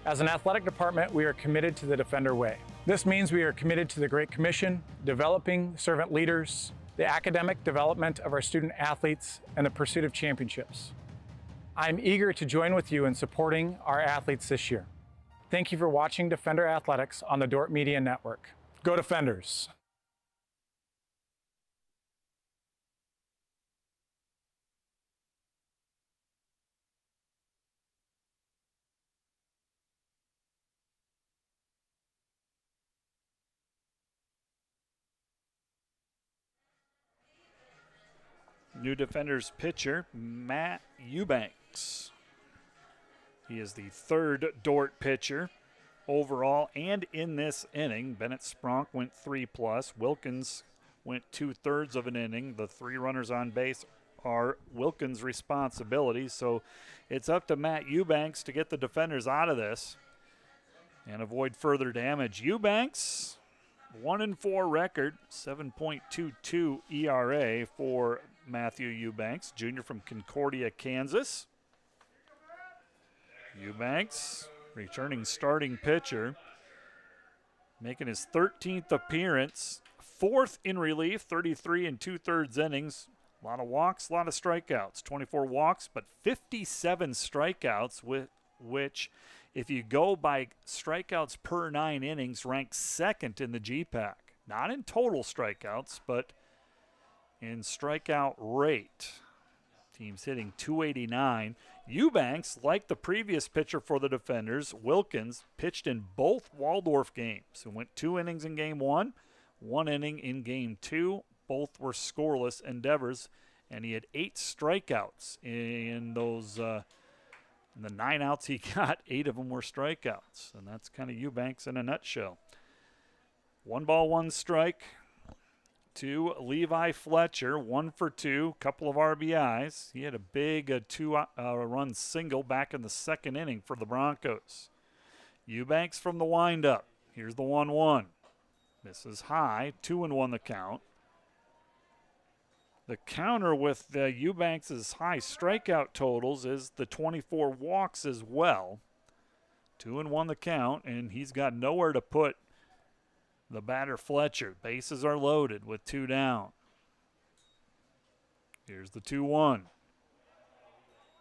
As an athletic department, we are committed to the Defender way. This means we are committed to the Great Commission, developing servant leaders, the academic development of our student athletes, and the pursuit of championships. I'm eager to join with you in supporting our athletes this year. Thank you for watching Defender Athletics on the Dordt Media Network. Go Defenders! New Defenders pitcher, Matt Eubanks. He is the 3rd Dordt pitcher overall and in this inning. Bennett Spronk went 3+. Wilkins went 2/3 of an inning. The 3 runners on base are Wilkins' responsibility. So it's up to Matt Eubanks to get the Defenders out of this and avoid further damage. Eubanks, 1-4 record, 7.22 ERA for Matthew Eubanks, junior from Concordia, Kansas. Eubanks, returning starting pitcher, making his 13th appearance, 4th in relief, 33 2/3 innings. A lot of walks, a lot of strikeouts. 24 walks, but 57 strikeouts, with which, if you go by strikeouts per 9 innings, ranks 2nd in the GPAC. Not in total strikeouts, but in strikeout rate. Team's hitting .289. Eubanks, like the previous pitcher for the Defenders, Wilkins, pitched in both Waldorf games and went 2 innings in Game 1, 1 inning in Game 2. Both were scoreless endeavors, and he had 8 strikeouts in those. In the 9 outs he got, 8 of them were strikeouts, and that's kind of Eubanks in a nutshell. 1 ball, 1 strike to Levi Fletcher, 1 for 2, couple of RBIs. He had a big 2-run single back in the 2nd inning for the Broncos. Eubanks from the windup. Here's the 1-1. Misses high, 2-1 the count. The counter with Eubanks' high strikeout totals is the 24 walks as well. 2-1 the count, and he's got nowhere to put the batter Fletcher. Bases are loaded with 2 down. Here's the 2-1.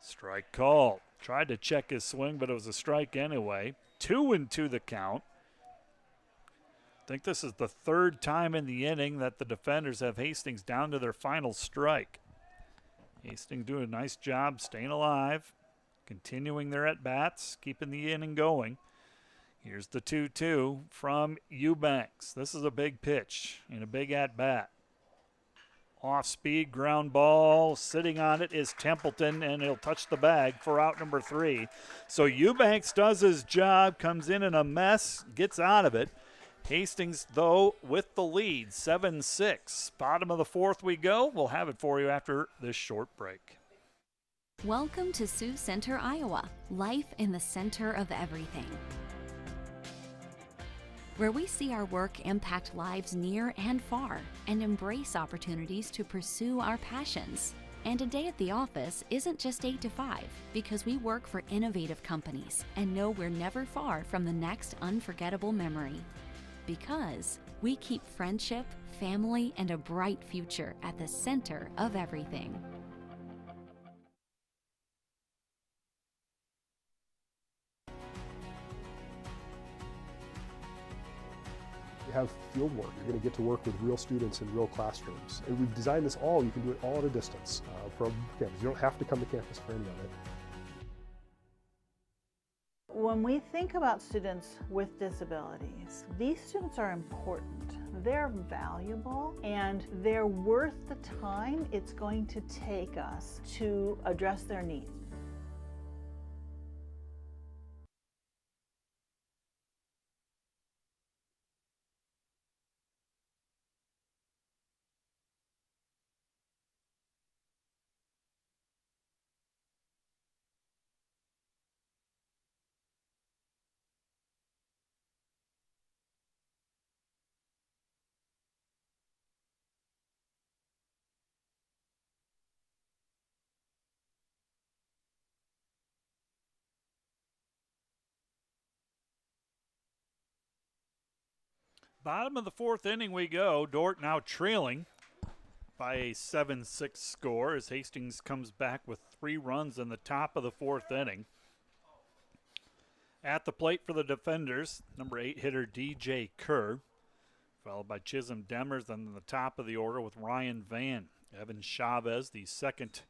Strike called. Tried to check his swing, but it was a strike anyway. 2-2 the count. I think this is the 3rd time in the inning that the Defenders have Hastings down to their final strike. Hastings doing a nice job staying alive, continuing their at-bats, keeping the inning going. Here's the 2-2 from Eubanks. This is a big pitch and a big at-bat. Off-speed ground ball. Sitting on it is Templeton, and he'll touch the bag for out number 3. So Eubanks does his job, comes in a mess, gets out of it. Hastings, though, with the lead, 7-6. Bottom of the 4th we go. We'll have it for you after this short break. Welcome to Sioux Center, Iowa. Life in the center of everything, where we see our work impact lives near and far and embrace opportunities to pursue our passions. And a day at the office isn't just 8 to 5, because we work for innovative companies and know we're never far from the next unforgettable memory. Because we keep friendship, family, and a bright future at the center of everything. Have field work. You're going to get to work with real students in real classrooms. And we've designed this all, you can do it all at a distance from campus. You don't have to come to campus for any of it. When we think about students with disabilities, these students are important. They're valuable, and they're worth the time it's going to take us to address their needs. Bottom of the 4th inning we go. Dordt now trailing by a 7-6 score as Hastings comes back with 3 runs in the top of the 4th inning. At the plate for the defenders, number 8 hitter DJ Kerr, followed by Chisholm Demers, and in the top of the order with Ryan Van. Evan Chavez, the second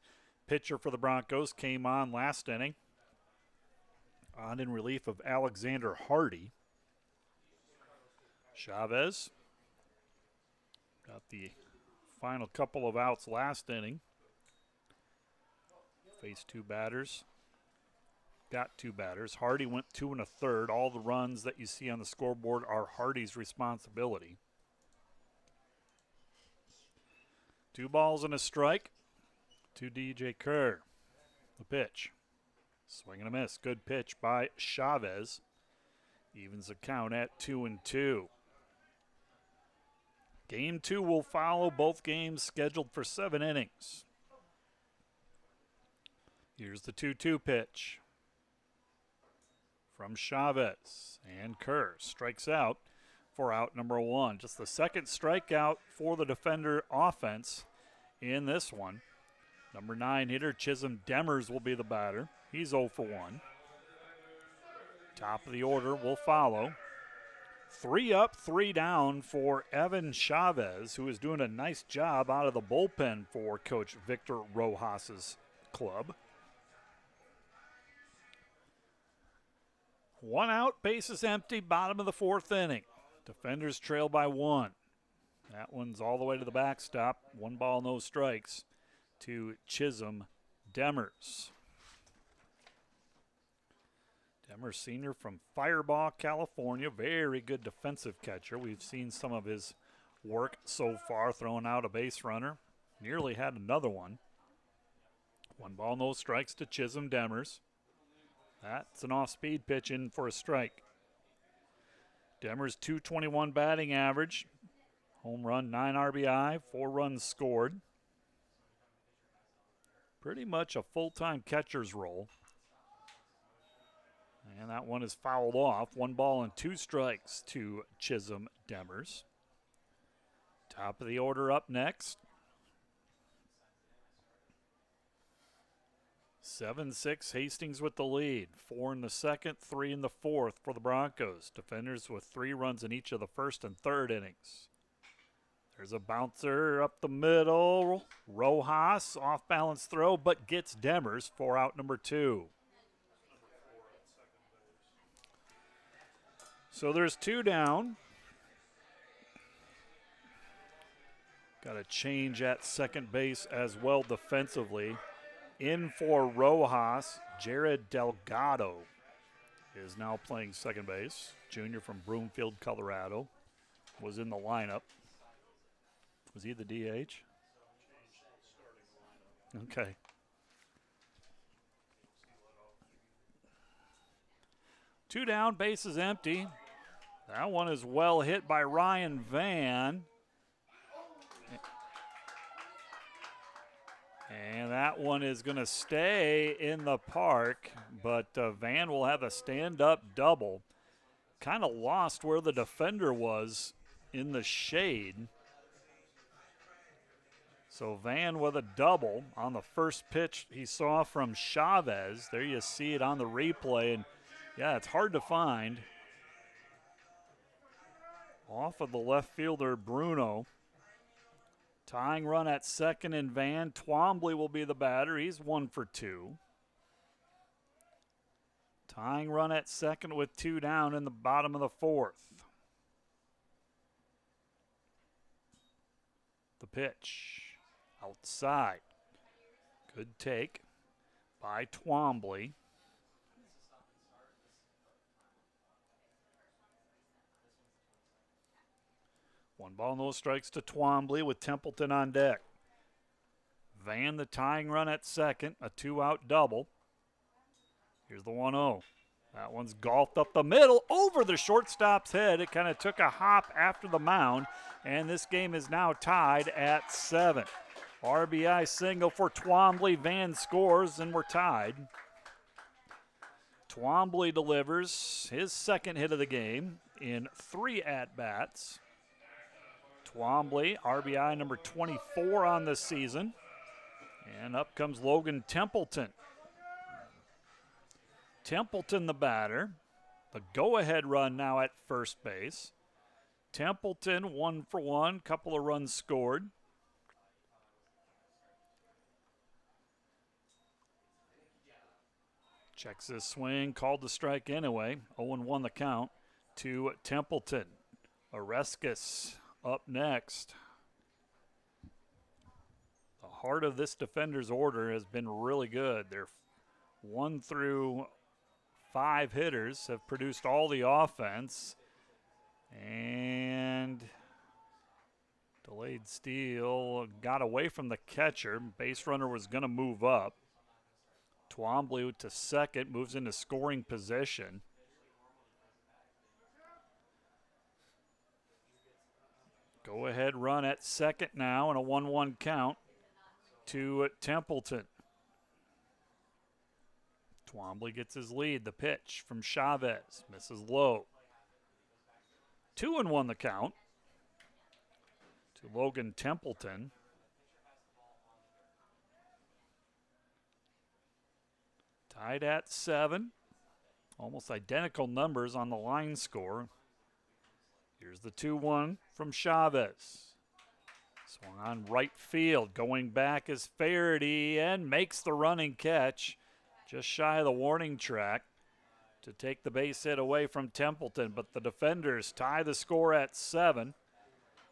pitcher for the Broncos, came on last inning, on in relief of Alexander Hardy. Chavez got the final couple of outs last inning. Faced 2 batters. Got 2 batters. Hardy went 2 1/3. All the runs that you see on the scoreboard are Hardy's responsibility. 2 balls and a strike to DJ Kerr. The pitch. Swing and a miss. Good pitch by Chavez. Evens the count at 2-2. Game 2 will follow, both games scheduled for 7 innings. Here's the 2-2 pitch from Chavez, and Kerr strikes out for out number 1. Just the second strikeout for the defender offense in this one. Number 9 hitter Chisholm Demers will be the batter. He's 0 for 1. Top of the order will follow. 3 up, 3 down for Evan Chavez, who is doing a nice job out of the bullpen for Coach Victor Rojas's club. 1 out, bases empty, bottom of the 4th inning. Defenders trail by 1. That one's all the way to the backstop. 1 ball, no strikes to Chisholm Demers. Demers, senior from Firebaugh, California. Very good defensive catcher. We've seen some of his work so far, throwing out a base runner. Nearly had another one. 1 ball, no strikes to Chisholm Demers. That's an off-speed pitch in for a strike. Demers, .221 batting average. Home run, 9 RBI, 4 runs scored. Pretty much a full-time catcher's role. And that one is fouled off. 1 ball and 2 strikes to Chisholm Demers. Top of the order up next. 7-6, Hastings with the lead. 4 in the second, 3 in the fourth for the Broncos. Defenders with 3 runs in each of the first and third innings. There's a bouncer up the middle. Rojas, off-balance throw, but gets Demers for out number 2. So there's 2 down. Got a change at second base as well defensively. In for Rojas, Jared Delgado is now playing second base. Junior from Broomfield, Colorado, was in the lineup. Was he the DH? Okay. Two down, bases empty. That one is well hit by Ryan Van. And that one is going to stay in the park, but Van will have a stand-up double. Kind of lost where the defender was in the shade. So Van with a double on the first pitch he saw from Chavez. There you see it on the replay, and yeah, it's hard to find. Off of the left fielder, Bruno. Tying run at second in Van. Twombly will be the batter. He's 1 for 2. Tying run at second with 2 down in the bottom of the 4th. The pitch. Outside. Good take by Twombly. One ball, no strikes to Twombly with Templeton on deck. Van the tying run at second, a 2-out double. Here's the 1-0. That one's golfed up the middle over the shortstop's head. It kind of took a hop after the mound, and this game is now tied at 7. RBI single for Twombly. Van scores, and we're tied. Twombly delivers his second hit of the game in 3 at-bats. Twombly, RBI number 24 on the season. And up comes Logan Templeton. Templeton the batter. The go-ahead run now at first base. Templeton 1 for 1, couple of runs scored. Checks his swing, called the strike anyway. 0-1 the count to Templeton. Oreskes up next. The heart of this defender's order has been really good. Their 1 through 5 hitters have produced all the offense. And delayed steal got away from the catcher. Base runner was going to move up. Twombly to second, moves into scoring position. Go ahead run at second now and a 1-1 count to Templeton. Twombly gets his lead. The pitch from Chavez misses low. 2-1 the count to Logan Templeton. Tied at 7. Almost identical numbers on the line score. Here's the 2-1 from Chavez. Swung on right field. Going back is Faraday and makes the running catch. Just shy of the warning track to take the base hit away from Templeton. But the defenders tie the score at 7.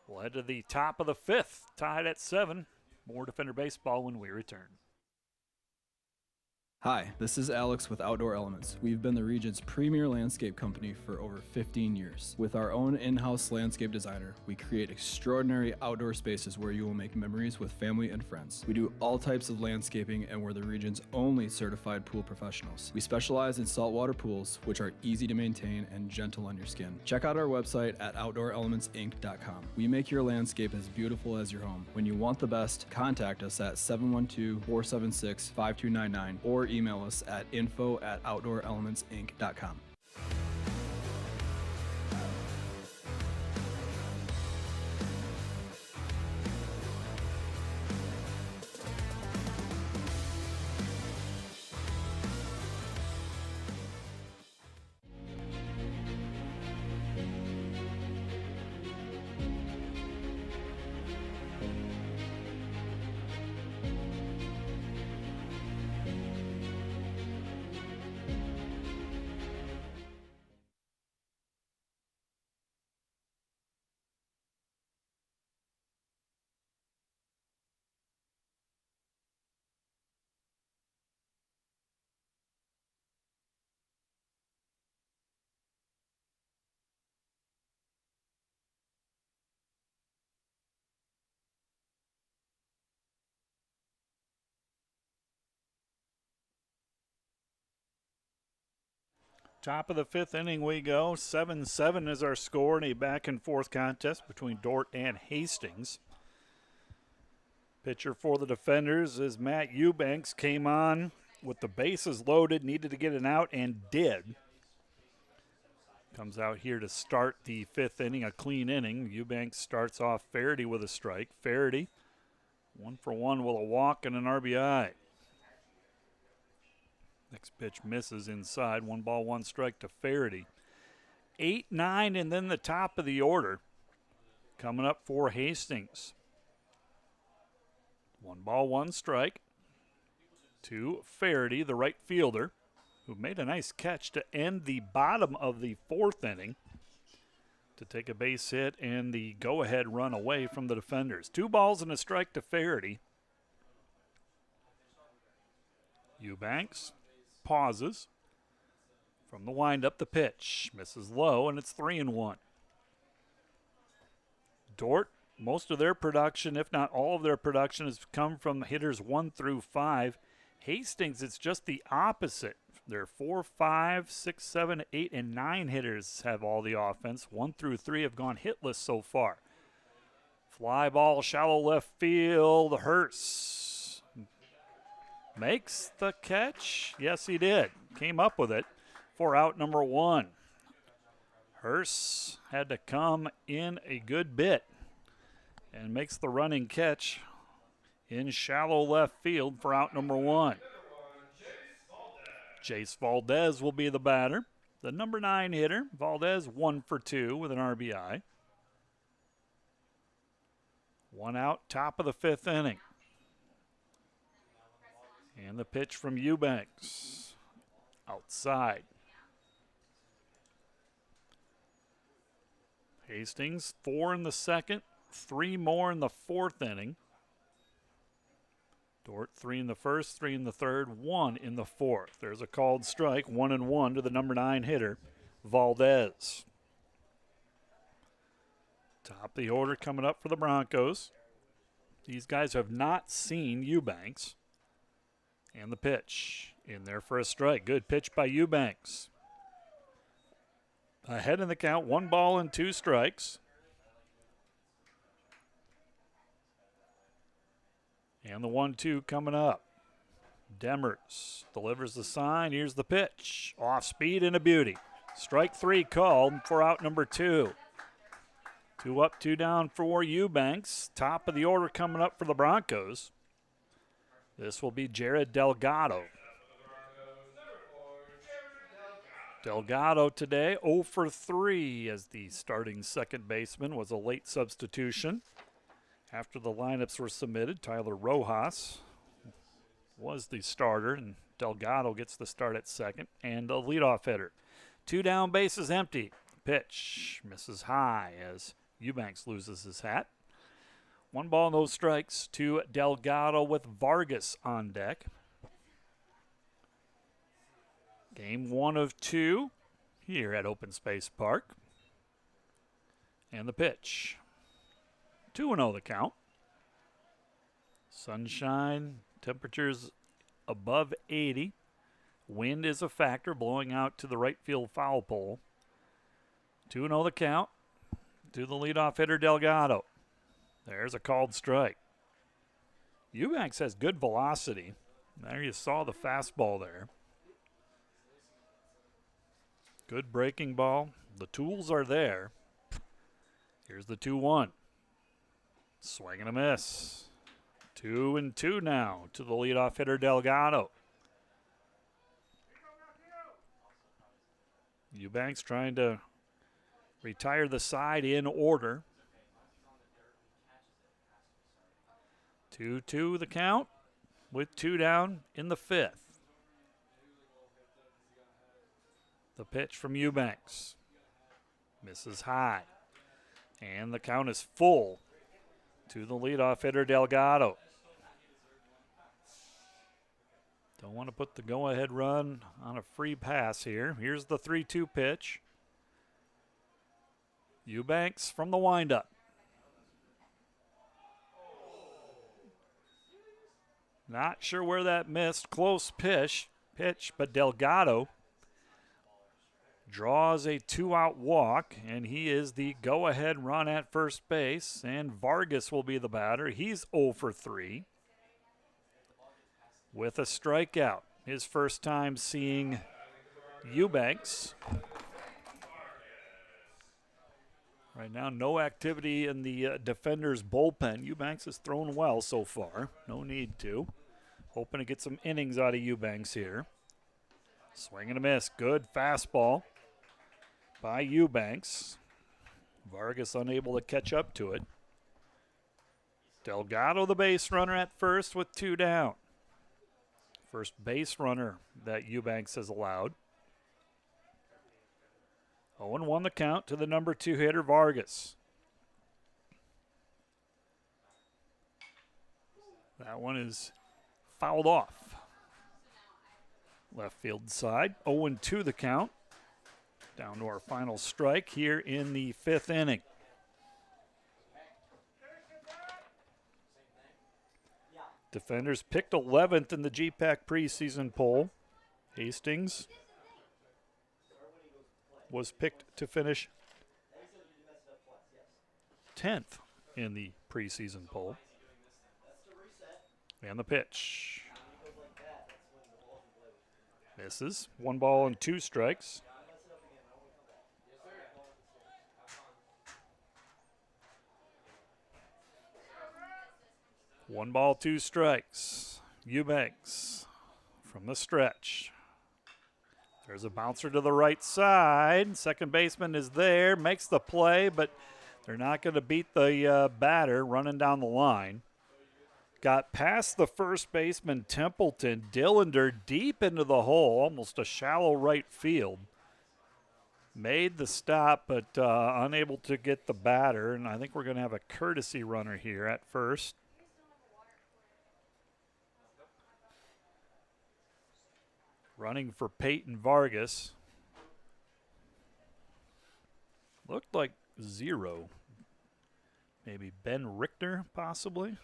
We'll head to the top of the 5th. Tied at 7. More Defender Baseball when we return. Hi, this is Alex with Outdoor Elements. We've been the region's premier landscape company for over 15 years. With our own in-house landscape designer, we create extraordinary outdoor spaces where you will make memories with family and friends. We do all types of landscaping and we're the region's only certified pool professionals. We specialize in saltwater pools, which are easy to maintain and gentle on your skin. Check out our website at OutdoorElementsInc.com. We make your landscape as beautiful as your home. When you want the best, contact us at 712-476-5299 or email us at info@OutdoorElementsInc.com. Top of the 5th inning we go. 7-7 is our score in a back-and-forth contest between Dordt and Hastings. Pitcher for the defenders is Matt Eubanks. Came on with the bases loaded, needed to get an out, and did. Comes out here to start the 5th inning, a clean inning. Eubanks starts off Faraday with a strike. Faraday, 1 for 1 with a walk and an RBI. Next pitch misses inside. 1 ball, 1 strike to Faraday. 8-9, and then the top of the order coming up for Hastings. 1 ball, 1 strike to Faraday, the right fielder, who made a nice catch to end the bottom of the 4th inning to take a base hit and the go-ahead run away from the defenders. 2 balls and a strike to Faraday. Eubanks pauses from the windup. The pitch misses low, and it's 3-1. Dordt, most of their production, if not all of their production, has come from hitters 1 through 5. Hastings, it's just the opposite. Their 4, 5, 6, 7, 8, and 9 hitters have all the offense. 1 through 3 have gone hitless so far. Fly ball, shallow left field. Hurst makes the catch. Yes, he did. Came up with it for out number 1. Hurst had to come in a good bit and makes the running catch in shallow left field for out number 1. Jace Valdez will be the batter. The number 9 hitter. Valdez 1 for 2 with an RBI. 1 out, top of the 5th inning. And the pitch from Eubanks. Outside. Hastings 4 in the 2nd, 3 more in the 4th inning. Dordt 3 in the 1st, 3 in the 3rd, 1 in the 4th. There's a called strike, 1-1 to the number 9 hitter, Valdez. Top of the order coming up for the Broncos. These guys have not seen Eubanks. And the pitch in there for a strike. Good pitch by Eubanks. Ahead in the count, 1 ball and 2 strikes. And the 1-2 coming up. Demers delivers the sign. Here's the pitch. Off speed and a beauty. Strike 3 called for out number 2. 2 up, 2 down for Eubanks. Top of the order coming up for the Broncos. This will be Jared Delgado. Delgado today 0 for 3 as the starting second baseman, was a late substitution. After the lineups were submitted, Tyler Rojas was the starter, and Delgado gets the start at second, and a leadoff hitter. 2 down, bases empty. Pitch misses high as Eubanks loses his hat. 1 ball, no strikes to Delgado with Vargas on deck. Game 1 of 2 here at Open Space Park. And the pitch. 2-0 the count. Sunshine, temperatures above 80. Wind is a factor, blowing out to the right field foul pole. 2-0 the count to the leadoff hitter Delgado. There's a called strike. Eubanks has good velocity. There you saw the fastball there. Good breaking ball. The tools are there. Here's the 2-1. Swing and a miss. 2-2 now to the leadoff hitter Delgado. Eubanks trying to retire the side in order. 2-2 the count with 2 down in the 5th. The pitch from Eubanks. Misses high. And the count is full to the leadoff hitter Delgado. Don't want to put the go-ahead run on a free pass here. Here's the 3-2 pitch. Eubanks from the windup. Not sure where that missed. Close pitch, but Delgado draws a 2-out walk, and he is the go-ahead run at first base, and Vargas will be the batter. He's 0 for 3 with a strikeout. His first time seeing Eubanks. Right now, no activity in the defender's bullpen. Eubanks has thrown well so far. No need to. Hoping to get some innings out of Eubanks here. Swing and a miss. Good fastball by Eubanks. Vargas unable to catch up to it. Delgado, the base runner at first with 2 down. First base runner that Eubanks has allowed. 0-1 the count to the number 2 hitter, Vargas. That one is fouled off. Left field side. 0-2 the count. Down to our final strike here in the 5th inning. Defenders picked 11th in the GPAC preseason poll. Hastings was picked to finish 10th in the preseason poll. And the pitch. Misses. 1 ball and 2 strikes. One ball, 2 strikes. Eubanks from the stretch. There's a bouncer to the right side. Second baseman is there, makes the play, but they're not going to beat the batter running down the line. Got past the first baseman, Templeton. Dillander deep into the hole, almost a shallow right field. Made the stop, but unable to get the batter, and I think we're going to have a courtesy runner here at first. Running for Peyton Vargas. Looked like 0. Maybe Ben Richter, possibly.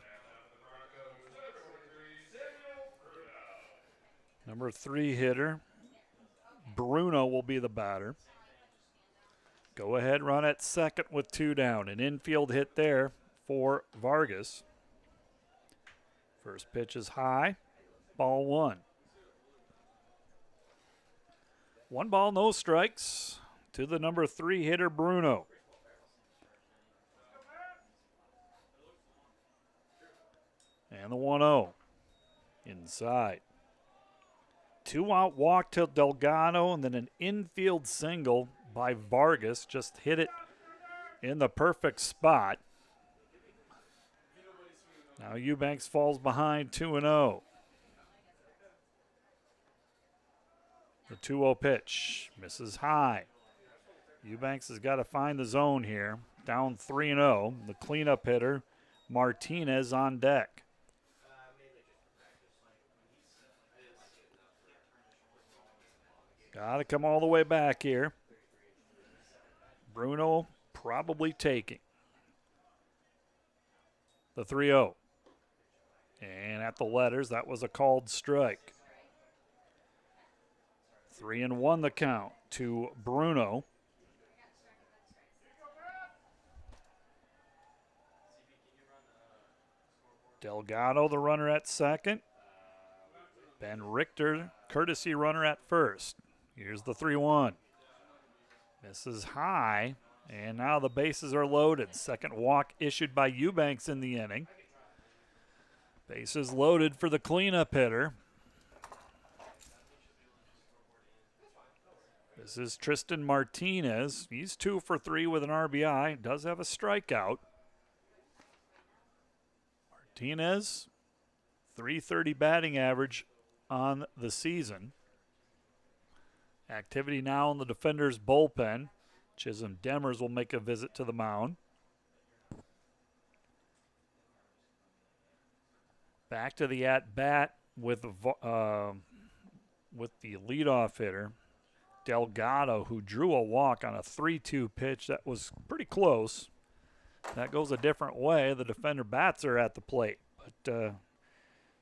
Number 3 hitter, Bruno will be the batter. Go ahead run at second with 2 down. An infield hit there for Vargas. First pitch is high. Ball 1. 1 ball, no strikes to the number 3 hitter, Bruno. And the 1-0 inside. 2-out walk to Delgado, and then an infield single by Vargas. Just hit it in the perfect spot. Now Eubanks falls behind 2-0. The 2-0 pitch misses high. Eubanks has got to find the zone here. Down 3-0. The cleanup hitter, Martinez, on deck. Got to come all the way back here. Bruno probably taking the 3-0. And at the letters, that was a called strike. 3-1 the count to Bruno. Delgado, the runner at second. Ben Richter, courtesy runner at first. Here's the 3-1. Misses high, and now the bases are loaded. Second walk issued by Eubanks in the inning. Bases loaded for the cleanup hitter. This is Tristan Martinez. He's 2 for 3 with an RBI. Does have a strikeout. Martinez, .330 batting average on the season. Activity now in the defender's bullpen. Chisholm Demers will make a visit to the mound. Back to the at-bat with the leadoff hitter, Delgado, who drew a walk on a 3-2 pitch that was pretty close. That goes a different way. The defender bats are at the plate, but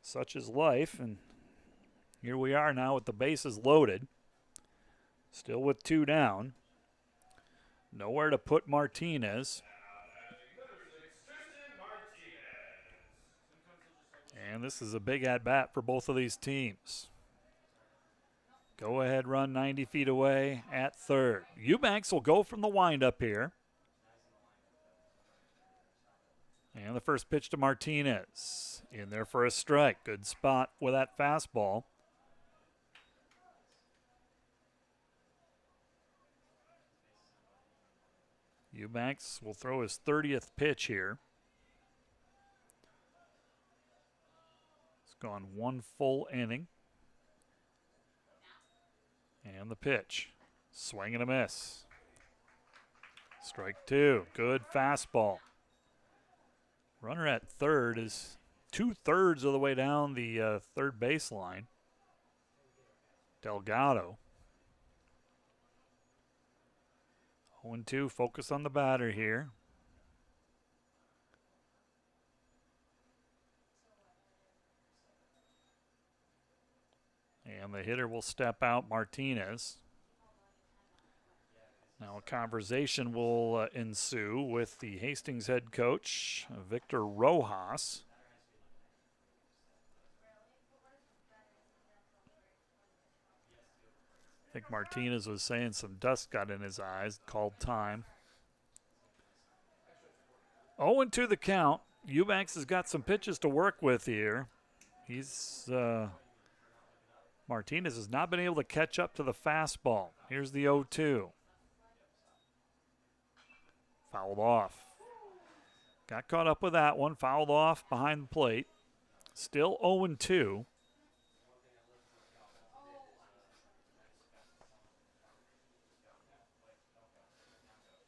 such is life, and here we are now with the bases loaded. Still with 2 down. Nowhere to put Martinez. And this is a big at-bat for both of these teams. Go ahead run 90 feet away at third. Eubanks will go from the windup here. And the first pitch to Martinez. In there for a strike. Good spot with that fastball. Eubanks will throw his 30th pitch here. It's gone 1 full inning. And the pitch. Swing and a miss. Strike 2. Good fastball. Runner at third is 2/3 of the way down the third baseline. Delgado. 0-2, focus on the batter here. And the hitter will step out, Martinez. Now a conversation will ensue with the Hastings head coach, Victor Rojas. I think Martinez was saying some dust got in his eyes, called time. 0-2 the count. Eubanks has got some pitches to work with here. Martinez has not been able to catch up to the fastball. Here's the 0-2. Fouled off. Got caught up with that one. Fouled off behind the plate. Still 0-2.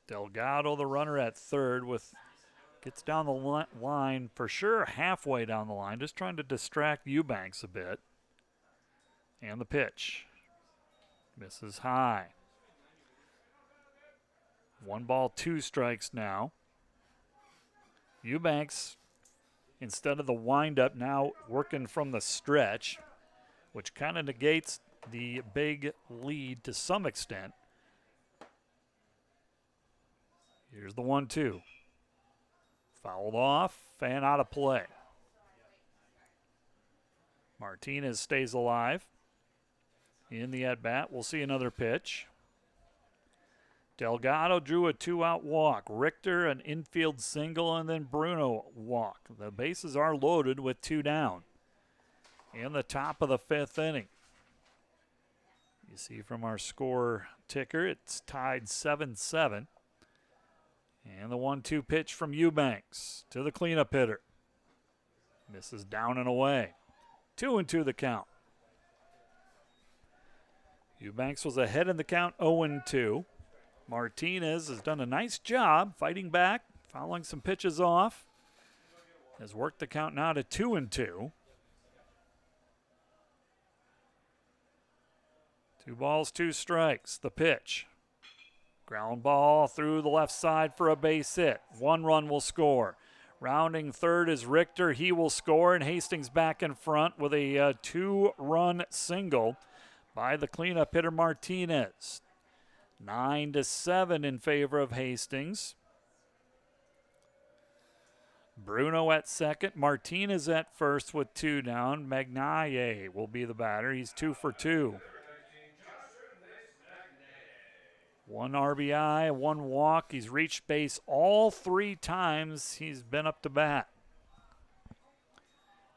Delgado, the runner at third, gets down the line for sure, halfway down the line, just trying to distract Eubanks a bit. And the pitch. Misses high. 1 ball, 2 strikes now. Eubanks, instead of the windup, now working from the stretch, which kind of negates the big lead to some extent. Here's the 1-2. Fouled off and out of play. Martinez stays alive. In the at-bat, we'll see another pitch. Delgado drew a 2-out walk. Richter, an infield single, and then Bruno walk. The bases are loaded with 2 down. In the top of the 5th inning. You see from our score ticker, it's tied 7-7. And the 1-2 pitch from Eubanks to the cleanup hitter. Misses down and away. 2-2 the count. Eubanks was ahead in the count, 0-2. Martinez has done a nice job fighting back, fouling some pitches off. Has worked the count now to 2-2. 2 balls, 2 strikes. The pitch. Ground ball through the left side for a base hit. 1 run will score. Rounding third is Richter. He will score, and Hastings back in front with a 2-run single by the cleanup hitter Martinez. 9-7 in favor of Hastings. Bruno at second. Martinez at first with 2 down. Magnaye will be the batter. He's 2 for 2. 1 RBI, 1 walk. He's reached base all 3 times he's been up to bat.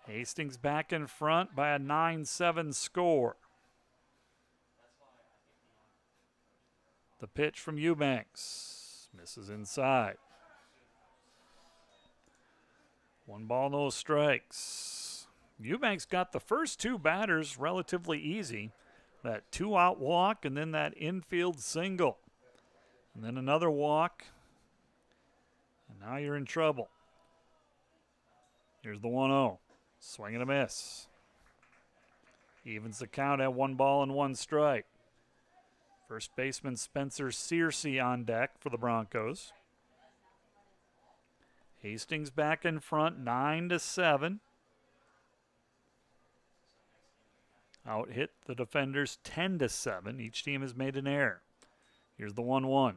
Hastings back in front by a 9-7 score. The pitch from Eubanks. Misses inside. 1 ball, no strikes. Eubanks got the first 2 batters relatively easy. That 2-out walk and then that infield single. And then another walk. And now you're in trouble. Here's the 1-0. Swing and a miss. Evens the count at 1 ball and 1 strike. First baseman Spencer Searcy on deck for the Broncos. Hastings back in front, 9-7. Out hit the defenders 10-7. Each team has made an error. Here's the 1-1.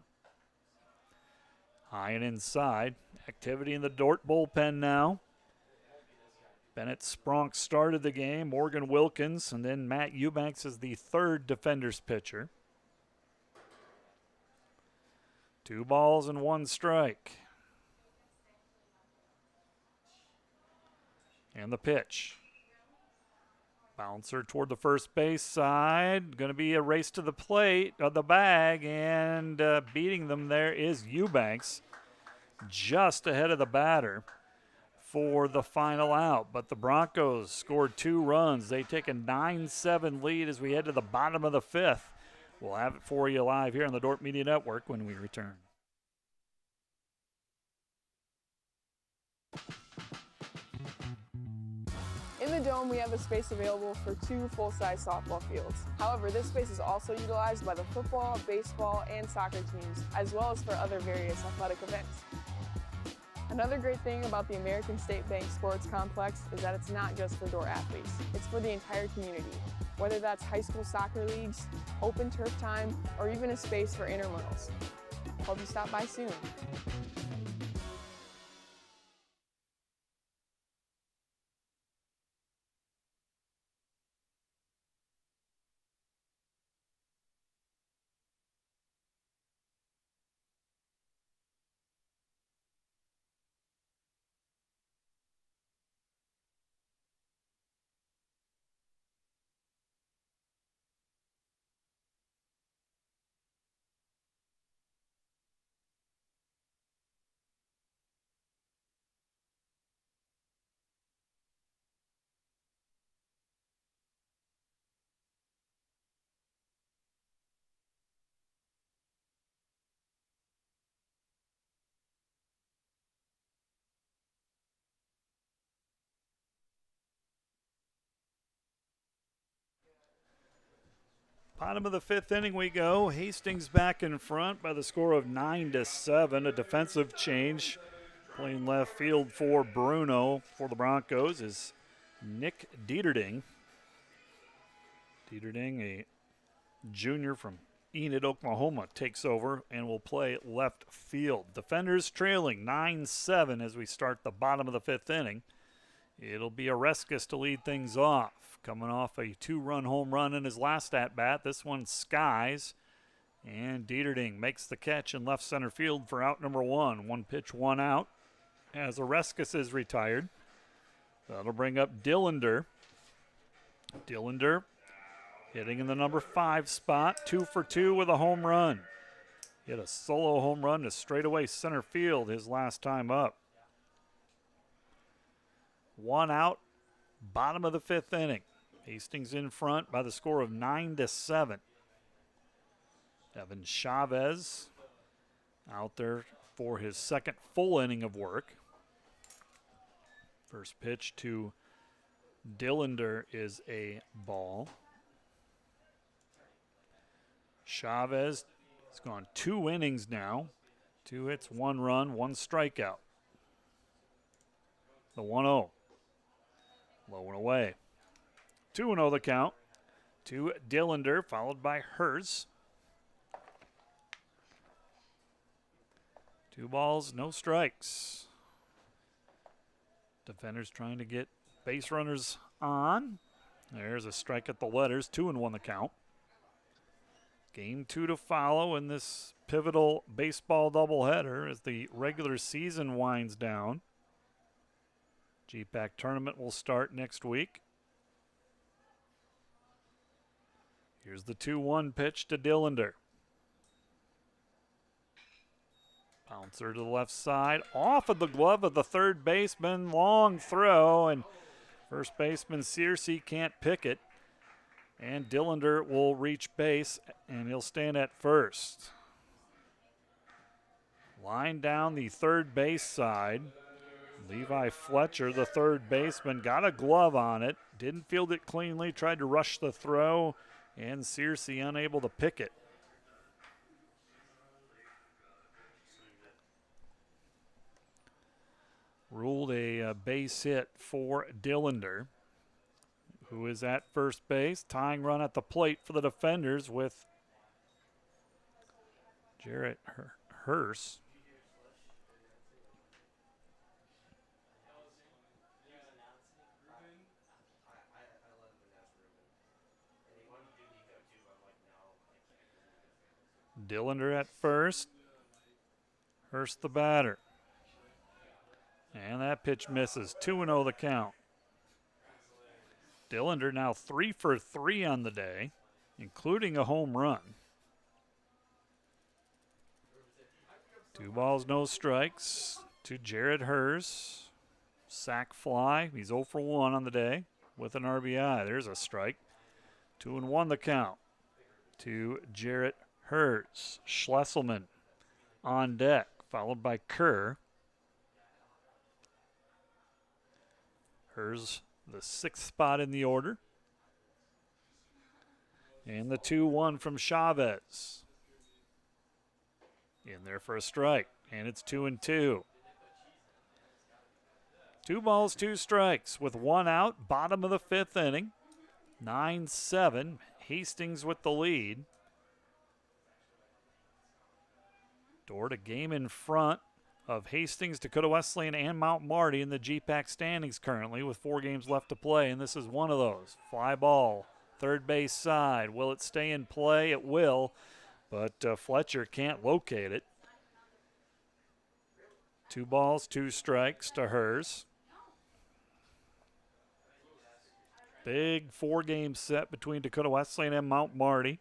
High and inside. Activity in the Dordt bullpen now. Bennett Spronk started the game. Morgan Wilkins, and then Matt Eubanks is the third defender's pitcher. 2 balls and 1 strike. And the pitch. Bouncer toward the first base side. Going to be a race to the plate of the bag, and beating them there is Eubanks, just ahead of the batter for the final out. But the Broncos scored 2 runs. They take a 9-7 lead as we head to the bottom of the 5th. We'll have it for you live here on the Dordt Media Network when we return. In the Dome, we have a space available for 2 full-size softball fields. However, this space is also utilized by the football, baseball, and soccer teams, as well as for other various athletic events. Another great thing about the American State Bank Sports Complex is that it's not just for Dordt athletes. It's for the entire community, whether that's high school soccer leagues, open turf time, or even a space for intramurals. Hope you stop by soon. Bottom of the 5th inning we go. Hastings back in front by the score of 9-7. A defensive change. Playing left field for Bruno for the Broncos is Nick Dieterding. Dieterding, a junior from Enid, Oklahoma, takes over and will play left field. Defenders trailing 9-7 as we start the bottom of the 5th inning. It'll be Oreskes to lead things off. Coming off a 2-run home run in his last at-bat. This one skies. And Dieterding makes the catch in left center field for out number 1. 1 pitch, 1 out. As Oreskes is retired. That'll bring up Dillander. Dillander hitting in the number 5 spot. 2 for 2 with a home run. Hit a solo home run to straightaway center field his last time up. 1 out. Bottom of the 5th inning. Hastings in front by the score of 9-7. Evan Chavez out there for his second full inning of work. First pitch to Dillander is a ball. Chavez has gone 2 innings now. 2 hits, 1 run, 1 strikeout. The 1-0. Low and away. 2-0 the count to Dillander, followed by Hers. 2 balls, no strikes. Defenders trying to get base runners on. There's a strike at the letters, 2-1 the count. Game 2 to follow in this pivotal baseball doubleheader as the regular season winds down. GPAC tournament will start next week. Here's the 2-1 pitch to Dillander. Bouncer to the left side, off of the glove of the third baseman. Long throw, and first baseman Searcy can't pick it. And Dillander will reach base, and he'll stand at first. Line down the third base side. Levi Fletcher, the third baseman, got a glove on it. Didn't field it cleanly, tried to rush the throw, and Searcy unable to pick it. Ruled a base hit for Dillander, who is at first base. Tying run at the plate for the defenders with Jarrett Hurst. Dillander at first. Hurst the batter. And that pitch misses. 2-0 the count. Dillander now 3 for 3 on the day, including a home run. 2 balls, no strikes to Jared Hurst. Sack fly. He's 0 for 1 on the day with an RBI. There's a strike. 2-1 the count to Jarrett Hurst. Schlesselman on deck, followed by Kerr. Hurst the 6th spot in the order. And the 2-1 from Chavez. In there for a strike. And it's 2-2. 2 balls, 2 strikes with 1 out. Bottom of the 5th inning. 9-7. Hastings with the lead. Dordt a game in front of Hastings, Dakota Wesleyan, and Mount Marty in the GPAC standings currently with 4 games left to play, and this is one of those. Fly ball, third base side. Will it stay in play? It will, but Fletcher can't locate it. 2 balls, 2 strikes to Hurst. Big 4-game set between Dakota Wesleyan and Mount Marty.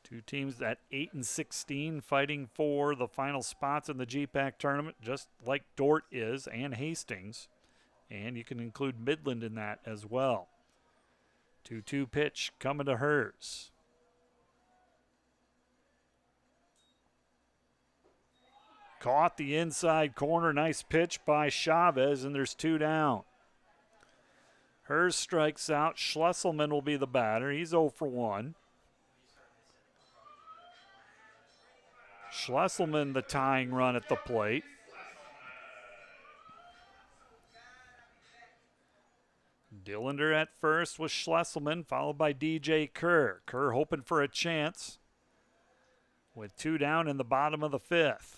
2 teams at 8-16 fighting for the final spots in the GPAC tournament, just like Dordt is and Hastings. And you can include Midland in that as well. 2-2 pitch coming to Hurst. Caught the inside corner. Nice pitch by Chavez, and there's 2 down. Hurst strikes out. Schlesselman will be the batter. He's 0 for 1. Schlesselman the tying run at the plate. Dillander at first with Schlesselman, followed by DJ Kerr. Kerr hoping for a chance with 2 down in the bottom of the 5th.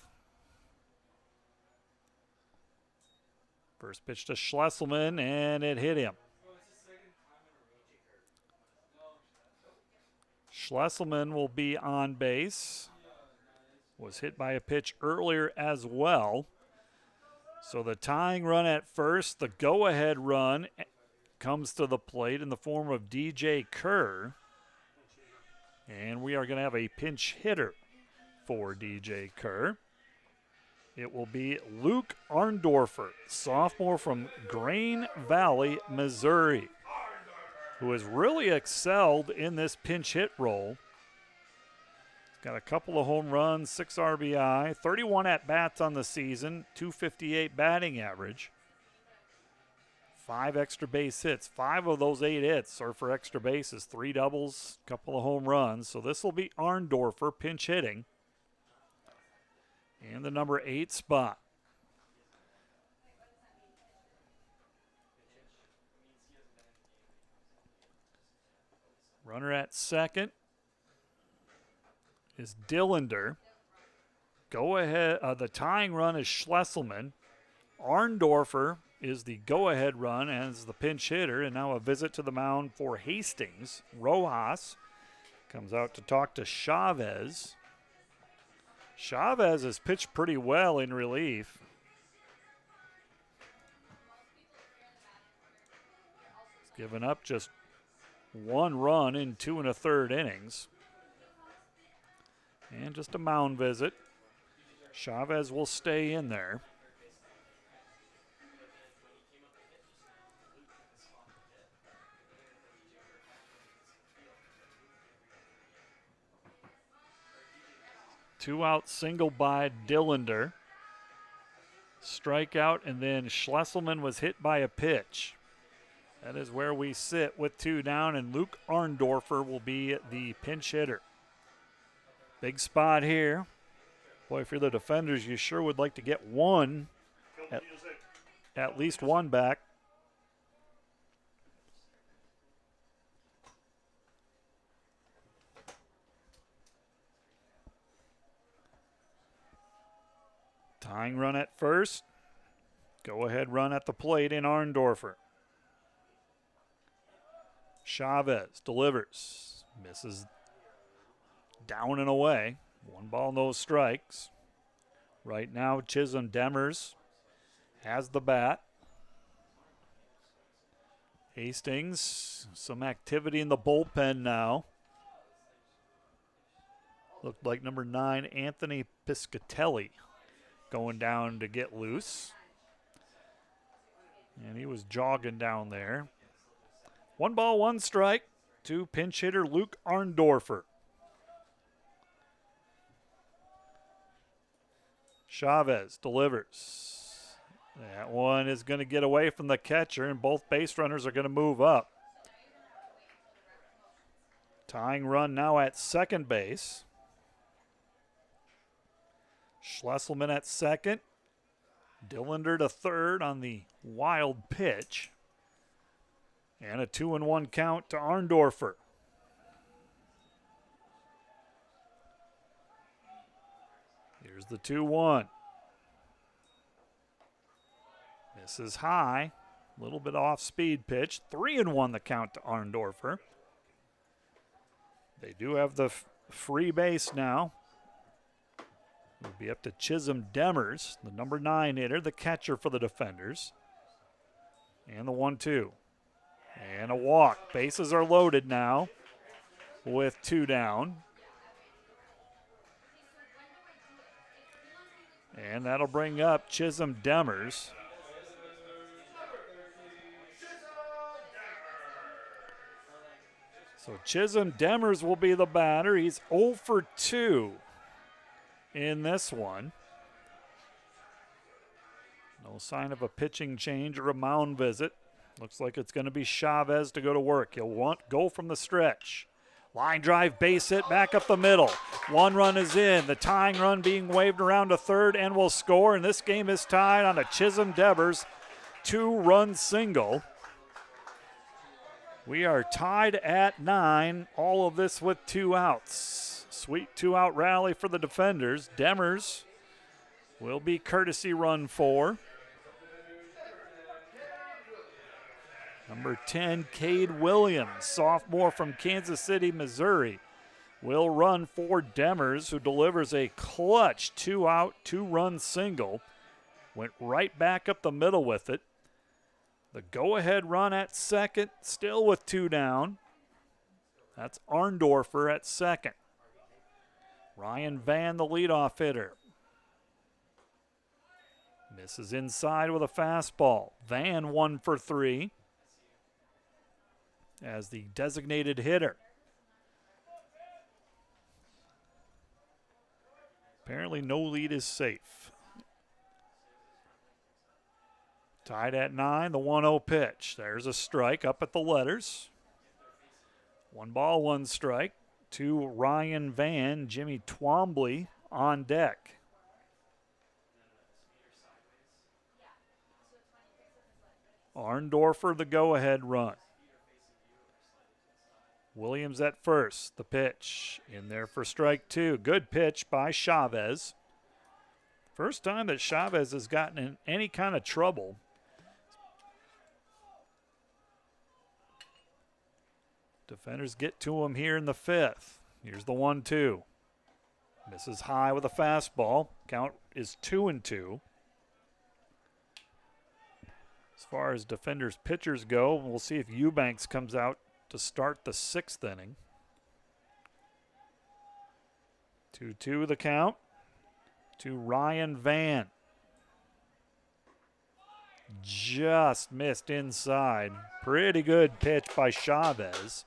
First pitch to Schlesselman, and it hit him. Schlesselman will be on base. Was hit by a pitch earlier as well. So the tying run at first, the go-ahead run comes to the plate in the form of DJ Kerr. And we are going to have a pinch hitter for DJ Kerr. It will be Luke Arndorfer, sophomore from Grain Valley, Missouri, who has really excelled in this pinch hit role. Got a couple of home runs, 6 RBI, 31 at-bats on the season, .258 batting average, 5 extra base hits. 5 of those 8 hits are for extra bases, 3 doubles, a couple of home runs. So this will be Arndorfer pinch hitting in the number 8 spot. Runner at second is Dillander. Go ahead. The tying run is Schlesselman. Arndorfer is the go-ahead run as the pinch hitter, and now a visit to the mound for Hastings. Rojas comes out to talk to Chavez. Chavez has pitched pretty well in relief. He's given up just 1 run in 2 1/3 innings. And just a mound visit. Chavez will stay in there. Two-out single by Dillander. Strikeout, and then Schlesselman was hit by a pitch. That is where we sit with 2 down, and Luke Arndorfer will be the pinch hitter. Big spot here. Boy, if you're the defenders, you sure would like to get one, at least one back. Tying run at first. Go ahead run at the plate in Arndorfer. Chavez delivers. Misses down and away. 1 ball, no strikes. Right now, Chisholm Demers has the bat. Hastings, some activity in the bullpen now. Looked like number 9, Anthony Piscatelli, going down to get loose. And he was jogging down there. 1 ball, 1 strike to pinch hitter Luke Arndorfer. Chavez delivers. That one is going to get away from the catcher, and both base runners are going to move up. Tying run now at second base. Schlesselman at second. Dillander to third on the wild pitch. And a 2-1 count to Arndorfer. Here's the 2-1. Misses high. A little bit off speed pitch. 3-1 the count to Arndorfer. They do have the free base now. It'll be up to Chisholm Demers, the number 9 hitter, the catcher for the defenders. And the 1-2. And a walk. Bases are loaded now with 2 down. And that'll bring up Chisholm Demers. So Chisholm Demers will be the batter. He's 0 for 2 in this one. No sign of a pitching change or a mound visit. Looks like it's going to be Chavez to go to work. He'll go from the stretch. Line drive, base hit, back up the middle. 1 run is in. The tying run being waved around to third and will score. And this game is tied on a Chisholm Demers 2-run single. We are tied at 9. All of this with 2 outs. Sweet 2-out rally for the defenders. Demers will be courtesy run 4. Number 10, Cade Williams, sophomore from Kansas City, Missouri, will run for Demers, who delivers a clutch 2-out, 2-run single. Went right back up the middle with it. The go-ahead run at second, still with 2 down. That's Arndorfer at second. Ryan Van, the leadoff hitter. Misses inside with a fastball. Van 1 for 3 as the designated hitter. Apparently no lead is safe. Tied at 9, the 1-0 pitch. There's a strike up at the letters. 1 ball, 1 strike to Ryan Van. Jimmy Twombly on deck. Arndorfer the go-ahead run. Williams at first. The pitch in there for strike 2. Good pitch by Chavez. First time that Chavez has gotten in any kind of trouble. Defenders get to him here in the 5th. Here's the 1-2. Misses high with a fastball. Count is 2-2. As far as defenders' pitchers go, we'll see if Eubanks comes out to start the 6th inning. 2-2 the count to Ryan Van. Just missed inside. Pretty good pitch by Chavez.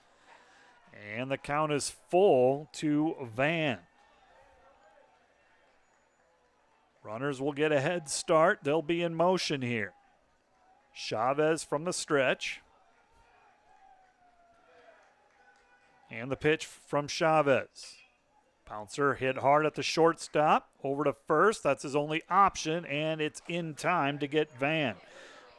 And the count is full to Van. Runners will get a head start. They'll be in motion here. Chavez from the stretch. And the pitch from Chavez. Pouncer hit hard at the shortstop. Over to first. That's his only option, and it's in time to get Van.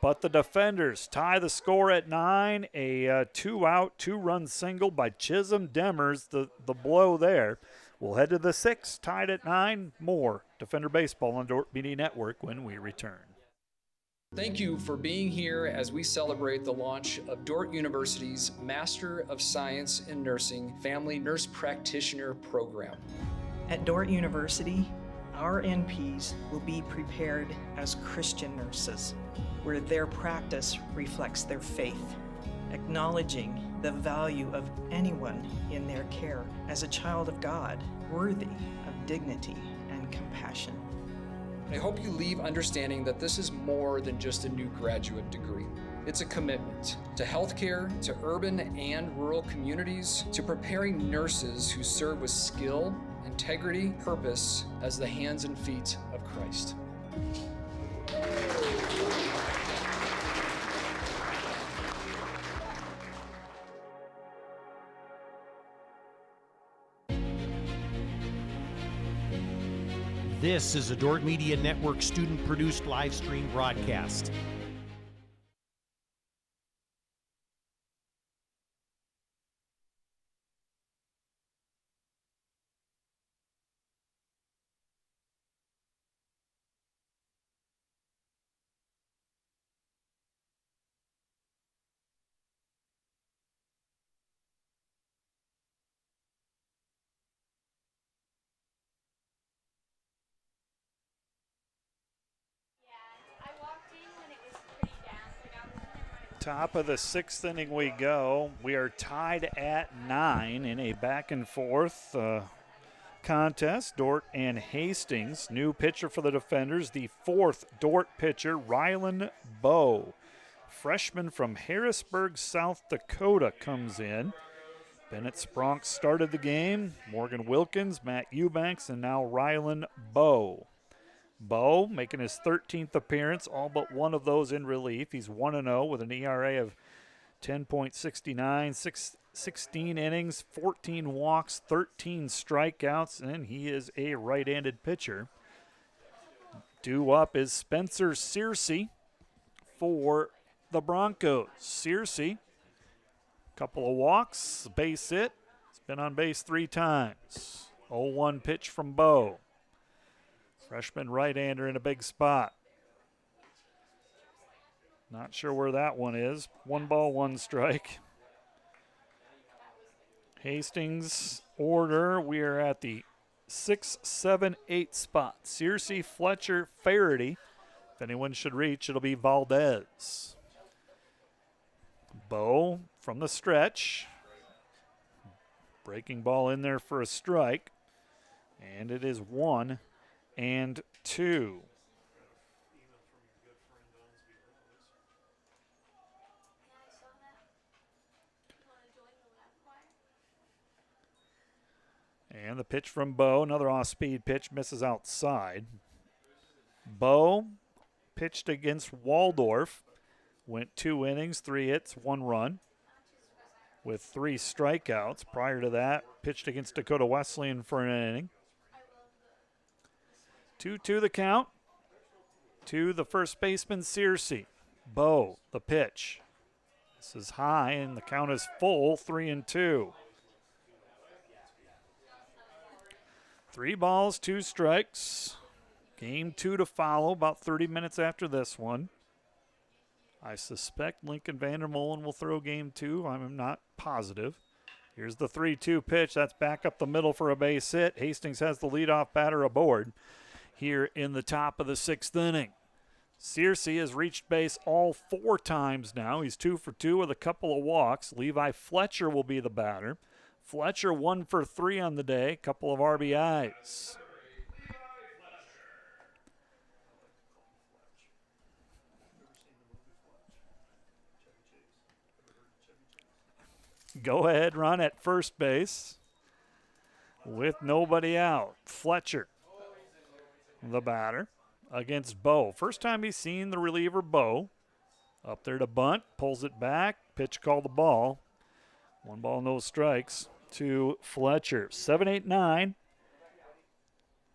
But the defenders tie the score at 9. A 2-out, 2-run single by Chisholm Demers. The blow there We'll head to the 6th, tied at 9. More Defender Baseball on Dordt Media Network when we return. Thank you for being here as we celebrate the launch of Dordt University's Master of Science in Nursing Family Nurse Practitioner Program. At Dordt University, our NPs will be prepared as Christian nurses, where their practice reflects their faith, acknowledging the value of anyone in their care as a child of God, worthy of dignity and compassion. I hope you leave understanding that this is more than just a new graduate degree. It's a commitment to healthcare, to urban and rural communities, to preparing nurses who serve with skill, integrity, purpose as the hands and feet of Christ. This is a Dordt Media Network student-produced live stream broadcast. Top of the 6th inning we go. We are tied at 9 in a back and forth contest. Dordt and Hastings. New pitcher for the Defenders, the 4th Dordt pitcher, Rylan Bowe. Freshman from Harrisburg, South Dakota, comes in. Bennett Spronk started the game. Morgan Wilkins, Matt Eubanks, and now Rylan Bowe. Bowe making his 13th appearance, all but one of those in relief. He's 1-0 with an ERA of 10.69, 16 innings, 14 walks, 13 strikeouts, and he is a right-handed pitcher. Due up is Spencer Searcy for the Broncos. Searcy, couple of walks, base hit. He's been on base 3 times. 0-1 pitch from Bowe. Freshman right-hander in a big spot. Not sure where that one is. 1 ball, 1 strike. Hastings order, we are at the 6, 7, 8 spot. Searcy, Fletcher, Faraday. If anyone should reach, it'll be Valdez. Bowe from the stretch. Breaking ball in there for a strike. And it is 1-2. And the pitch from Bowe, another off-speed pitch, misses outside. Bowe pitched against Waldorf, went 2 innings, 3 hits, 1 run, with 3 strikeouts. Prior to that, pitched against Dakota Wesleyan for an inning. 2-2 the count to the first baseman, Searcy. Bowe, the pitch. This is high, and the count is full, 3-2. 3 balls, 2 strikes. Game 2 to follow, about 30 minutes after this one. I suspect Lincoln Vandermolen will throw game 2. I'm not positive. Here's the 3-2 pitch. That's back up the middle for a base hit. Hastings has the leadoff batter aboard here in the top of the 6th inning. Searcy has reached base all 4 times now. He's 2 for 2 with a couple of walks. Levi Fletcher will be the batter. Fletcher 1 for 3 on the day, couple of RBIs. Go ahead run at first base with nobody out. Fletcher, the batter, against Bowe. First time he's seen the reliever Bowe. Up there to bunt, pulls it back, pitch called the ball. 1 ball, no strikes to Fletcher. 7, 8, 9.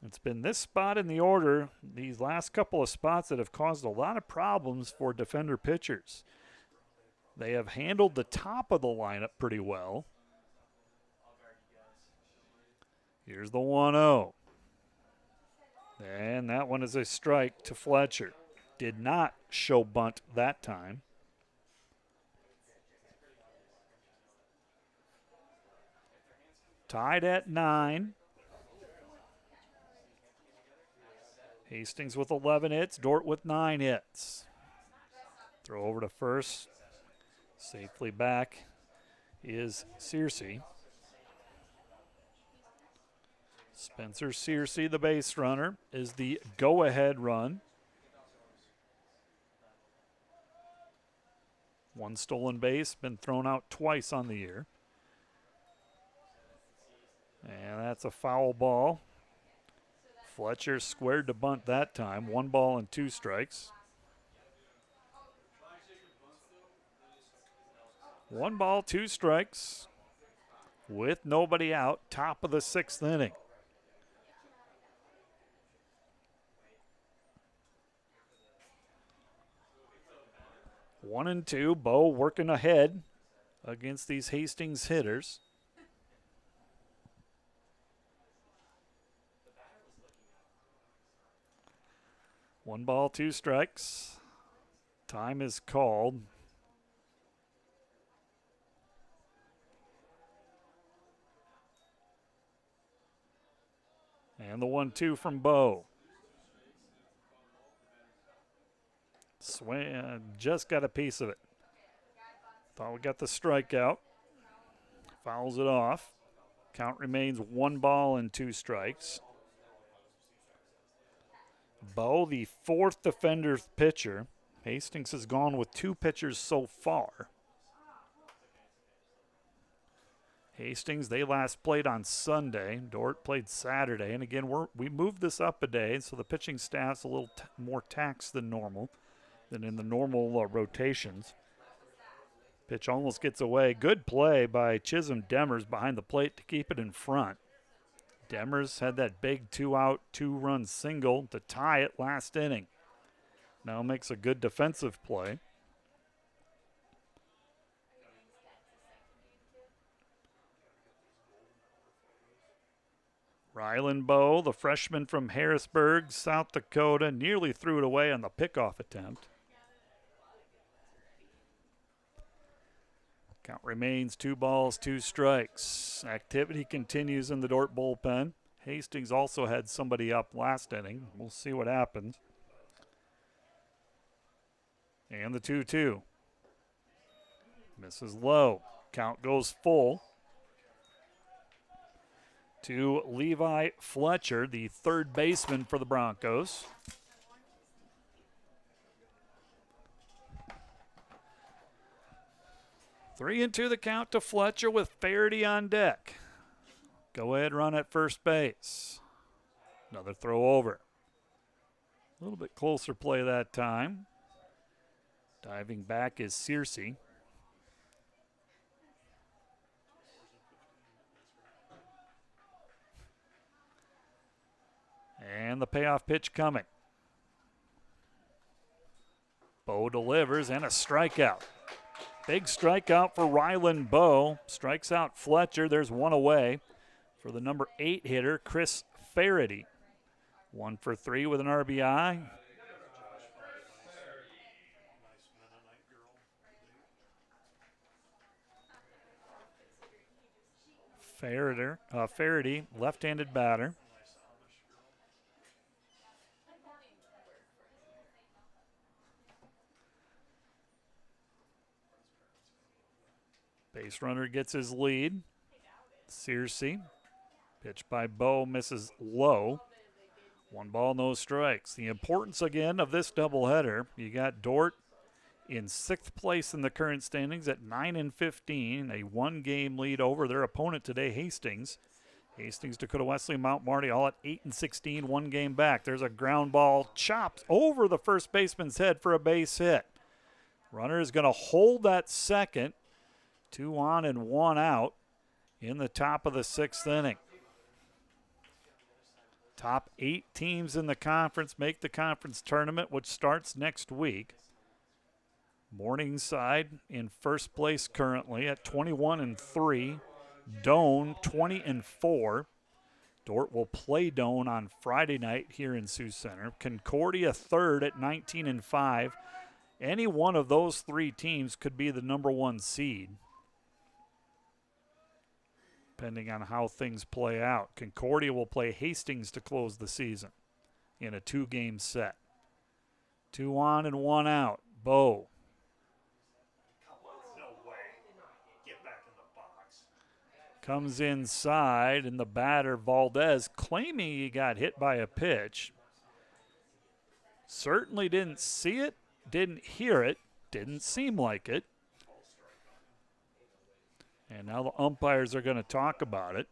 It's been this spot in the order, these last couple of spots, that have caused a lot of problems for Defender pitchers. They have handled the top of the lineup pretty well. Here's the 1-0. And that one is a strike to Fletcher. Did not show bunt that time. Tied at 9. Hastings with 11 hits, Dordt with 9 hits. Throw over to first. Safely back is Searcy. Spencer Searcy, the base runner, is the go-ahead run. One stolen base, been thrown out twice on the year. And that's a foul ball. Fletcher squared to bunt that time. 1 ball and 2 strikes. 1 ball, 2 strikes with nobody out. Top of the 6th inning. One and 2. Bo working ahead against these Hastings hitters. One ball, 2 strikes. Time is called. And the 1-2 from Bo. Swing, just got a piece of it. Thought we got the strikeout. Fouls it off. Count remains 1 ball and 2 strikes. Bo, the 4th defender's pitcher. Hastings has gone with 2 pitchers so far. Hastings, they last played on Sunday. Dordt played Saturday. And again, we moved this up a day, so the pitching staff's a little more taxed than normal, than in the normal rotations. Pitch almost gets away. Good play by Chisholm Demers behind the plate to keep it in front. Demers had that big 2-out, 2-run single to tie it last inning. Now makes a good defensive play. Rylan Bowe, the freshman from Harrisburg, South Dakota, nearly threw it away on the pickoff attempt. Count remains 2 balls, 2 strikes. Activity continues in the Dordt bullpen. Hastings also had somebody up last inning. We'll see what happens. And the 2-2. Misses low. Count goes full to Levi Fletcher, the 3rd baseman for the Broncos. Three and 2 the count to Fletcher with Faraday on deck. Go ahead, run at first base. Another throw over. A little bit closer play that time. Diving back is Searcy. And the payoff pitch coming. Bo delivers and a strikeout. Big strikeout for Rylan Bowe. Strikes out Fletcher. There's 1 away for the number 8 hitter, Chris Faraday. 1 for 3 with an RBI. Faraday, left-handed batter. Base runner gets his lead. Searcy. Pitch by Bowe misses low. 1 ball, no strikes. The importance again of this doubleheader, you got Dordt in 6th place in the current standings at 9-15, a 1-game lead over their opponent today, Hastings. Hastings, Dakota Wesley, Mount Marty, all at 8-16, 1 game back. There's a ground ball chopped over the first baseman's head for a base hit. Runner is going to hold that second. 2 on and 1 out in the top of the 6th inning. Top 8 teams in the conference make the conference tournament, which starts next week. Morningside in first place currently at 21-3. Doane 20-4. Dordt will play Doane on Friday night here in Sioux Center. Concordia third at 19-5. Any one of those three teams could be the number one seed, depending on how things play out. Concordia will play Hastings to close the season in a 2-game set. 2 on and 1 out. Bo. Comes inside, and the batter, Valdez, claiming he got hit by a pitch. Certainly didn't see it, didn't hear it, didn't seem like it. And now the umpires are going to talk about it.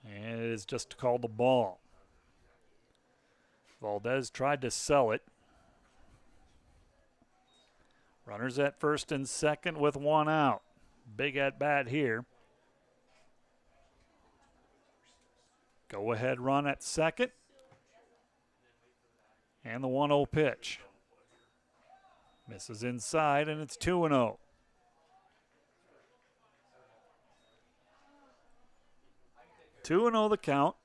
And it is just called the ball. Valdez tried to sell it. Runners at first and second with 1 out. Big at bat here. Go ahead run at second. And the 1-0 pitch. Misses inside, and it's 2-0. Two and 0 the count.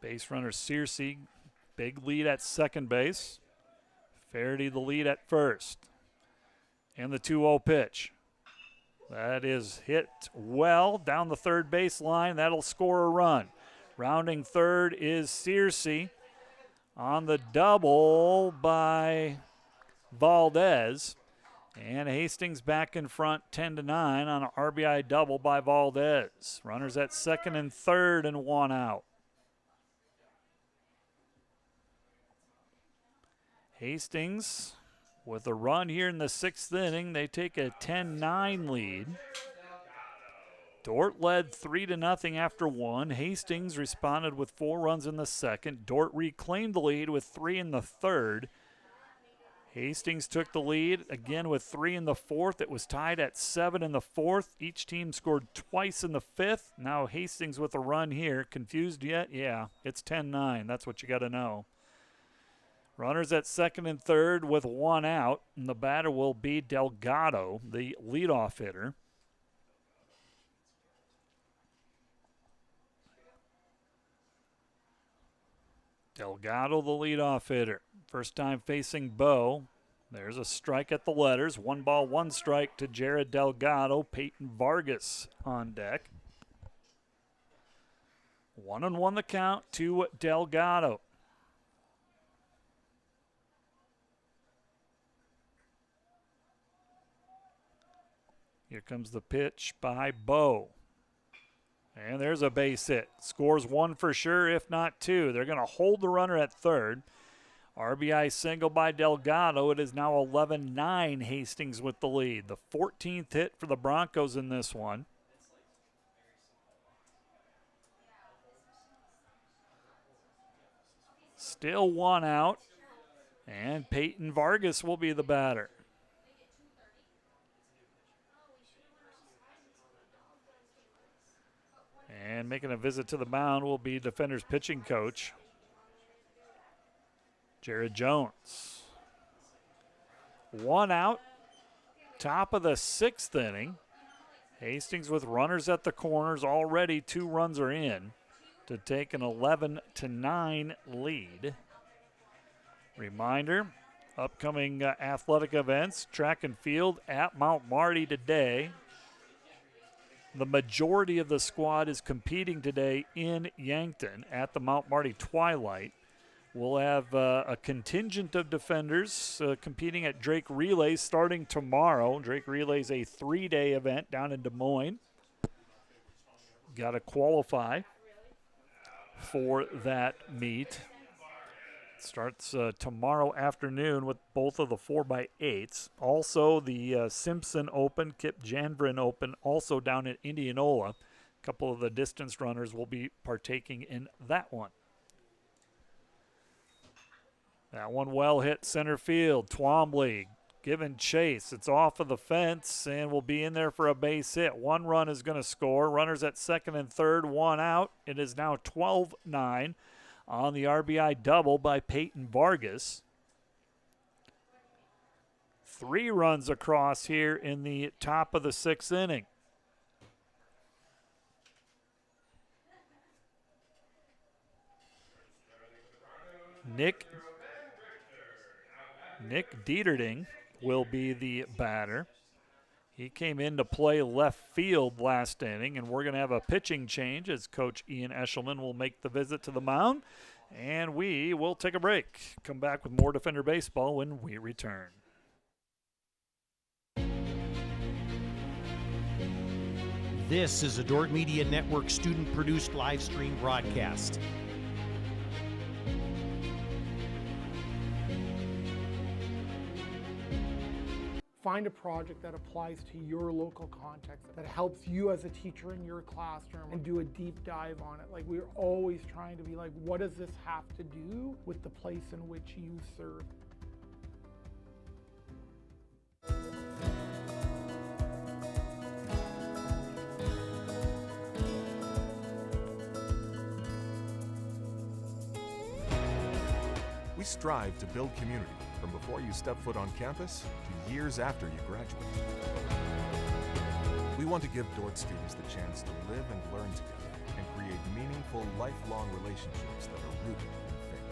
Base runner Searcy, big lead at second base. Faraday the lead at first. And the 2-0 pitch. That is hit well down the third base line. That'll score a run. Rounding third is Searcy on the double by Valdez. And Hastings back in front 10-9 on an RBI double by Valdez. Runners at second and third and 1 out. Hastings with a run here in the 6th inning. They take a 10-9 lead. Dordt led 3-0 after 1. Hastings responded with 4 runs in the 2nd. Dordt reclaimed the lead with 3 in the 3rd. Hastings took the lead again with 3 in the 4th. It was tied at 7 in the 4th. Each team scored twice in the 5th. Now Hastings with a run here. Confused yet? Yeah, it's 10-9. That's what you got to know. Runners at second and third with 1 out, and the batter will be Delgado, the leadoff hitter. Delgado, the leadoff hitter. First time facing Bo. There's a strike at the letters. 1 ball, 1 strike to Jared Delgado. Peyton Vargas on deck. 1-1 the count to Delgado. Here comes the pitch by Bo. And there's a base hit. Scores 1 for sure, if not 2. They're going to hold the runner at third. RBI single by Delgado. It is now 11-9, Hastings with the lead. The 14th hit for the Broncos in this one. Still 1 out. And Peyton Vargas will be the batter. And making a visit to the mound will be Defender's pitching coach, Jared Jones. 1 out, top of the 6th inning. Hastings with runners at the corners. Already 2 runs are in to take an 11-9 lead. Reminder, upcoming athletic events, track and field at Mount Marty today. The majority of the squad is competing today in Yankton at the Mount Marty Twilight. We'll have a contingent of defenders competing at Drake Relays starting tomorrow. Drake Relays a 3-day event down in Des Moines. Got to qualify for that meet. Starts tomorrow afternoon with both of the 4x8s. Also, the Simpson Open, Kip Janvrin Open, also down in Indianola. A couple of the distance runners will be partaking in that one. That one well hit center field. Twombly giving chase. It's off of the fence and will be in there for a base hit. 1 run is going to score. Runners at second and third, 1 out. It is now 12-9. on the RBI double by Peyton Vargas. 3 runs across here in the top of the 6th inning. Nick Dieterding will be the batter. He came in to play left field last inning, and we're going to have a pitching change as Coach Ian Eshelman will make the visit to the mound, and we will take a break. Come back with more Defender Baseball when we return. This is a Dordt Media Network student-produced live stream broadcast. Find a project that applies to your local context, that helps you as a teacher in your classroom, and do a deep dive on it. Like, we're always trying to be like, what does this have to do with the place in which you serve? We strive to build community from before you step foot on campus to years after you graduate. We want to give Dordt students the chance to live and learn together and create meaningful, lifelong relationships that are rooted in faith.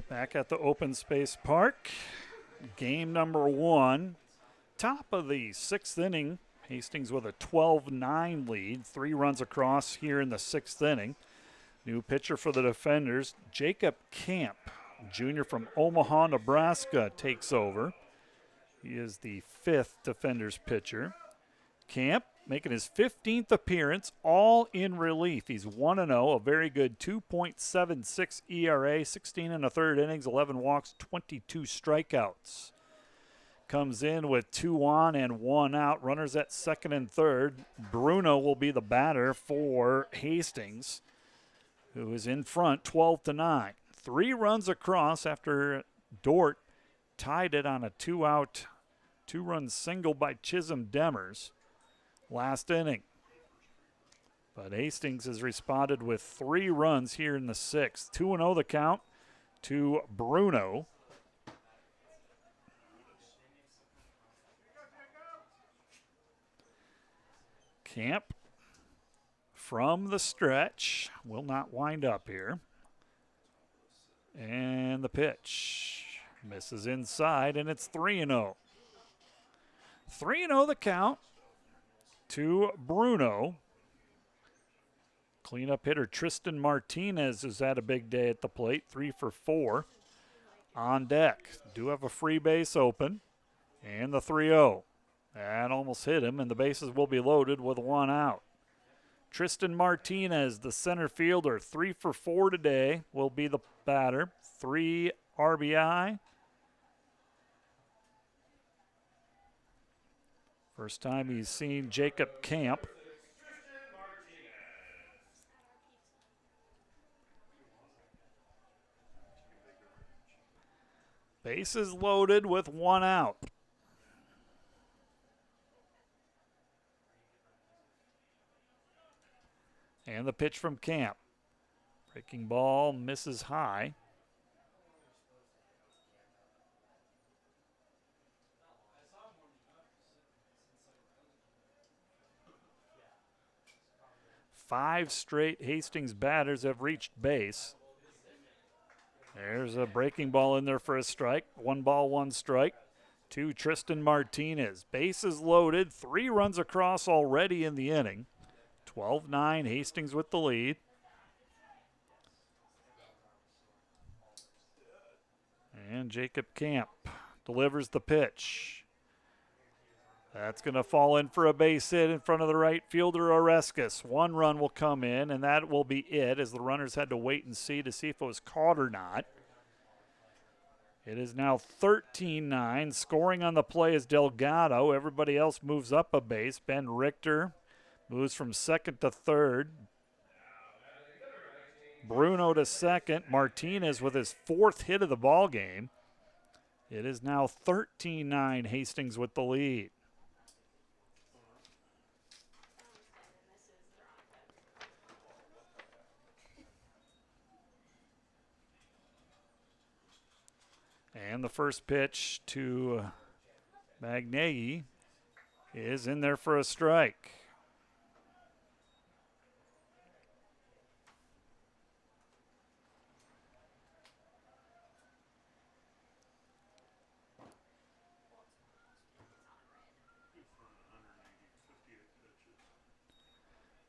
Back at the open space park, game number 1. Top of the 6th inning, Hastings with a 12-9 lead. 3 runs across here in the 6th inning. New pitcher for the Defenders, Jacob Camp, junior from Omaha, Nebraska, takes over. He is the 5th Defenders pitcher. Camp making his 15th appearance, all in relief. He's 1-0, a very good 2.76 ERA, 16 1/3 innings, 11 walks, 22 strikeouts. Comes in with 2 on and 1 out. Runners at 2nd and 3rd. Bruno will be the batter for Hastings, who is in front 12-9. 3 runs across after Dordt tied it on a 2-out, 2-run single by Chisholm Demers last inning. But Hastings has responded with 3 runs here in the 6th. 2-0 the count to Bruno. Camp from the stretch will not wind up here. And the pitch misses inside, and it's 3-0. 3-0 the count to Bruno. Cleanup hitter Tristan Martinez has had a big day at the plate, 3 for 4 on deck. Do have a free base open, and the 3-0. That almost hit him, and the bases will be loaded with 1 out. Tristan Martinez, the center fielder, 3 for 4 today, will be the batter. 3 RBI. First time he's seen Jacob Camp. Bases loaded with 1 out. And the pitch from Camp. Breaking ball misses high. 5 straight Hastings batters have reached base. There's a breaking ball in there for a strike. 1 ball, 1 strike to Tristan Martinez. Bases loaded, 3 runs across already in the inning. 12-9, Hastings with the lead. And Jacob Camp delivers the pitch. That's going to fall in for a base hit in front of the right fielder, Oreskes. 1 run will come in, and that will be it, as the runners had to wait and see to see if it was caught or not. It is now 13-9. Scoring on the play is Delgado. Everybody else moves up a base. Ben Richter moves from second to third. Bruno to second. Martinez with his 4th hit of the ball game. It is now 13-9. Hastings with the lead. And the first pitch to Magnei is in there for a strike.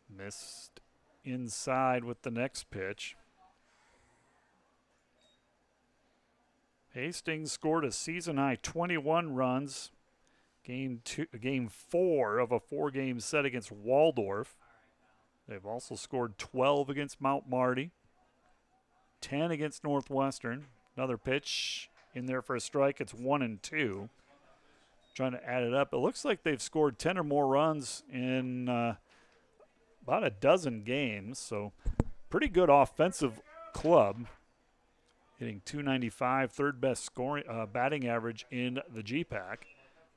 Missed inside with the next pitch. Hastings scored a season-high 21 runs, game 4 of a 4-game set against Waldorf. They've also scored 12 against Mount Marty, 10 against Northwestern. Another pitch in there for a strike. It's 1-2. Trying to add it up. It looks like they've scored 10 or more runs in about a dozen games, so pretty good offensive club. Hitting .295, third best scoring batting average in the GPAC.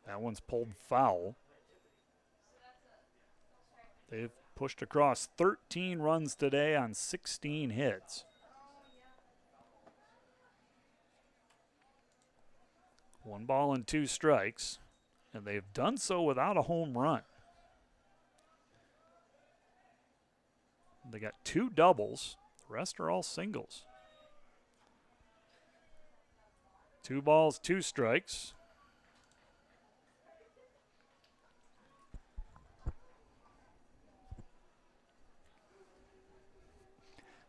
That one's pulled foul. They've pushed across 13 runs today on 16 hits. One ball and 2 strikes, and they've done so without a home run. They got 2 doubles. The rest are all singles. 2 balls, 2 strikes.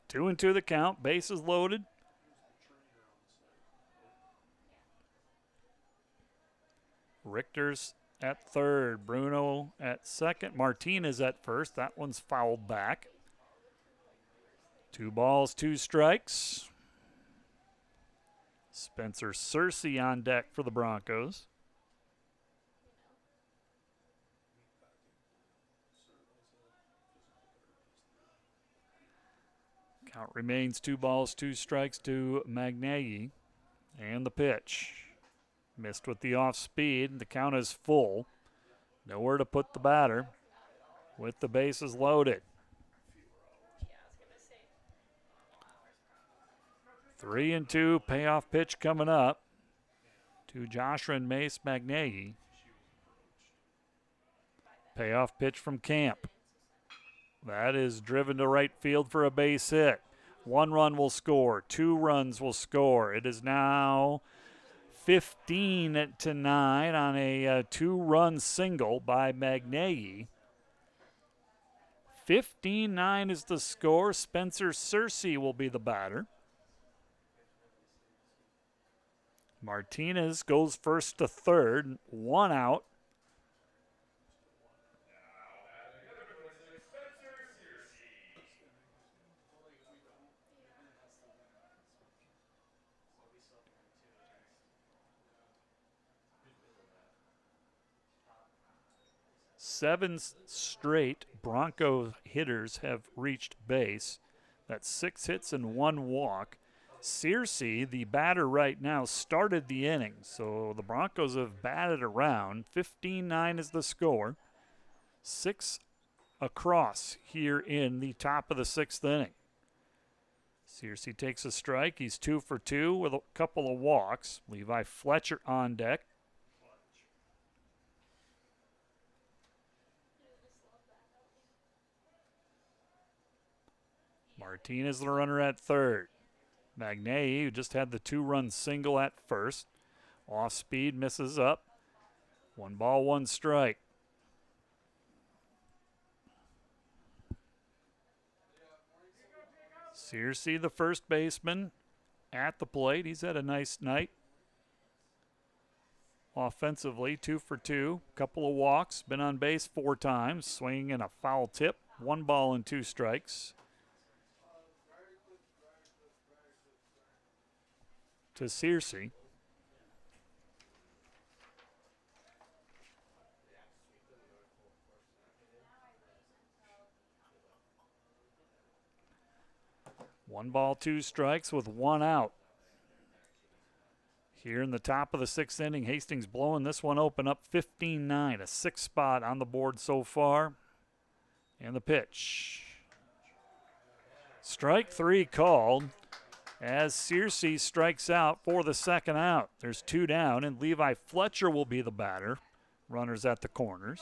Two and 2 the count. Bases loaded. Richter's at third. Bruno at second. Martinez at first. That one's fouled back. 2 balls, 2 strikes. Spencer Searcy on deck for the Broncos. Count remains 2 balls, 2 strikes to Magnei. And the pitch. Missed with the off speed. The count is full. Nowhere to put the batter with the bases loaded. 3 and 2, payoff pitch coming up to Joshua and Mace Magnei. Payoff pitch from Camp. That is driven to right field for a base hit. 1 run will score, 2 runs will score. It is now 15-9 on a 2-run single by Magnei. 15-9 is the score. Spencer Searcy will be the batter. Martinez goes first to third, 1 out. Seven straight Bronco hitters have reached base. That's 6 hits and 1 walk. Searcy, the batter right now, started the inning, so the Broncos have batted around. 15-9 is the score. 6 across here in the top of the 6th inning. Searcy takes a strike. He's 2 for 2 with a couple of walks. Levi Fletcher on deck. Martinez the runner at third. Magnei, who just had the 2-run single at first. Off speed, misses up. 1 ball, 1 strike. Searcy, the first baseman, at the plate. He's had a nice night. Offensively, 2 for 2. Couple of walks. Been on base 4 times. Swinging and a foul tip. 1 ball and 2 strikes. To Searcy. One ball, 2 strikes with 1 out. Here in the top of the 6th inning, Hastings blowing this one open up 15-9, a 6 spot on the board so far. And the pitch. Strike 3 called as Searcy strikes out for the 2nd out. There's 2 down, and Levi Fletcher will be the batter. Runners at the corners.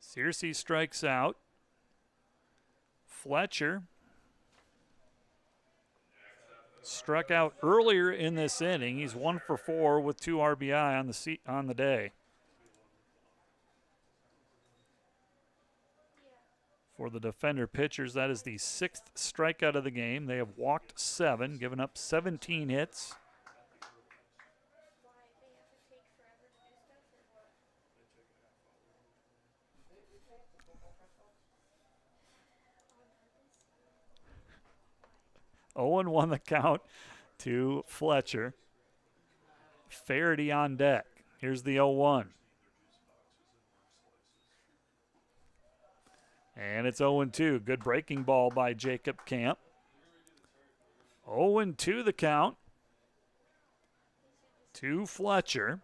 Searcy strikes out. Fletcher struck out earlier in this inning. He's 1 for 4 with 2 RBI on the day. For the Defender pitchers, that is the 6th strikeout of the game. They have walked 7, given up 17 hits. Owen won the count to Fletcher. Faraday on deck. Here's the 0-1. And it's 0-2. Good breaking ball by Jacob Camp. 0-2 the count to Fletcher.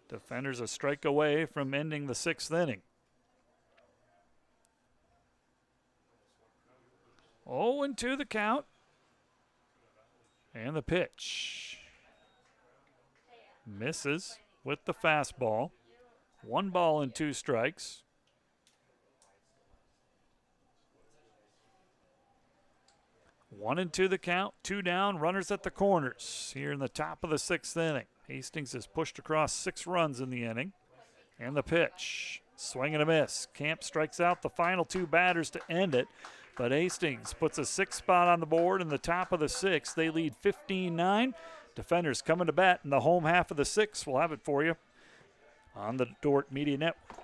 Defenders a strike away from ending the 6th inning. 0-2 the count. And the pitch. Misses with the fastball. 1 ball and 2 strikes. One and 2 the count, 2 down, runners at the corners here in the top of the 6th inning. Hastings has pushed across 6 runs in the inning. And the pitch, swing and a miss. Camp strikes out the final 2 batters to end it, but Hastings puts a 6th spot on the board in the top of the 6th. They lead 15-9. Defenders coming to bat in the home half of the 6th. We'll have it for you on the Dordt Media Network.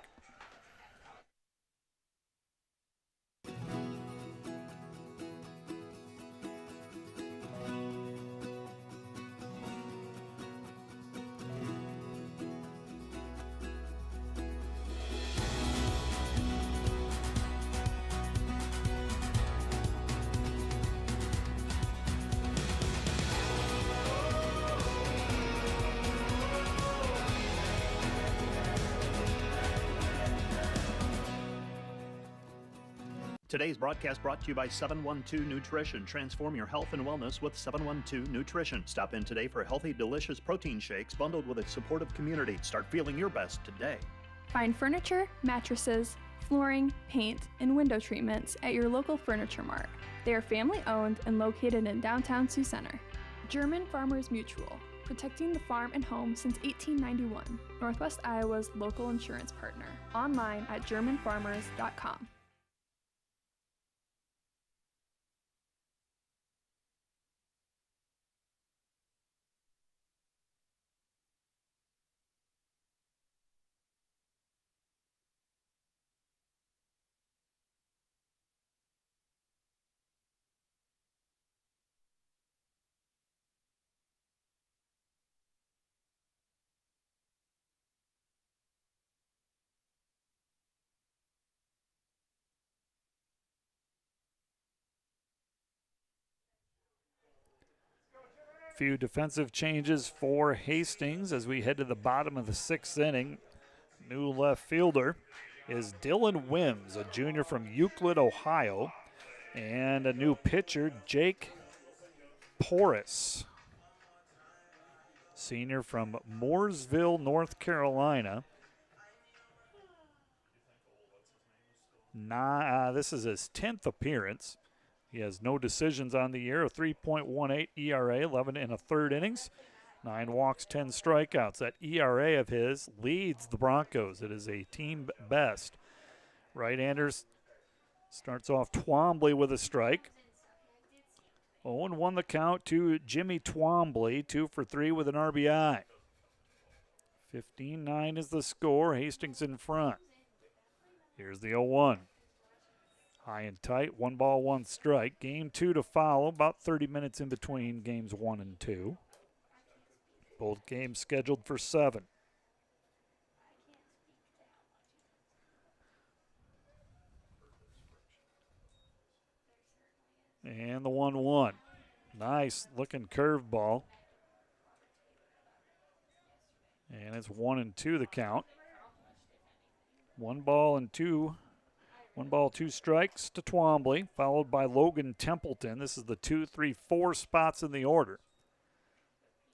Today's broadcast brought to you by 712 Nutrition. Transform your health and wellness with 712 Nutrition. Stop in today for healthy, delicious protein shakes bundled with a supportive community. Start feeling your best today. Find furniture, mattresses, flooring, paint, and window treatments at your local Furniture Mart. They are family-owned and located in downtown Sioux Center. German Farmers Mutual, protecting the farm and home since 1891. Northwest Iowa's local insurance partner. Online at germanfarmers.com. Few defensive changes for Hastings as we head to the bottom of the 6th inning. New left fielder is Dylan Wims, a junior from Euclid, Ohio, and a new pitcher, Jake Porras, senior from Mooresville, North Carolina. This is his 10th appearance. He has no decisions on the year, a 3.18 ERA, 11 and a third innings, 9 walks, 10 strikeouts. That ERA of his leads the Broncos. It is a team best. Right-handers starts off Twombly with a strike. 0-1 the count to Jimmy Twombly, 2 for 3 with an RBI. 15-9 is the score. Hastings in front. Here's the 0-1. High and tight, 1 ball, 1 strike. Game 2 to follow, about 30 minutes in between games 1 and 2. Both games scheduled for 7. And the 1-1. Nice looking curveball. And it's 1-2 the count. 1 ball, 2 strikes to Twombly, followed by Logan Templeton. This is the 2, 3, 4 spots in the order.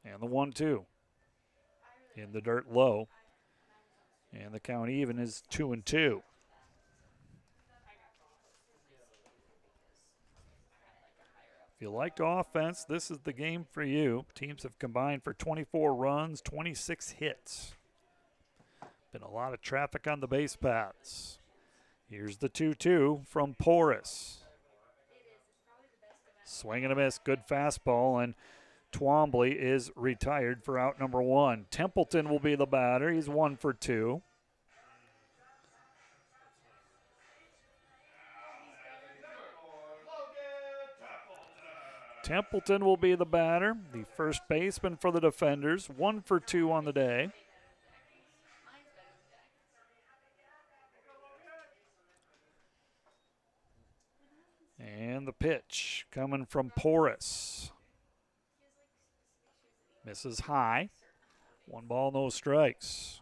And the 1-2. In the dirt low. And the count even is 2-2. If you like offense, this is the game for you. Teams have combined for 24 runs, 26 hits. Been a lot of traffic on the base paths. Here's the 2-2 from Porras. Swing and a miss, good fastball, and Twombly is retired for out number 1. Templeton will be the batter. He's 1 for 2. Templeton will be the batter, the first baseman for the Defenders, 1 for 2 on the day. And the pitch coming from Porras. Misses high. 1 ball, no strikes.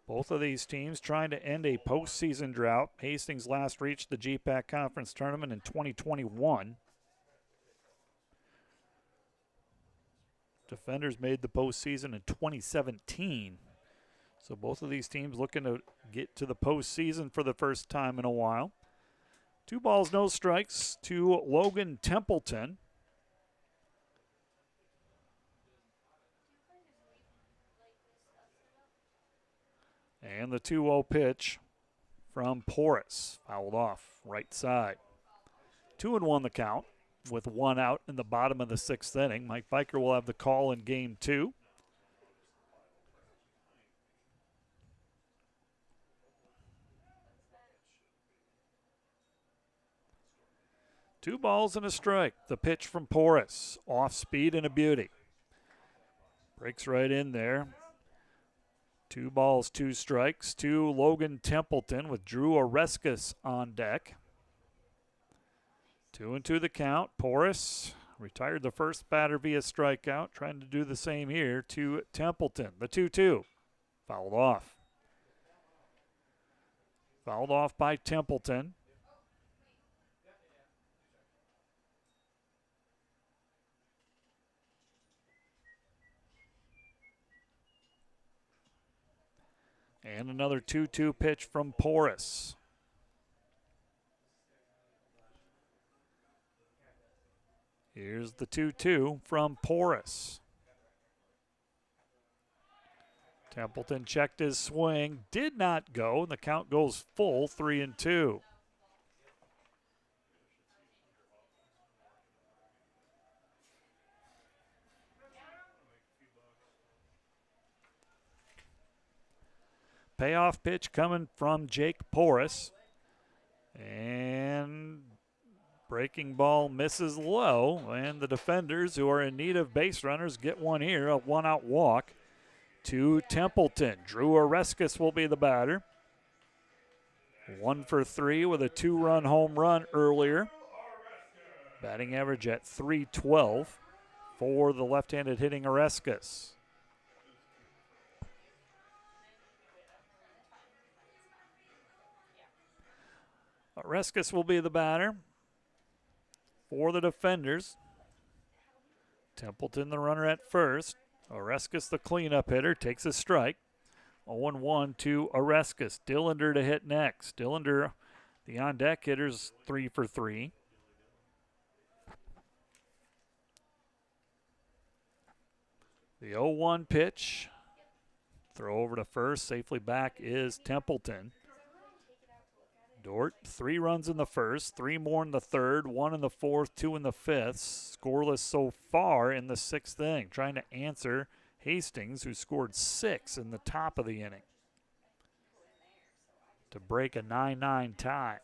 Both of these teams trying to end a postseason drought. Hastings last reached the GPAC Conference Tournament in 2021. Defenders made the postseason in 2017. So both of these teams looking to get to the postseason for the first time in a while. 2 balls, no strikes to Logan Templeton. And the 2-0 pitch from Porras, fouled off right side. 2-1 the count with 1 out in the bottom of the 6th inning. Mike Biker will have the call in game 2. Two balls and a strike. The pitch from Porras. Off speed and a beauty. Breaks right in there. 2 balls, 2 strikes to Logan Templeton with Drew Oreskes on deck. 2-2 the count. Porras retired the first batter via strikeout. Trying to do the same here to Templeton. The 2-2. Fouled off. Fouled off by Templeton. And another 2-2 pitch from Porras. Here's the 2-2 from Porras. Templeton checked his swing, did not go, and the count goes full, 3-2. Payoff pitch coming from Jake Porras. And breaking ball misses low. And the Defenders, who are in need of base runners, get one here. A 1-out walk to Templeton. Drew Oreskes will be the batter. 1 for 3 with a 2-run home run earlier. Batting average at .312 for the left-handed hitting Oreskes. Oreskes will be the batter for the Defenders. Templeton the runner at first. Oreskes the cleanup hitter takes a strike. 0-1 to Oreskes. Dillander to hit next. Dillander, the on-deck hitter's 3 for 3. The 0-1 pitch. Throw over to first. Safely back is Templeton. Dordt, 3 runs in the first, 3 more in the third, 1 in the fourth, 2 in the fifth. Scoreless so far in the 6th inning. Trying to answer Hastings, who scored 6 in the top of the inning to break a 9-9 tie.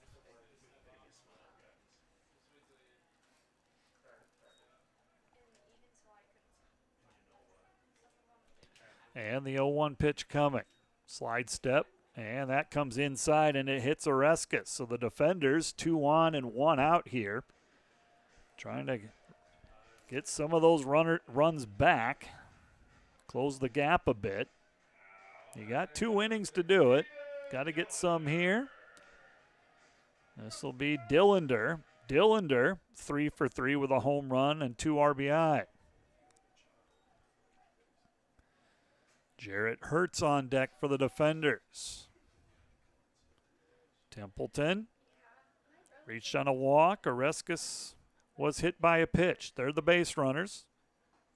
And the 0-1 pitch coming. Slide step. And that comes inside, and it hits Oreskes. So the defenders, 2 on and 1 out here. Trying to get some of those runs back. Close the gap a bit. You got 2 innings to do it. Got to get some here. This will be Dillander. Dillander, 3 for 3 with a home run and 2 RBI. Jarrett Hurts on deck for the defenders. Templeton reached on a walk. Oreskes was hit by a pitch. They're the base runners.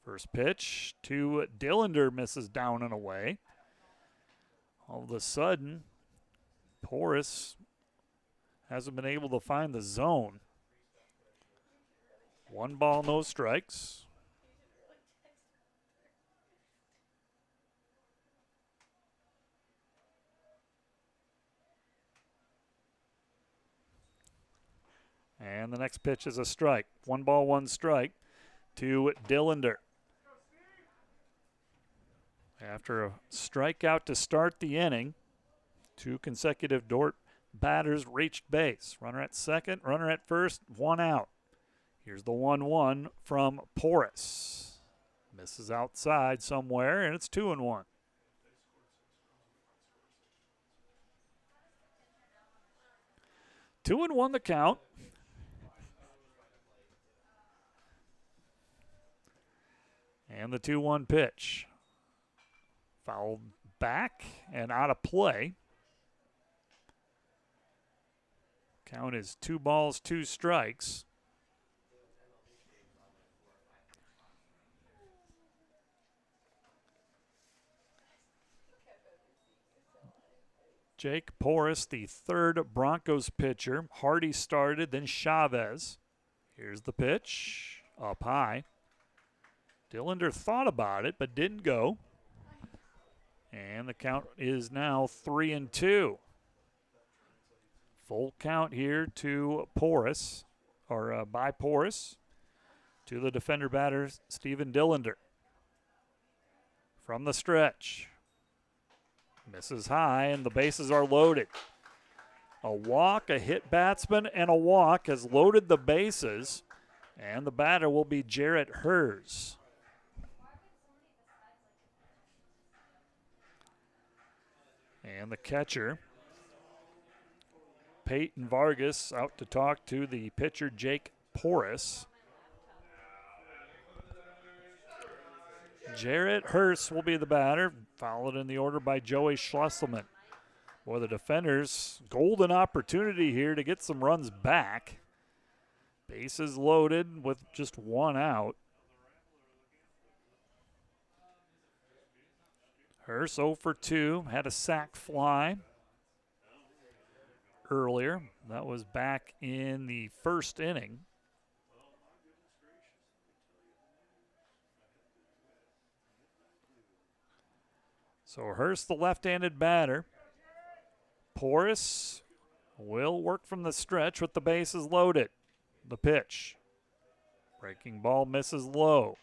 First pitch to Dillander, misses down and away. All of a sudden, Porras hasn't been able to find the zone. 1 ball, no strikes. And the next pitch is a strike. 1 ball, 1 strike to Dillander. After a strikeout to start the inning, 2 consecutive Dordt batters reached base. Runner at second, runner at first, 1 out. Here's the 1-1 from Porras. Misses outside somewhere, and it's 2-1. Two and one the count. And the 2-1 pitch. Fouled back and out of play. Count is 2 balls, 2 strikes. Jake Porras, the 3rd Broncos pitcher. Hardy started, then Chavez. Here's the pitch, up high. Dillander thought about it, but didn't go. And the count is now 3-2. Full count here to Porras, or by Porras, to the defender batter, Stephen Dillander. From the stretch. Misses high, and the bases are loaded. A walk, a hit batsman, and a walk has loaded the bases, and the batter will be Jarrett Hurts. And the catcher, Peyton Vargas, out to talk to the pitcher, Jake Porras. Jarrett Hurst will be the batter, followed in the order by Joey Schlesselman. Boy, the defenders, golden opportunity here to get some runs back. Bases loaded with just 1 out. Hurst 0 for 2, had a sac fly earlier. That was back in the 1st inning. So Hurst, the left-handed batter. Porras will work from the stretch with the bases loaded. The pitch. Breaking ball misses low.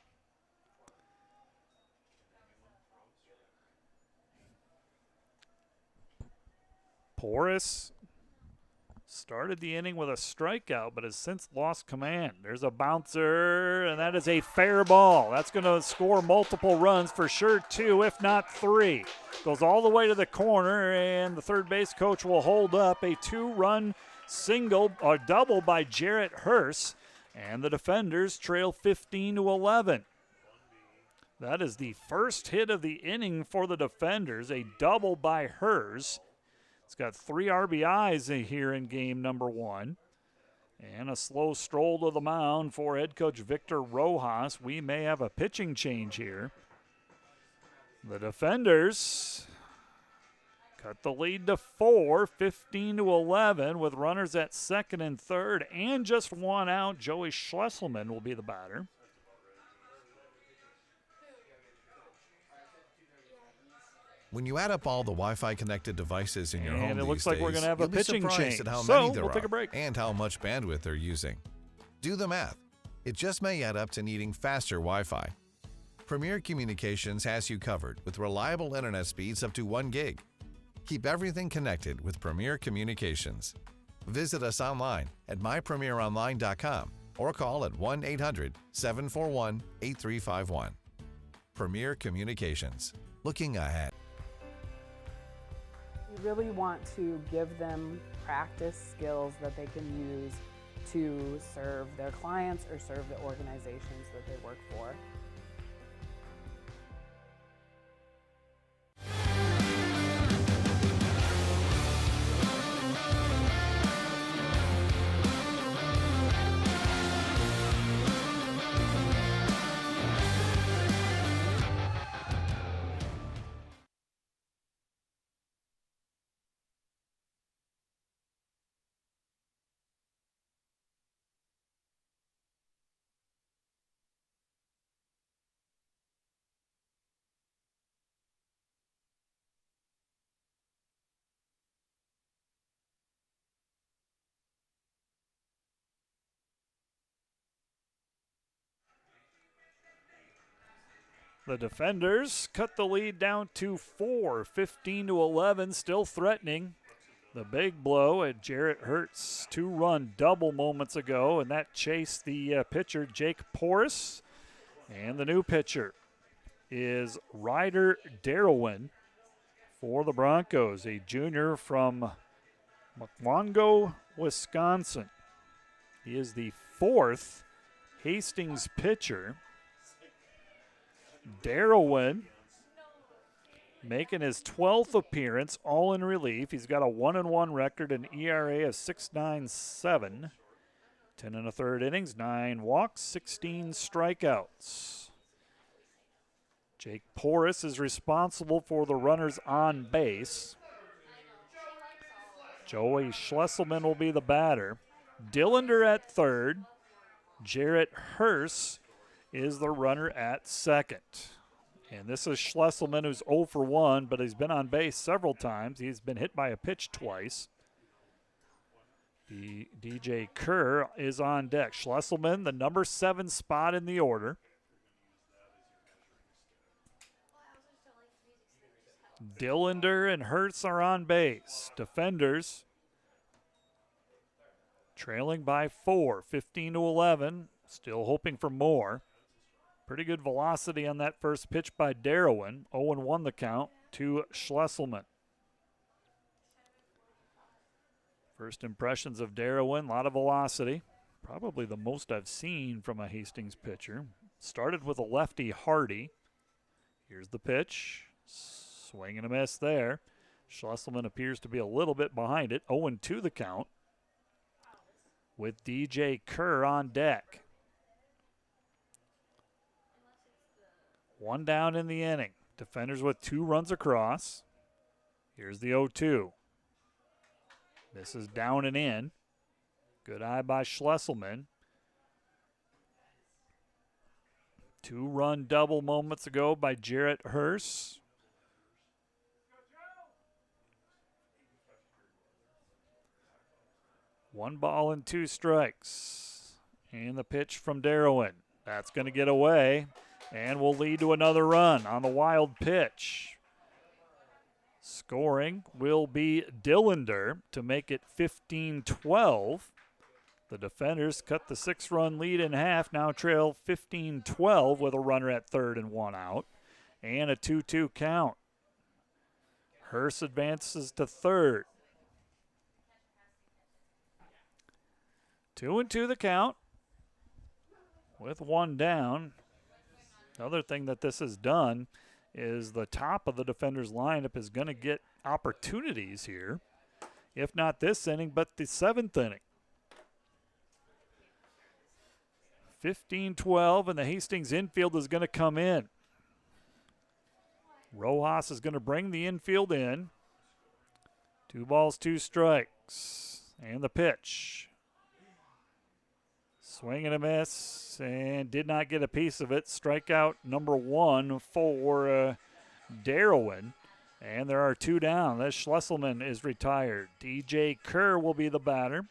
Porras started the inning with a strikeout, but has since lost command. There's a bouncer, and that is a fair ball. That's going to score multiple runs, for sure 2, if not 3. Goes all the way to the corner, and the third base coach will hold up a 2-run single or double by Jarrett Hurst, and the defenders trail 15-11. That is the first hit of the inning for the Defenders, a double by Hers. It's got 3 RBIs here in game number 1. And a slow stroll to the mound for head coach Victor Rojas. We may have a pitching change here. The Defenders cut the lead to 4, 15-11, with runners at second and third, and just 1 out. Joey Schlesselman will be the batter. When you add up all the Wi-Fi connected devices in your home it looks these like we're days, going to have a you'll be pitching surprised change. at how So many there we'll take a are break. and how much bandwidth they're using. Do the math. It just may add up to needing faster Wi-Fi. Premier Communications has you covered with reliable internet speeds up to 1 gig. Keep everything connected with Premier Communications. Visit us online at mypremieronline.com or call at 1-800-741-8351. Premier Communications. Looking ahead. We really want to give them practice skills that they can use to serve their clients or serve the organizations that they work for. The Defenders cut the lead down to 4, 15-11, still threatening. The big blow at Jarrett Hurts, 2-run double moments ago, and that chased the pitcher Jake Porras. And the new pitcher is Ryder Darrowin for the Broncos, a junior from Mukwonago, Wisconsin. He is the 4th Hastings pitcher. Darrowin making his 12th appearance, all in relief. He's got a 1-1 record, an ERA of 6.97. 10 1/3 innings, 9 walks, 16 strikeouts. Jake Porras is responsible for the runners on base. Joey Schlesselman will be the batter. Dillander at third. Jarrett Hurst is the runner at second. And this is Schlesselman, who's 0 for 1, but he's been on base several times. He's been hit by a pitch twice. DJ Kerr is on deck. Schlesselman, the number 7 spot in the order. Dillander and Hertz are on base. Defenders trailing by 4, 15-11. Still hoping for more. Pretty good velocity on that first pitch by Darrowin. 0-1 the count to Schlesselman. First impressions of Darrowin, a lot of velocity. Probably the most I've seen from a Hastings pitcher. Started with a lefty, Hardy. Here's the pitch. Swing and a miss there. Schlesselman appears to be a little bit behind it. 0-2 the count with DJ Kerr on deck. 1 down in the inning. Defenders with 2 runs across. Here's the 0-2. This is down and in. Good eye by Schlesselman. 2-run double moments ago by Jarrett Hurst. One ball and 2 strikes. And the pitch from Darrowin. That's going to get away and will lead to another run on the wild pitch. Scoring will be Dillander to make it 15-12. The Defenders cut the 6-run lead in half, now trail 15-12 with a runner at third and 1 out. And a 2-2 count. Hurst advances to third. 2-2 the count with 1 down. Other thing that this has done is the top of the defenders' lineup is going to get opportunities here, if not this inning, but the 7th inning. 15-12, and the Hastings infield is going to come in. Rojas is going to bring the infield in. 2 balls, 2 strikes. And the pitch. Swing and a miss, and did not get a piece of it. Strikeout number 1 for Darwin. And there are 2 down. This Schlesselman is retired. DJ Kerr will be the batter.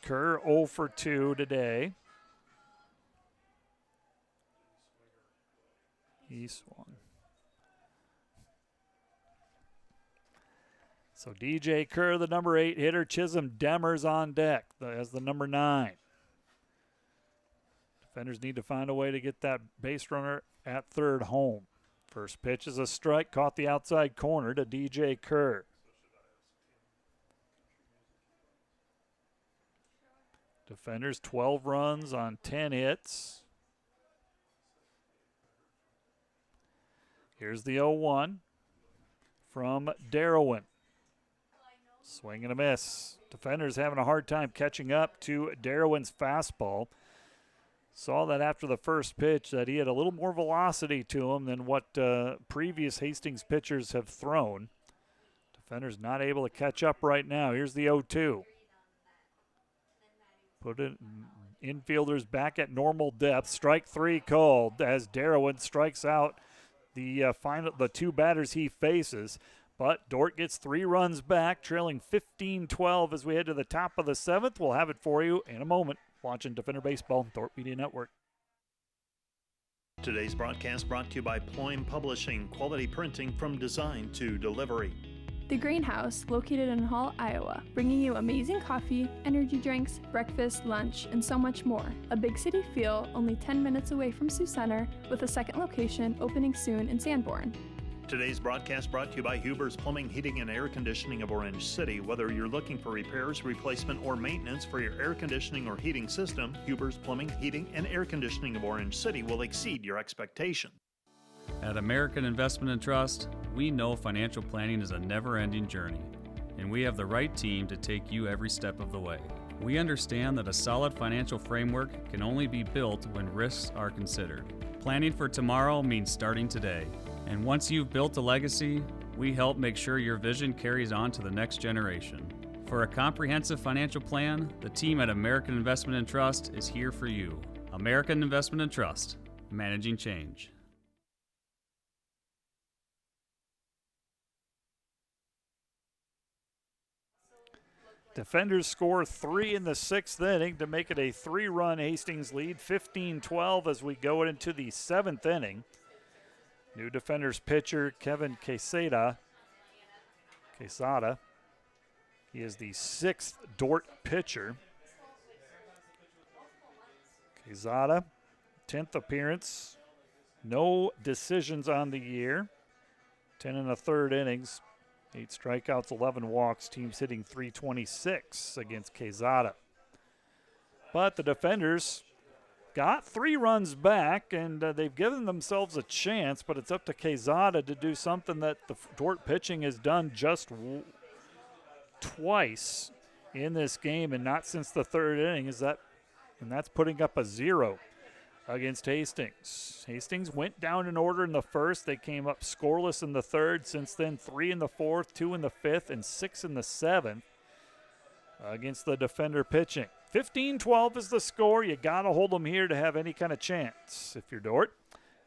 Kerr 0 for 2 today. He swung. So DJ Kerr, the number 8 hitter. Chisholm Demers on deck as the number 9. Defenders need to find a way to get that base runner at third home. First pitch is a strike, caught the outside corner to DJ Kerr. Defenders 12 runs on 10 hits. Here's the 0-1 from Darwin. Swing and a miss. Defenders having a hard time catching up to Darwin's fastball. Saw that after the first pitch that he had a little more velocity to him than what previous Hastings pitchers have thrown. Defenders not able to catch up right now. Here's the 0-2. Put it infielders back at normal depth. Strike 3 called as Darwin strikes out the 2 batters he faces. But Dordt gets 3 runs back, trailing 15-12 as we head to the top of the 7th. We'll have it for you in a moment. Watching Defender Baseball, Dordt Media Network. Today's broadcast brought to you by Ployne Publishing, quality printing from design to delivery. The Greenhouse, located in Hall, Iowa, bringing you amazing coffee, energy drinks, breakfast, lunch, and so much more. A big city feel, only 10 minutes away from Sioux Center, with a second location opening soon in Sanborn. Today's broadcast brought to you by Huber's Plumbing, Heating, and Air Conditioning of Orange City. Whether you're looking for repairs, replacement, or maintenance for your air conditioning or heating system, Huber's Plumbing, Heating, and Air Conditioning of Orange City will exceed your expectation. At American Investment and Trust, we know financial planning is a never-ending journey, and we have the right team to take you every step of the way. We understand that a solid financial framework can only be built when risks are considered. Planning for tomorrow means starting today. And once you've built a legacy, we help make sure your vision carries on to the next generation. For a comprehensive financial plan, the team at American Investment and Trust is here for you. American Investment and Trust, managing change. Defenders score 3 in the 6th inning to make it a 3-run Hastings lead, 15-12 as we go into the 7th inning. New Defenders pitcher Kevin Quesada. He is the 6th Dordt pitcher. Quesada, 10th appearance. No decisions on the year. 10 1/3 innings. 8 strikeouts, 11 walks. Team's hitting .326 against Quesada. But the Defenders got 3 runs back, and they've given themselves a chance, but it's up to Quesada to do something that the Dordt pitching has done just twice in this game, and not since the 3rd inning, and that's putting up a 0 against Hastings. Hastings went down in order in the 1st. They came up scoreless in the 3rd. Since then, 3 in the 4th, 2 in the 5th, and 6 in the 7th against the Defender pitching. 15-12 is the score. You got to hold them here to have any kind of chance. If you're Dordt,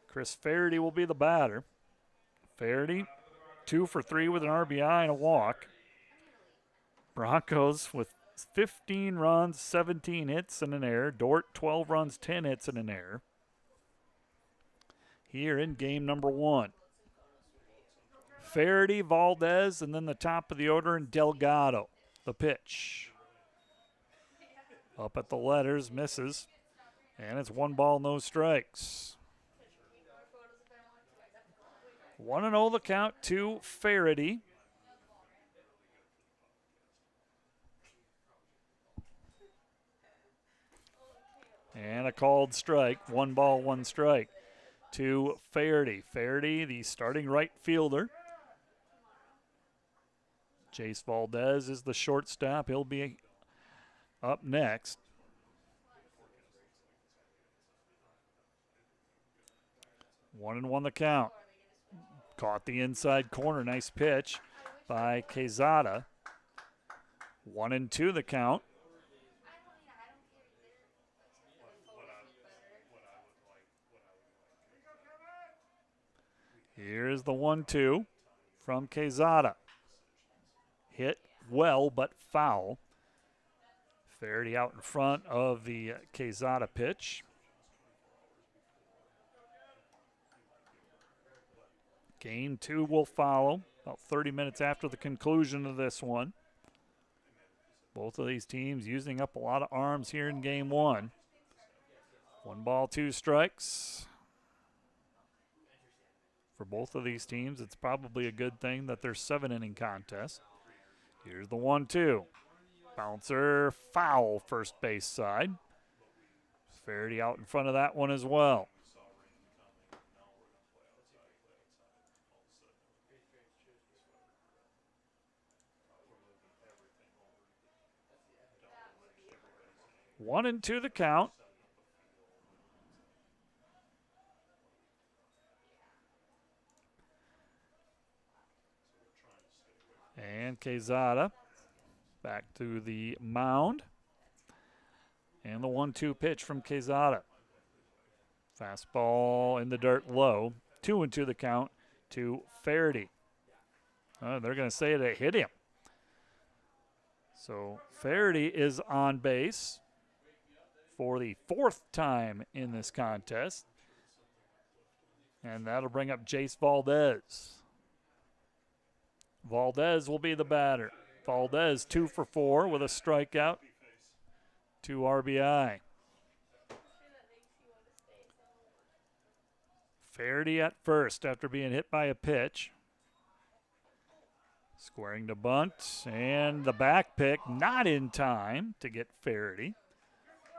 Chris Faraday will be the batter. Faraday, 2 for 3 with an RBI and a walk. Broncos with 15 runs, 17 hits, and an error. Dordt, 12 runs, 10 hits, and an error. Here in game number 1. Faraday, Valdez, and then the top of the order, and Delgado. The pitch. Up at the letters, misses. And it's 1 ball, no strikes. 1-0 the count to Faraday. And a called strike. 1 ball, 1 strike to Faherty. Faherty, the starting right fielder. Jace Valdez is the shortstop. He'll be up next. One and one the count. Caught the inside corner. Nice pitch by Quezada. 1-2 the count. Here's the 1-2 from Quezada. Hit well, but foul. Faherty out in front of the Quezada pitch. Game 2 will follow about 30 minutes after the conclusion of this one. Both of these teams using up a lot of arms here in game 1. 1 ball, 2 strikes. For both of these teams, it's probably a good thing that they're 7-inning contests. Here's the 1-2. Bouncer, foul, first base side. Faherty out in front of that one as well. One and two the count. And Quezada back to the mound. And the 1-2 pitch from Quezada. Fastball in the dirt low. 2-2 the count to Faherty. They're going to say it hit him. So Faherty is on base for the 4th time in this contest. And that'll bring up Jace Valdez. Valdez will be the batter. Valdez 2 for 4 with a strikeout, 2 RBI. Faherty at first after being hit by a pitch. Squaring to bunt, and the back pick not in time to get Faherty.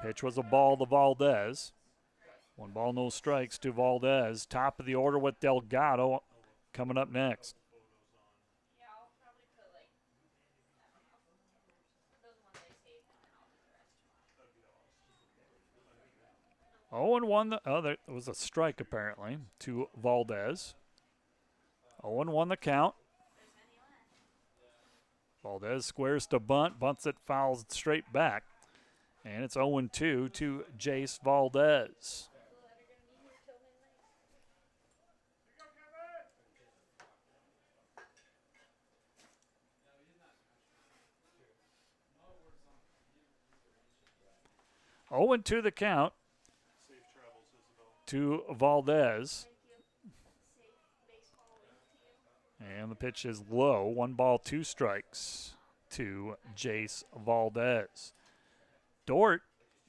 Pitch was a ball to Valdez. 1 ball, no strikes to Valdez. Top of the order with Delgado coming up next. Oh, and 1. There was a strike apparently to Valdez. 0-1 the count. Valdez squares to bunt, bunts it, fouls it straight back. And it's 0-2 to Jace Valdez. Oh, and 2 the count to Valdez. And the pitch is low. 1 ball, 2 strikes to Jace Valdez. Dordt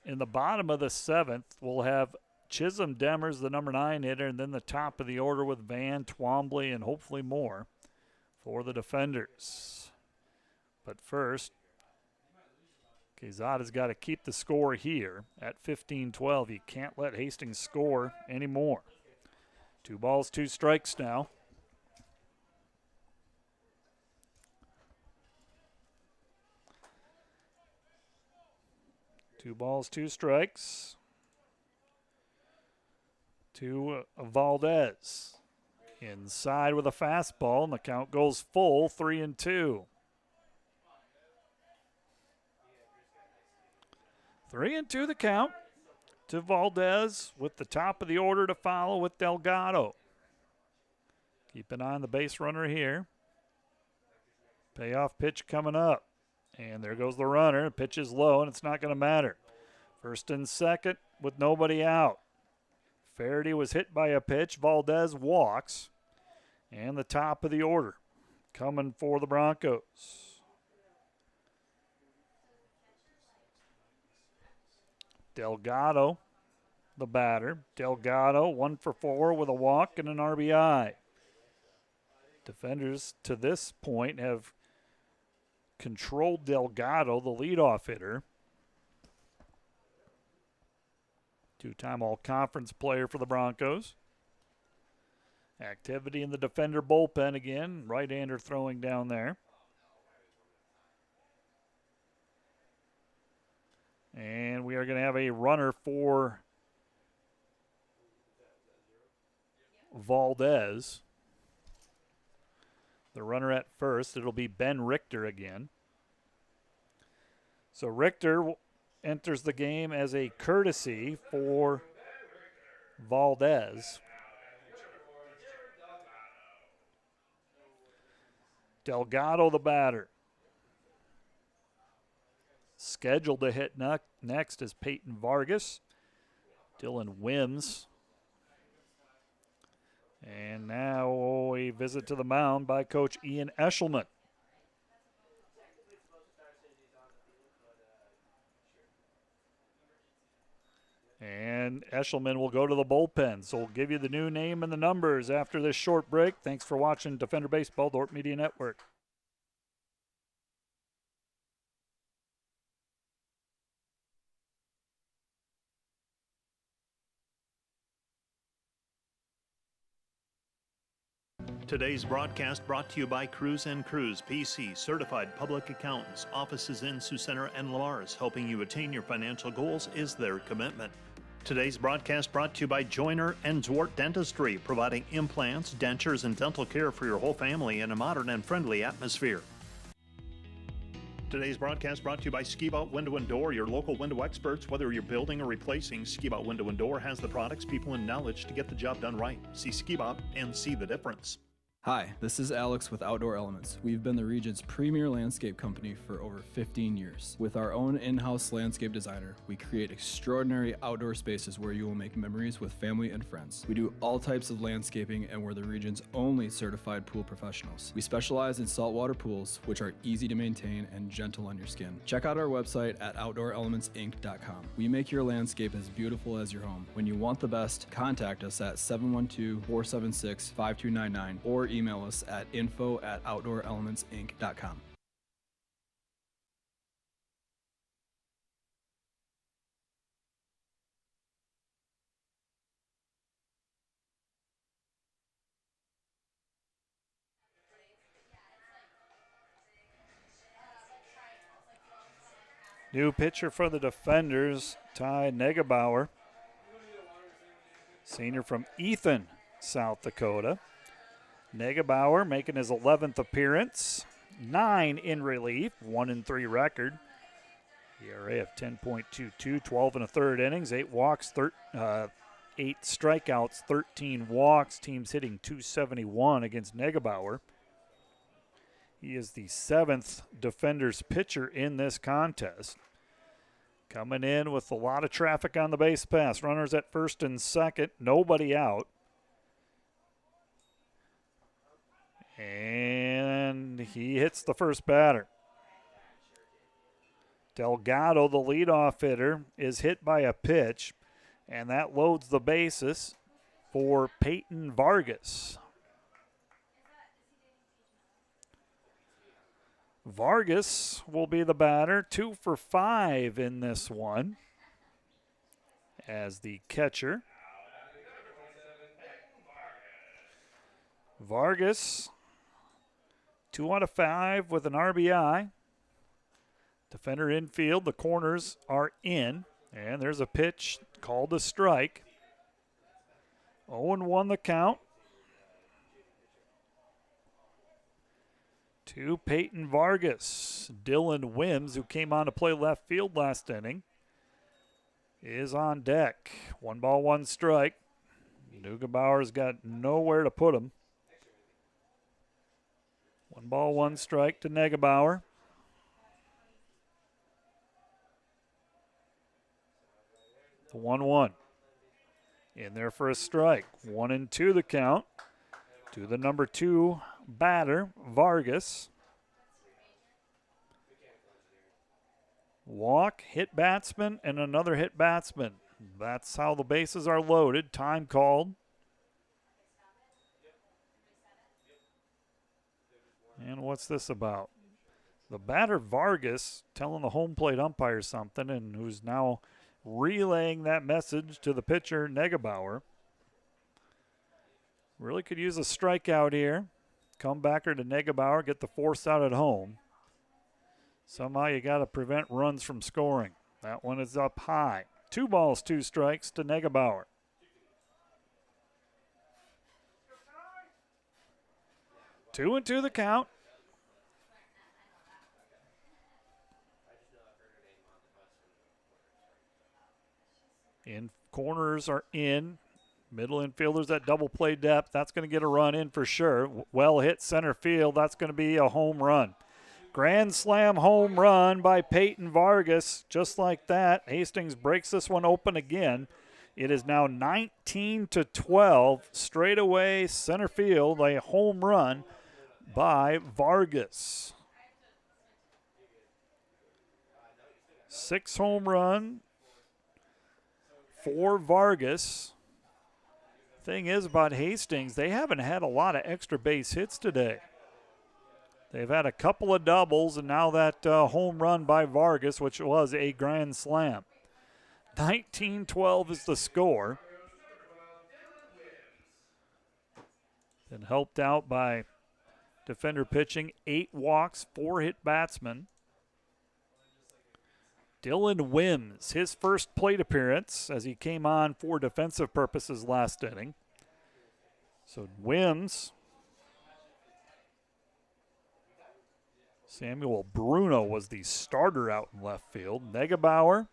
in the bottom of the 7th will have Chisholm Demers, the number 9 hitter, and then the top of the order with Van, Twombly, and hopefully more for the defenders. But first, Quezada's got to keep the score here at 15-12. You can't let Hastings score anymore. 2 balls, 2 strikes now. Two balls, 2 strikes to Valdez. Inside with a fastball, and the count goes full, 3-2. 3-2 the count to Valdez with the top of the order to follow with Delgado. Keep an eye on the base runner here. Payoff pitch coming up. And there goes the runner. The pitch is low, and it's not going to matter. 1st and 2nd with nobody out. Faherty was hit by a pitch. Valdez walks. And the top of the order coming for the Broncos. Delgado, the batter. Delgado, 1 for 4 with a walk and an RBI. Defenders to this point have controlled Delgado, the leadoff hitter. Two-time all-conference player for the Broncos. Activity in the defender bullpen again. Right-hander throwing down there. And we are going to have a runner for Valdez. The runner at first, it'll be Ben Richter again. So Richter enters the game as a courtesy for Valdez. Delgado, the batter. Scheduled to hit next is Peyton Vargas. Dylan Wims. And now a visit to the mound by Coach Ian Eshelman. And Eshelman will go to the bullpen. So we'll give you the new name and the numbers after this short break. Thanks for watching Defender Baseball, Dordt Media Network. Today's broadcast brought to you by Cruz & Cruz, PC, certified public accountants. Offices in Sioux Center and Lamar's. Helping you attain your financial goals is their commitment. Today's broadcast brought to you by Joyner and Dordt Dentistry, providing implants, dentures, and dental care for your whole family in a modern and friendly atmosphere. Today's broadcast brought to you by Ski-Bout Window and Door, your local window experts. Whether you're building or replacing, Ski-Bout Window and Door has the products, people, and knowledge to get the job done right. See Ski-Bout and see the difference. Hi, this is Alex with Outdoor Elements. We've been the region's premier landscape company for over 15 years. With our own in-house landscape designer, we create extraordinary outdoor spaces where you will make memories with family and friends. We do all types of landscaping and we're the region's only certified pool professionals. We specialize in saltwater pools, which are easy to maintain and gentle on your skin. Check out our website at OutdoorElementsInc.com. We make your landscape as beautiful as your home. When you want the best, contact us at 712-476-5299 or email us at info@OutdoorElementsInc.com. New pitcher for the Defenders, Ty Negebauer. Senior from Ethan, South Dakota. Negebauer making his 11th appearance, 9 in relief, 1-3 record. ERA of 10.22, 12 1/3 innings, 8 walks, 8 strikeouts, 13 walks. Team's hitting .271 against Negebauer. He is the 7th Defenders pitcher in this contest. Coming in with a lot of traffic on the base pass. Runners at first and second, nobody out. And he hits the first batter. Delgado, the leadoff hitter, is hit by a pitch, and that loads the bases for Peyton Vargas. Vargas will be the batter, 2 for 5 in this one as the catcher. Vargas, 2 out of 5 with an RBI. Defender infield, the corners are in, and there's a pitch called a strike. 0-1 the count. To Peyton Vargas. Dylan Wims, who came on to play left field last inning, is on deck. 1 ball, 1 strike. Negebauer's got nowhere to put him. 1 ball, 1 strike to Negebauer. The 1-1. In there for a strike. 1-2 the count to the number 2 batter, Vargas. Walk, hit batsman, and another hit batsman. That's how the bases are loaded. Time called. And what's this about? The batter, Vargas, telling the home plate umpire something, and who's now relaying that message to the pitcher, Negebauer. Really could use a strikeout here. Comebacker to Negebauer, get the force out at home. Somehow you got to prevent runs from scoring. That one is up high. 2 balls, 2 strikes to Negebauer. Two and 2 the count. In corners are in. Middle infielders at double play depth. That's going to get a run in for sure. Well hit center field. That's going to be a home run. Grand slam home run by Peyton Vargas. Just like that, Hastings breaks this one open again. It is now 19-12. Straightaway center field, a home run by Vargas. 6 home run for Vargas. Thing is about Hastings, they haven't had a lot of extra base hits today. They've had a couple of doubles, and now that home run by Vargas, which was a grand slam. 19-12 is the score. Been helped out by defender pitching, 8 walks, 4 hit batsmen. Dylan Wims, his first plate appearance as he came on for defensive purposes last inning. So Wims, Samuel Bruno was the starter out in left field. Negebauer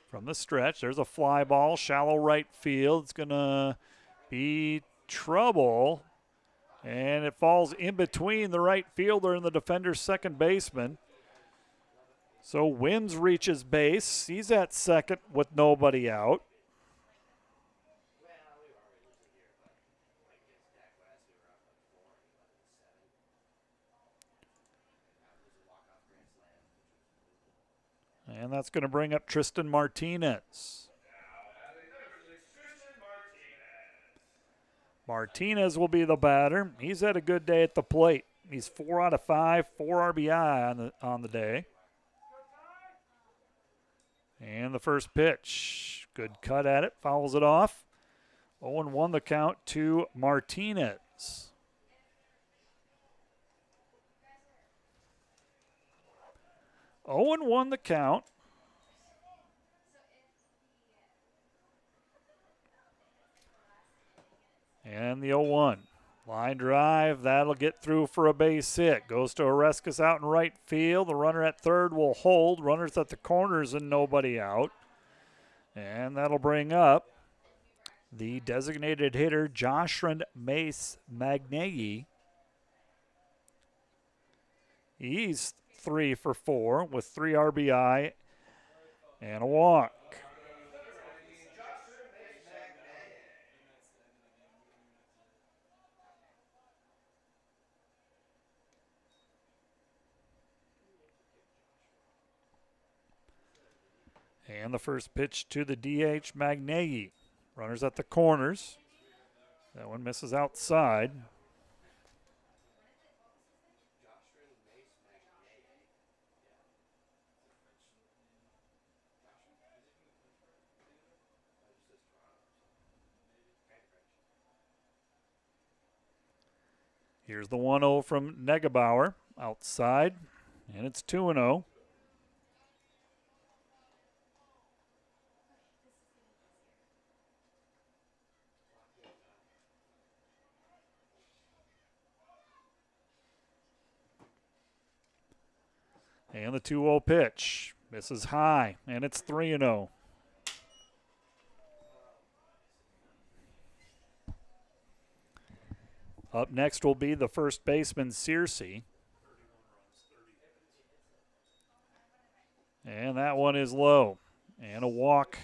from the stretch. There's a fly ball, shallow right field. It's going to be trouble. And it falls in between the right fielder and the defender's second baseman. So Wims reaches base. He's at second with nobody out. And that's going to bring up Tristan Martinez. Martinez will be the batter. He's had a good day at the plate. He's 4 out of 5, 4 RBI on the day. And the first pitch, good cut at it, fouls it off. 0-1 the count to Martinez. Oh and 1 the count. And the 0-1. Line drive, that'll get through for a base hit. Goes to Oreskes out in right field. The runner at third will hold. Runners at the corners and nobody out. And that'll bring up the designated hitter, Joshua Mace Magnei. He's 3 for 4 with 3 RBI and a walk. And the first pitch to the DH, Magnei. Runners at the corners. That one misses outside. Here's the 1-0 from Negebauer outside, and it's 2-0. And the 2-0 pitch misses high, and it's 3-0. Up next will be the first baseman, Searcy. And that one is low. And a walk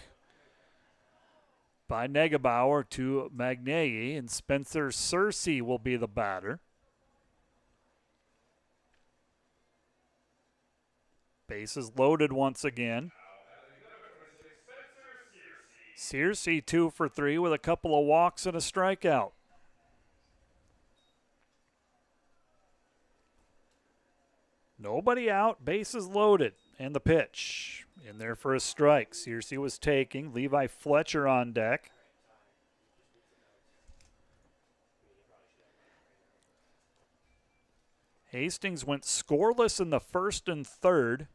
by Negebauer to Magnei, and Spencer Searcy will be the batter. Bases loaded once again. Searcy 2 for 3 with a couple of walks and a strikeout. Nobody out, bases loaded. And the pitch. In there for a strike. Searcy was taking. Levi Fletcher on deck. Hastings went scoreless in the first and third.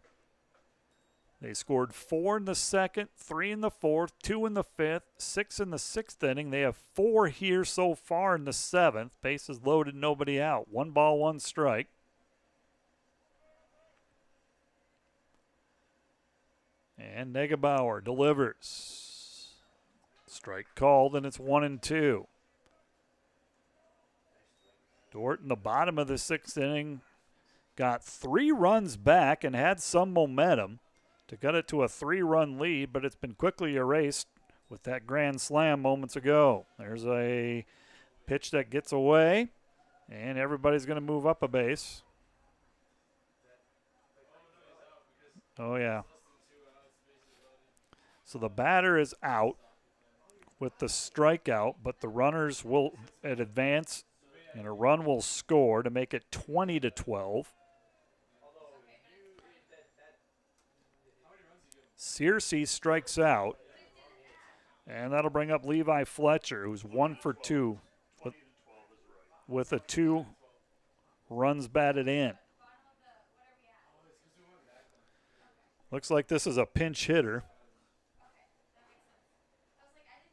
They scored 4 in the second, 3 in the fourth, 2 in the fifth, 6 in the sixth inning. They have 4 here so far in the seventh. Bases loaded, nobody out. 1 ball, 1 strike. And Negebauer delivers. Strike called, and it's 1-2. Dordt in the bottom of the sixth inning got 3 runs back and had some momentum to cut it to a 3-run lead, but it's been quickly erased with that grand slam moments ago. There's a pitch that gets away, and everybody's going to move up a base. Oh, yeah. So the batter is out with the strikeout, but the runners will advance, and a run will score to make it 20-12. Searcy strikes out, and that'll bring up Levi Fletcher, who's 1 for 2 with a 2 runs batted in. Looks like this is a pinch hitter.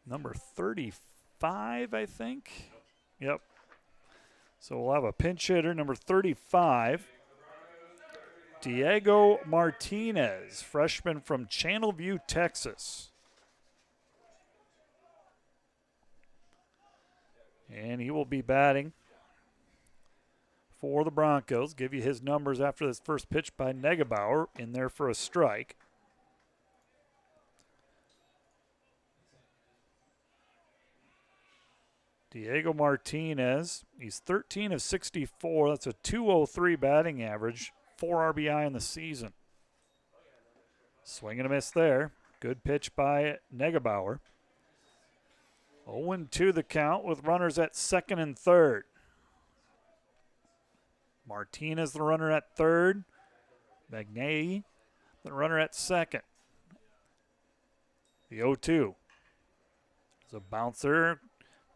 Number 35, I think. Yep. So we'll have a pinch hitter, number 35. Diego Martinez, freshman from Channelview, Texas. And he will be batting for the Broncos. Give you his numbers after this first pitch by Negebauer, in there for a strike. Diego Martinez, he's 13 of 64. That's a .203 batting average, 4 RBI in the season. Swing and a miss there. Good pitch by Negebauer. 0-2 the count with runners at second and third. Martinez, the runner at third. Magnay, the runner at second. The 0-2. It's a bouncer.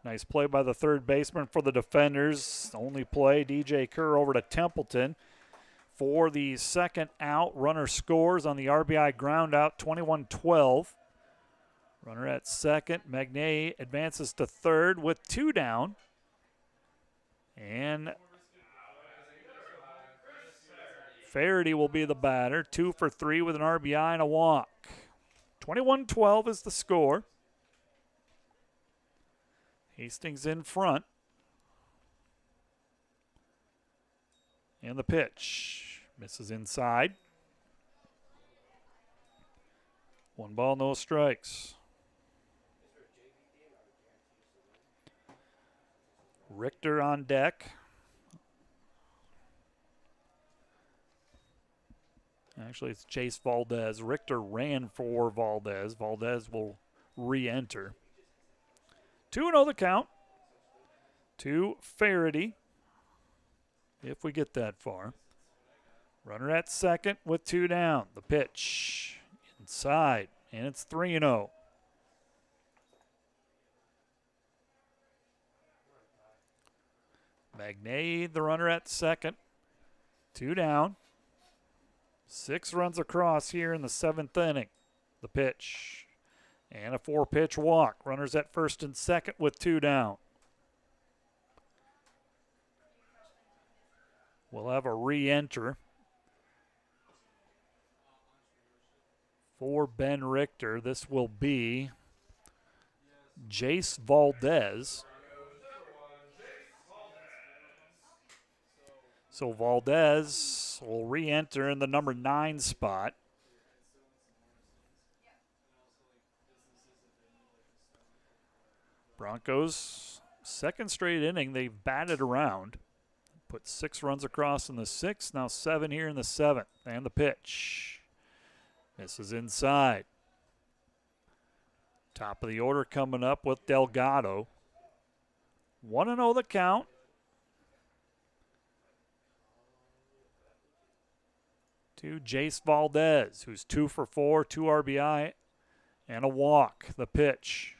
Nice play by the third baseman for the defenders. Only play, DJ Kerr over to Templeton. For the second out, runner scores on the RBI ground out, 21-12. Runner at second. Magnay advances to third with 2 down. And Faraday will be the batter, 2 for 3 with an RBI and a walk. 21-12 is the score. Hastings in front. And the pitch. Misses inside. 1 ball, no strikes. Richter on deck. Actually, it's Chase Valdez. Richter ran for Valdez. Valdez will re-enter. 2-0 the count to Faraday, if we get that far. Runner at second with 2 down. The pitch inside, and it's 3-0. Magnay, the runner at second, 2 down. 6 runs across here in the 7th inning. The pitch. And a 4-pitch walk. Runners at first and second with 2 down. We'll have a re-enter for Ben Richter. This will be Jace Valdez. So Valdez will re-enter in the number 9 spot. Broncos, second straight inning, they've batted around. Put 6 runs across in the 6th, now 7 here in the 7th. And the pitch. This is inside. Top of the order coming up with Delgado. 1-0 the count. to Jace Valdez, who's 2 for 4, 2 RBI, and a walk. The pitch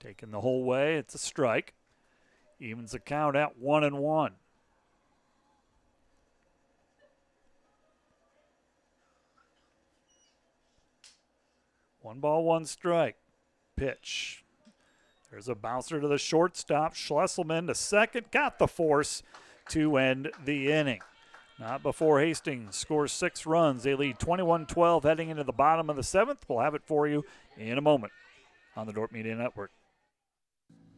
taken the whole way. It's a strike. Evens the count at 1-1. One ball, one strike. Pitch. There's a bouncer to the shortstop. Schlesselman to second. Got the force to end the inning. Not before Hastings scores 6 runs. They lead 21-12 heading into the bottom of the 7th. We'll have it for you in a moment on the Dordt Media Network.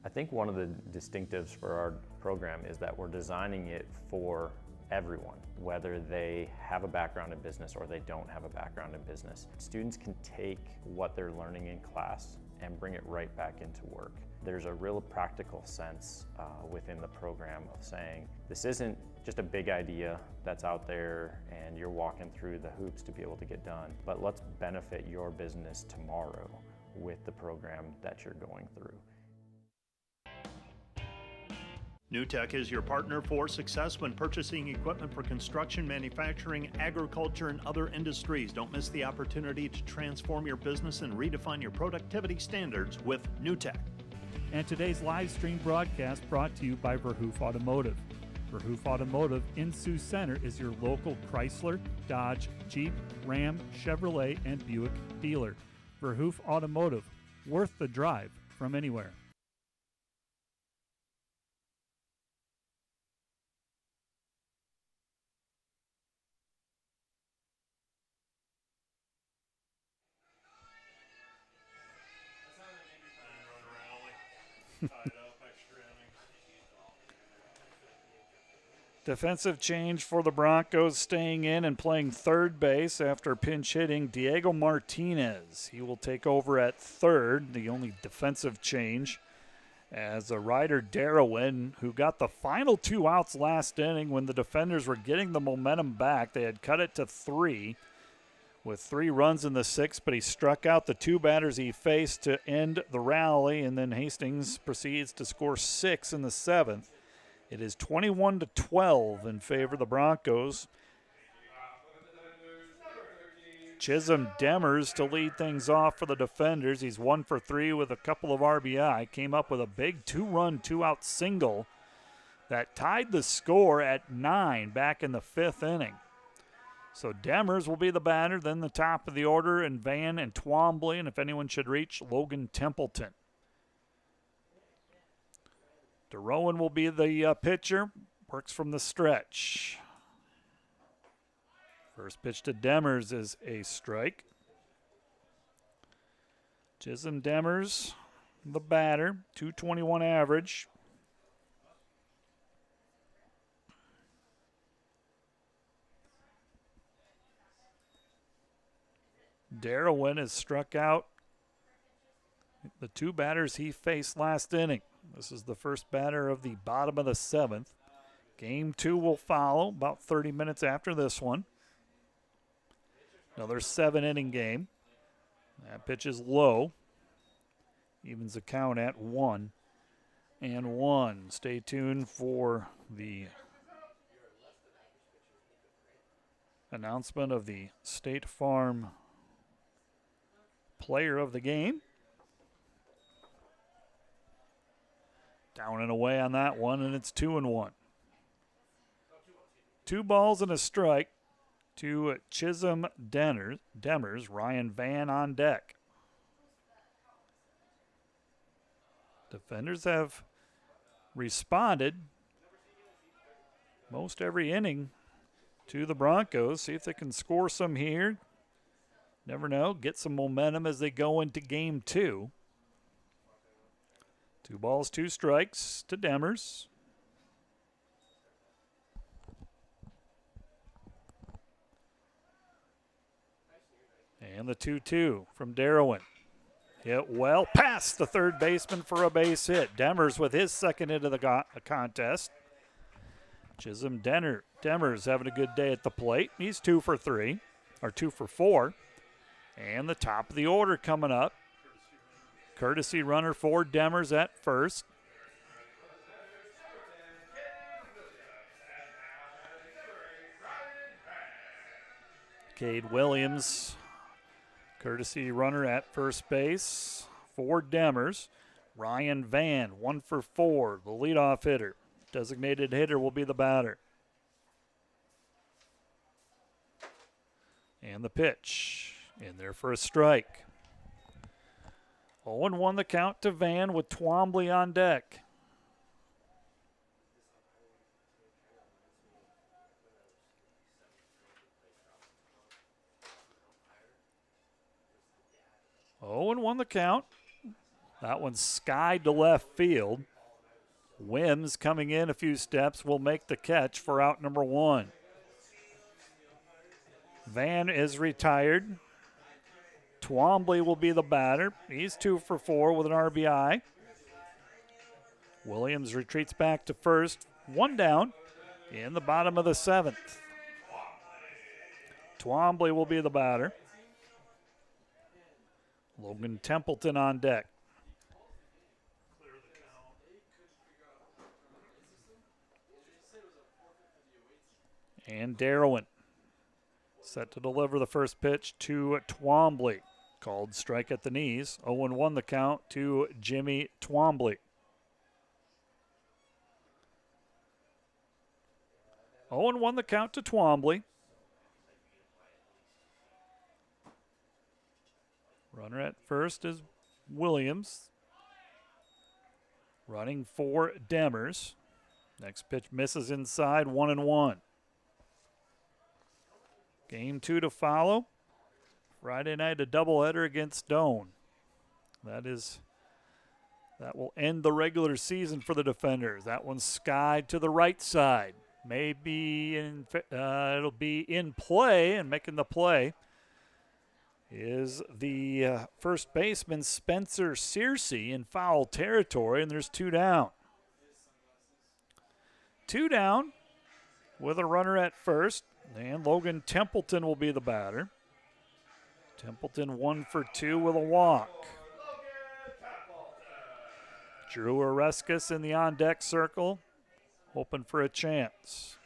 I think one of the distinctives for our program is that we're designing it for everyone, whether they have a background in business or they don't have a background in business. Students can take what they're learning in class and bring it right back into work. There's a real practical sense within the program of saying, this isn't just a big idea that's out there and you're walking through the hoops to be able to get done, but let's benefit your business tomorrow with the program that you're going through. NewTek is your partner for success when purchasing equipment for construction, manufacturing, agriculture, and other industries. Don't miss the opportunity to transform your business and redefine your productivity standards with NewTek. And today's live stream broadcast brought to you by Verhoof Automotive. Verhoof Automotive in Sioux Center is your local Chrysler, Dodge, Jeep, Ram, Chevrolet, and Buick dealer. Verhoof Automotive, worth the drive from anywhere. Defensive change for the Broncos, staying in and playing third base after pinch hitting Diego Martinez. He will take over at third, the only defensive change, as a Ryder Darrowin, who got the final 2 outs last inning when the defenders were getting the momentum back. They had cut it to 3 with 3 runs in the 6th, but he struck out the 2 batters he faced to end the rally, and then Hastings proceeds to score 6 in the 7th. It is 21-12 in favor of the Broncos. Chisholm Demers to lead things off for the defenders. He's 1 for 3 with a couple of RBI. Came up with a big 2-run, 2-out single that tied the score at 9 back in the 5th inning. So Demers will be the batter, then the top of the order, and Van and Twombly, and if anyone should reach, Logan Templeton. DeRowan will be the pitcher, works from the stretch. First pitch to Demers is a strike. Chisholm Demers, the batter, .221 average. Darrowin has struck out the 2 batters he faced last inning. This is the first batter of the bottom of the 7th. Game 2 will follow about 30 minutes after this one. Another 7-inning game. That pitch is low. Evens the count at 1-1. Stay tuned for the announcement of the State Farm player of the game. Down and away on that one, and it's 2-1. 2 balls and a strike to Chisholm Demers. Ryan Van on deck. Defenders have responded most every inning to the Broncos. See if they can score some here. Never know. Get some momentum as they go into game 2. 2 balls, 2 strikes to Demers. And the 2-2 from Darrowin. Hit well past the third baseman for a base hit. Demers with his second hit of the contest. Chisholm Demers having a good day at the plate. He's 2 for 3, or 2 for 4. And the top of the order coming up. Courtesy runner for Demers at first. Cade Williams, courtesy runner at first base for Demers. Ryan Van, 1 for 4, the leadoff hitter. Designated hitter will be the batter. And the pitch in there for a strike. 0-1 the count to Van with Twombly on deck. Oh, and 1 the count. That one's skied to left field. Wims coming in a few steps will make the catch for out number 1. Van is retired. Twombly will be the batter. He's 2 for 4 with an RBI. Williams retreats back to first. 1 down in the bottom of the 7th. Twombly will be the batter. Logan Templeton on deck. And Darwin set to deliver the first pitch to Twombly. Called strike at the knees. 0-1 the count to Jimmy Twombly. 0-1 the count to Twombly. Runner at first is Williams. Running for Demers. Next pitch misses inside, 1-1. Game 2 to follow. Friday night, a doubleheader against Doane. That will end the regular season for the Defenders. That one's skied to the right side. Maybe it'll be in play, and making the play is the first baseman Spencer Searcy in foul territory, and there's 2 down. 2 down with a runner at first, and Logan Templeton will be the batter. Templeton 1 for 2 with a walk. Drew Oreskes in the on-deck circle, hoping for a chance.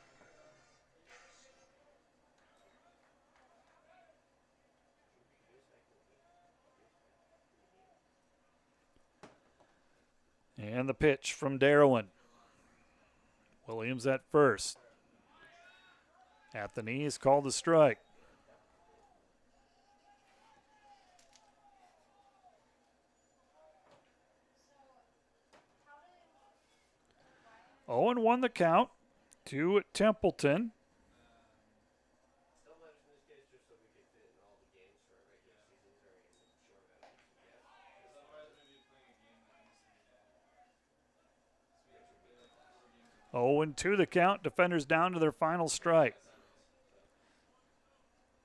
And the pitch from Darwin. Williams at first. At the knees, called a strike. Oh, and 1 the count to Templeton. Oh, and 2 the count. Defenders down to their final strike.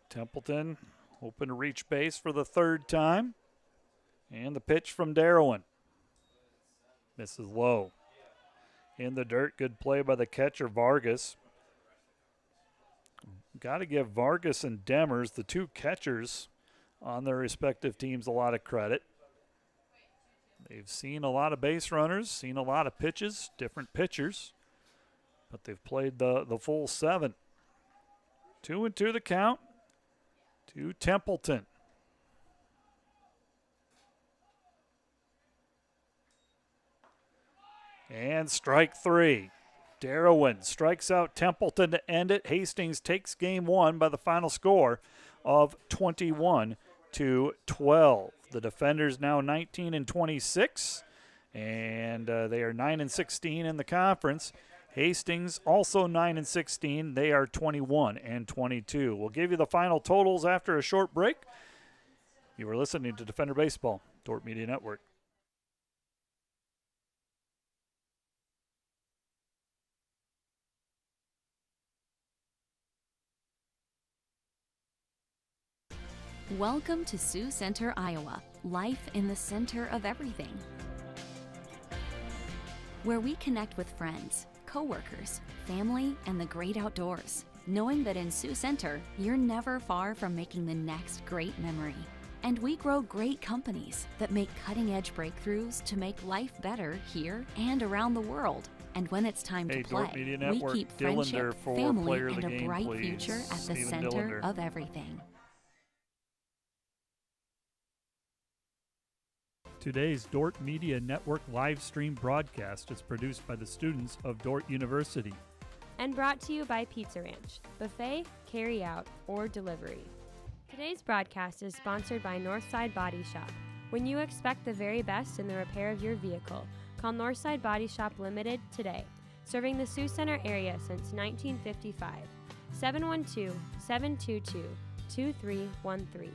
Templeton hoping to reach base for the 3rd time. And the pitch from Darwin. Misses low. In the dirt, good play by the catcher, Vargas. Got to give Vargas and Demers, the 2 catchers on their respective teams, a lot of credit. They've seen a lot of base runners, seen a lot of pitches, different pitchers, but they've played the full 7. 2-2 the count to Templeton. And strike 3. Darwin strikes out Templeton to end it. Hastings takes game 1 by the final score of 21-12. The Defenders now 19-26, and they are 9-16 in the conference. Hastings also 9-16. They are 21-22. We'll give you the final totals after a short break. You are listening to Defender Baseball, Dordt Media Network. Welcome to Sioux Center, Iowa. Life in the center of everything. Where we connect with friends, coworkers, family, and the great outdoors. Knowing that in Sioux Center, you're never far from making the next great memory. And we grow great companies that make cutting-edge breakthroughs to make life better here and around the world. And when it's time to play, Dordt Media we Network, keep Dillender friendship, for family, player of and the a game, bright please. future at the Stephen center Dillender. of everything. Today's Dordt Media Network live stream broadcast is produced by the students of Dordt University. And brought to you by Pizza Ranch, buffet, carry out, or delivery. Today's broadcast is sponsored by Northside Body Shop. When you expect the very best in the repair of your vehicle, call Northside Body Shop Limited today, serving the Sioux Center area since 1955. 712-722-2313.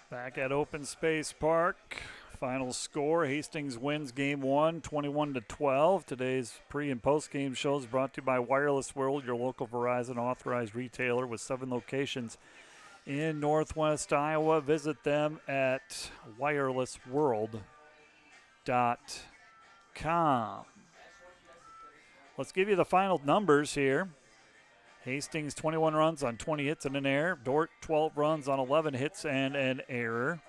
Back at Open Space Park. Final score, Hastings wins game 1, 21-12. Today's pre- and post-game shows brought to you by Wireless World, your local Verizon authorized retailer with 7 locations in Northwest Iowa. Visit them at wirelessworld.com. Let's give you the final numbers here. Hastings 21 runs on 20 hits and an error. Dordt 12 runs on 11 hits and an error.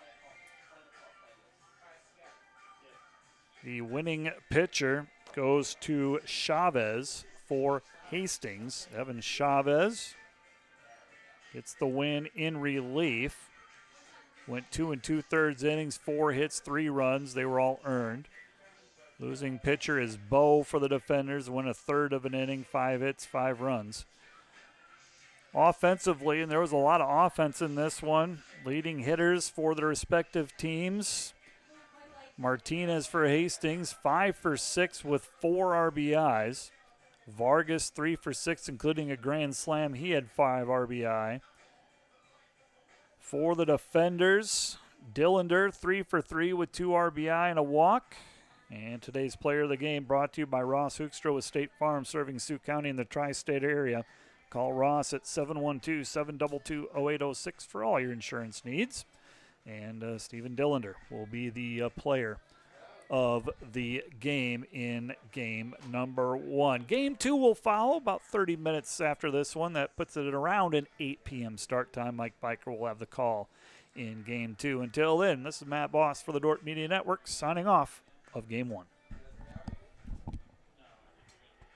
The winning pitcher goes to Chavez for Hastings. Evan Chavez gets the win in relief. Went 2 2/3 innings, 4 hits, 3 runs. They were all earned. Losing pitcher is Bo for the Defenders. Went a third of an inning, 5 hits, 5 runs. Offensively, and there was a lot of offense in this one. Leading hitters for the respective teams. Martinez for Hastings, 5 for 6 with 4 RBIs. Vargas, 3 for 6, including a grand slam. He had 5 RBI. For the Defenders, Dillender, 3 for 3 with 2 RBI and a walk. And today's player of the game brought to you by Ross Hoekstra with State Farm, serving Sioux County and the tri-state area. Call Ross at 712-722-0806 for all your insurance needs. And Stephen Dillender will be the player of the game in game number 1. Game 2 will follow about 30 minutes after this one. That puts it at around an 8 p.m. start time. Mike Biker will have the call in game 2. Until then, this is Matt Boss for the Dordt Media Network signing off of game 1.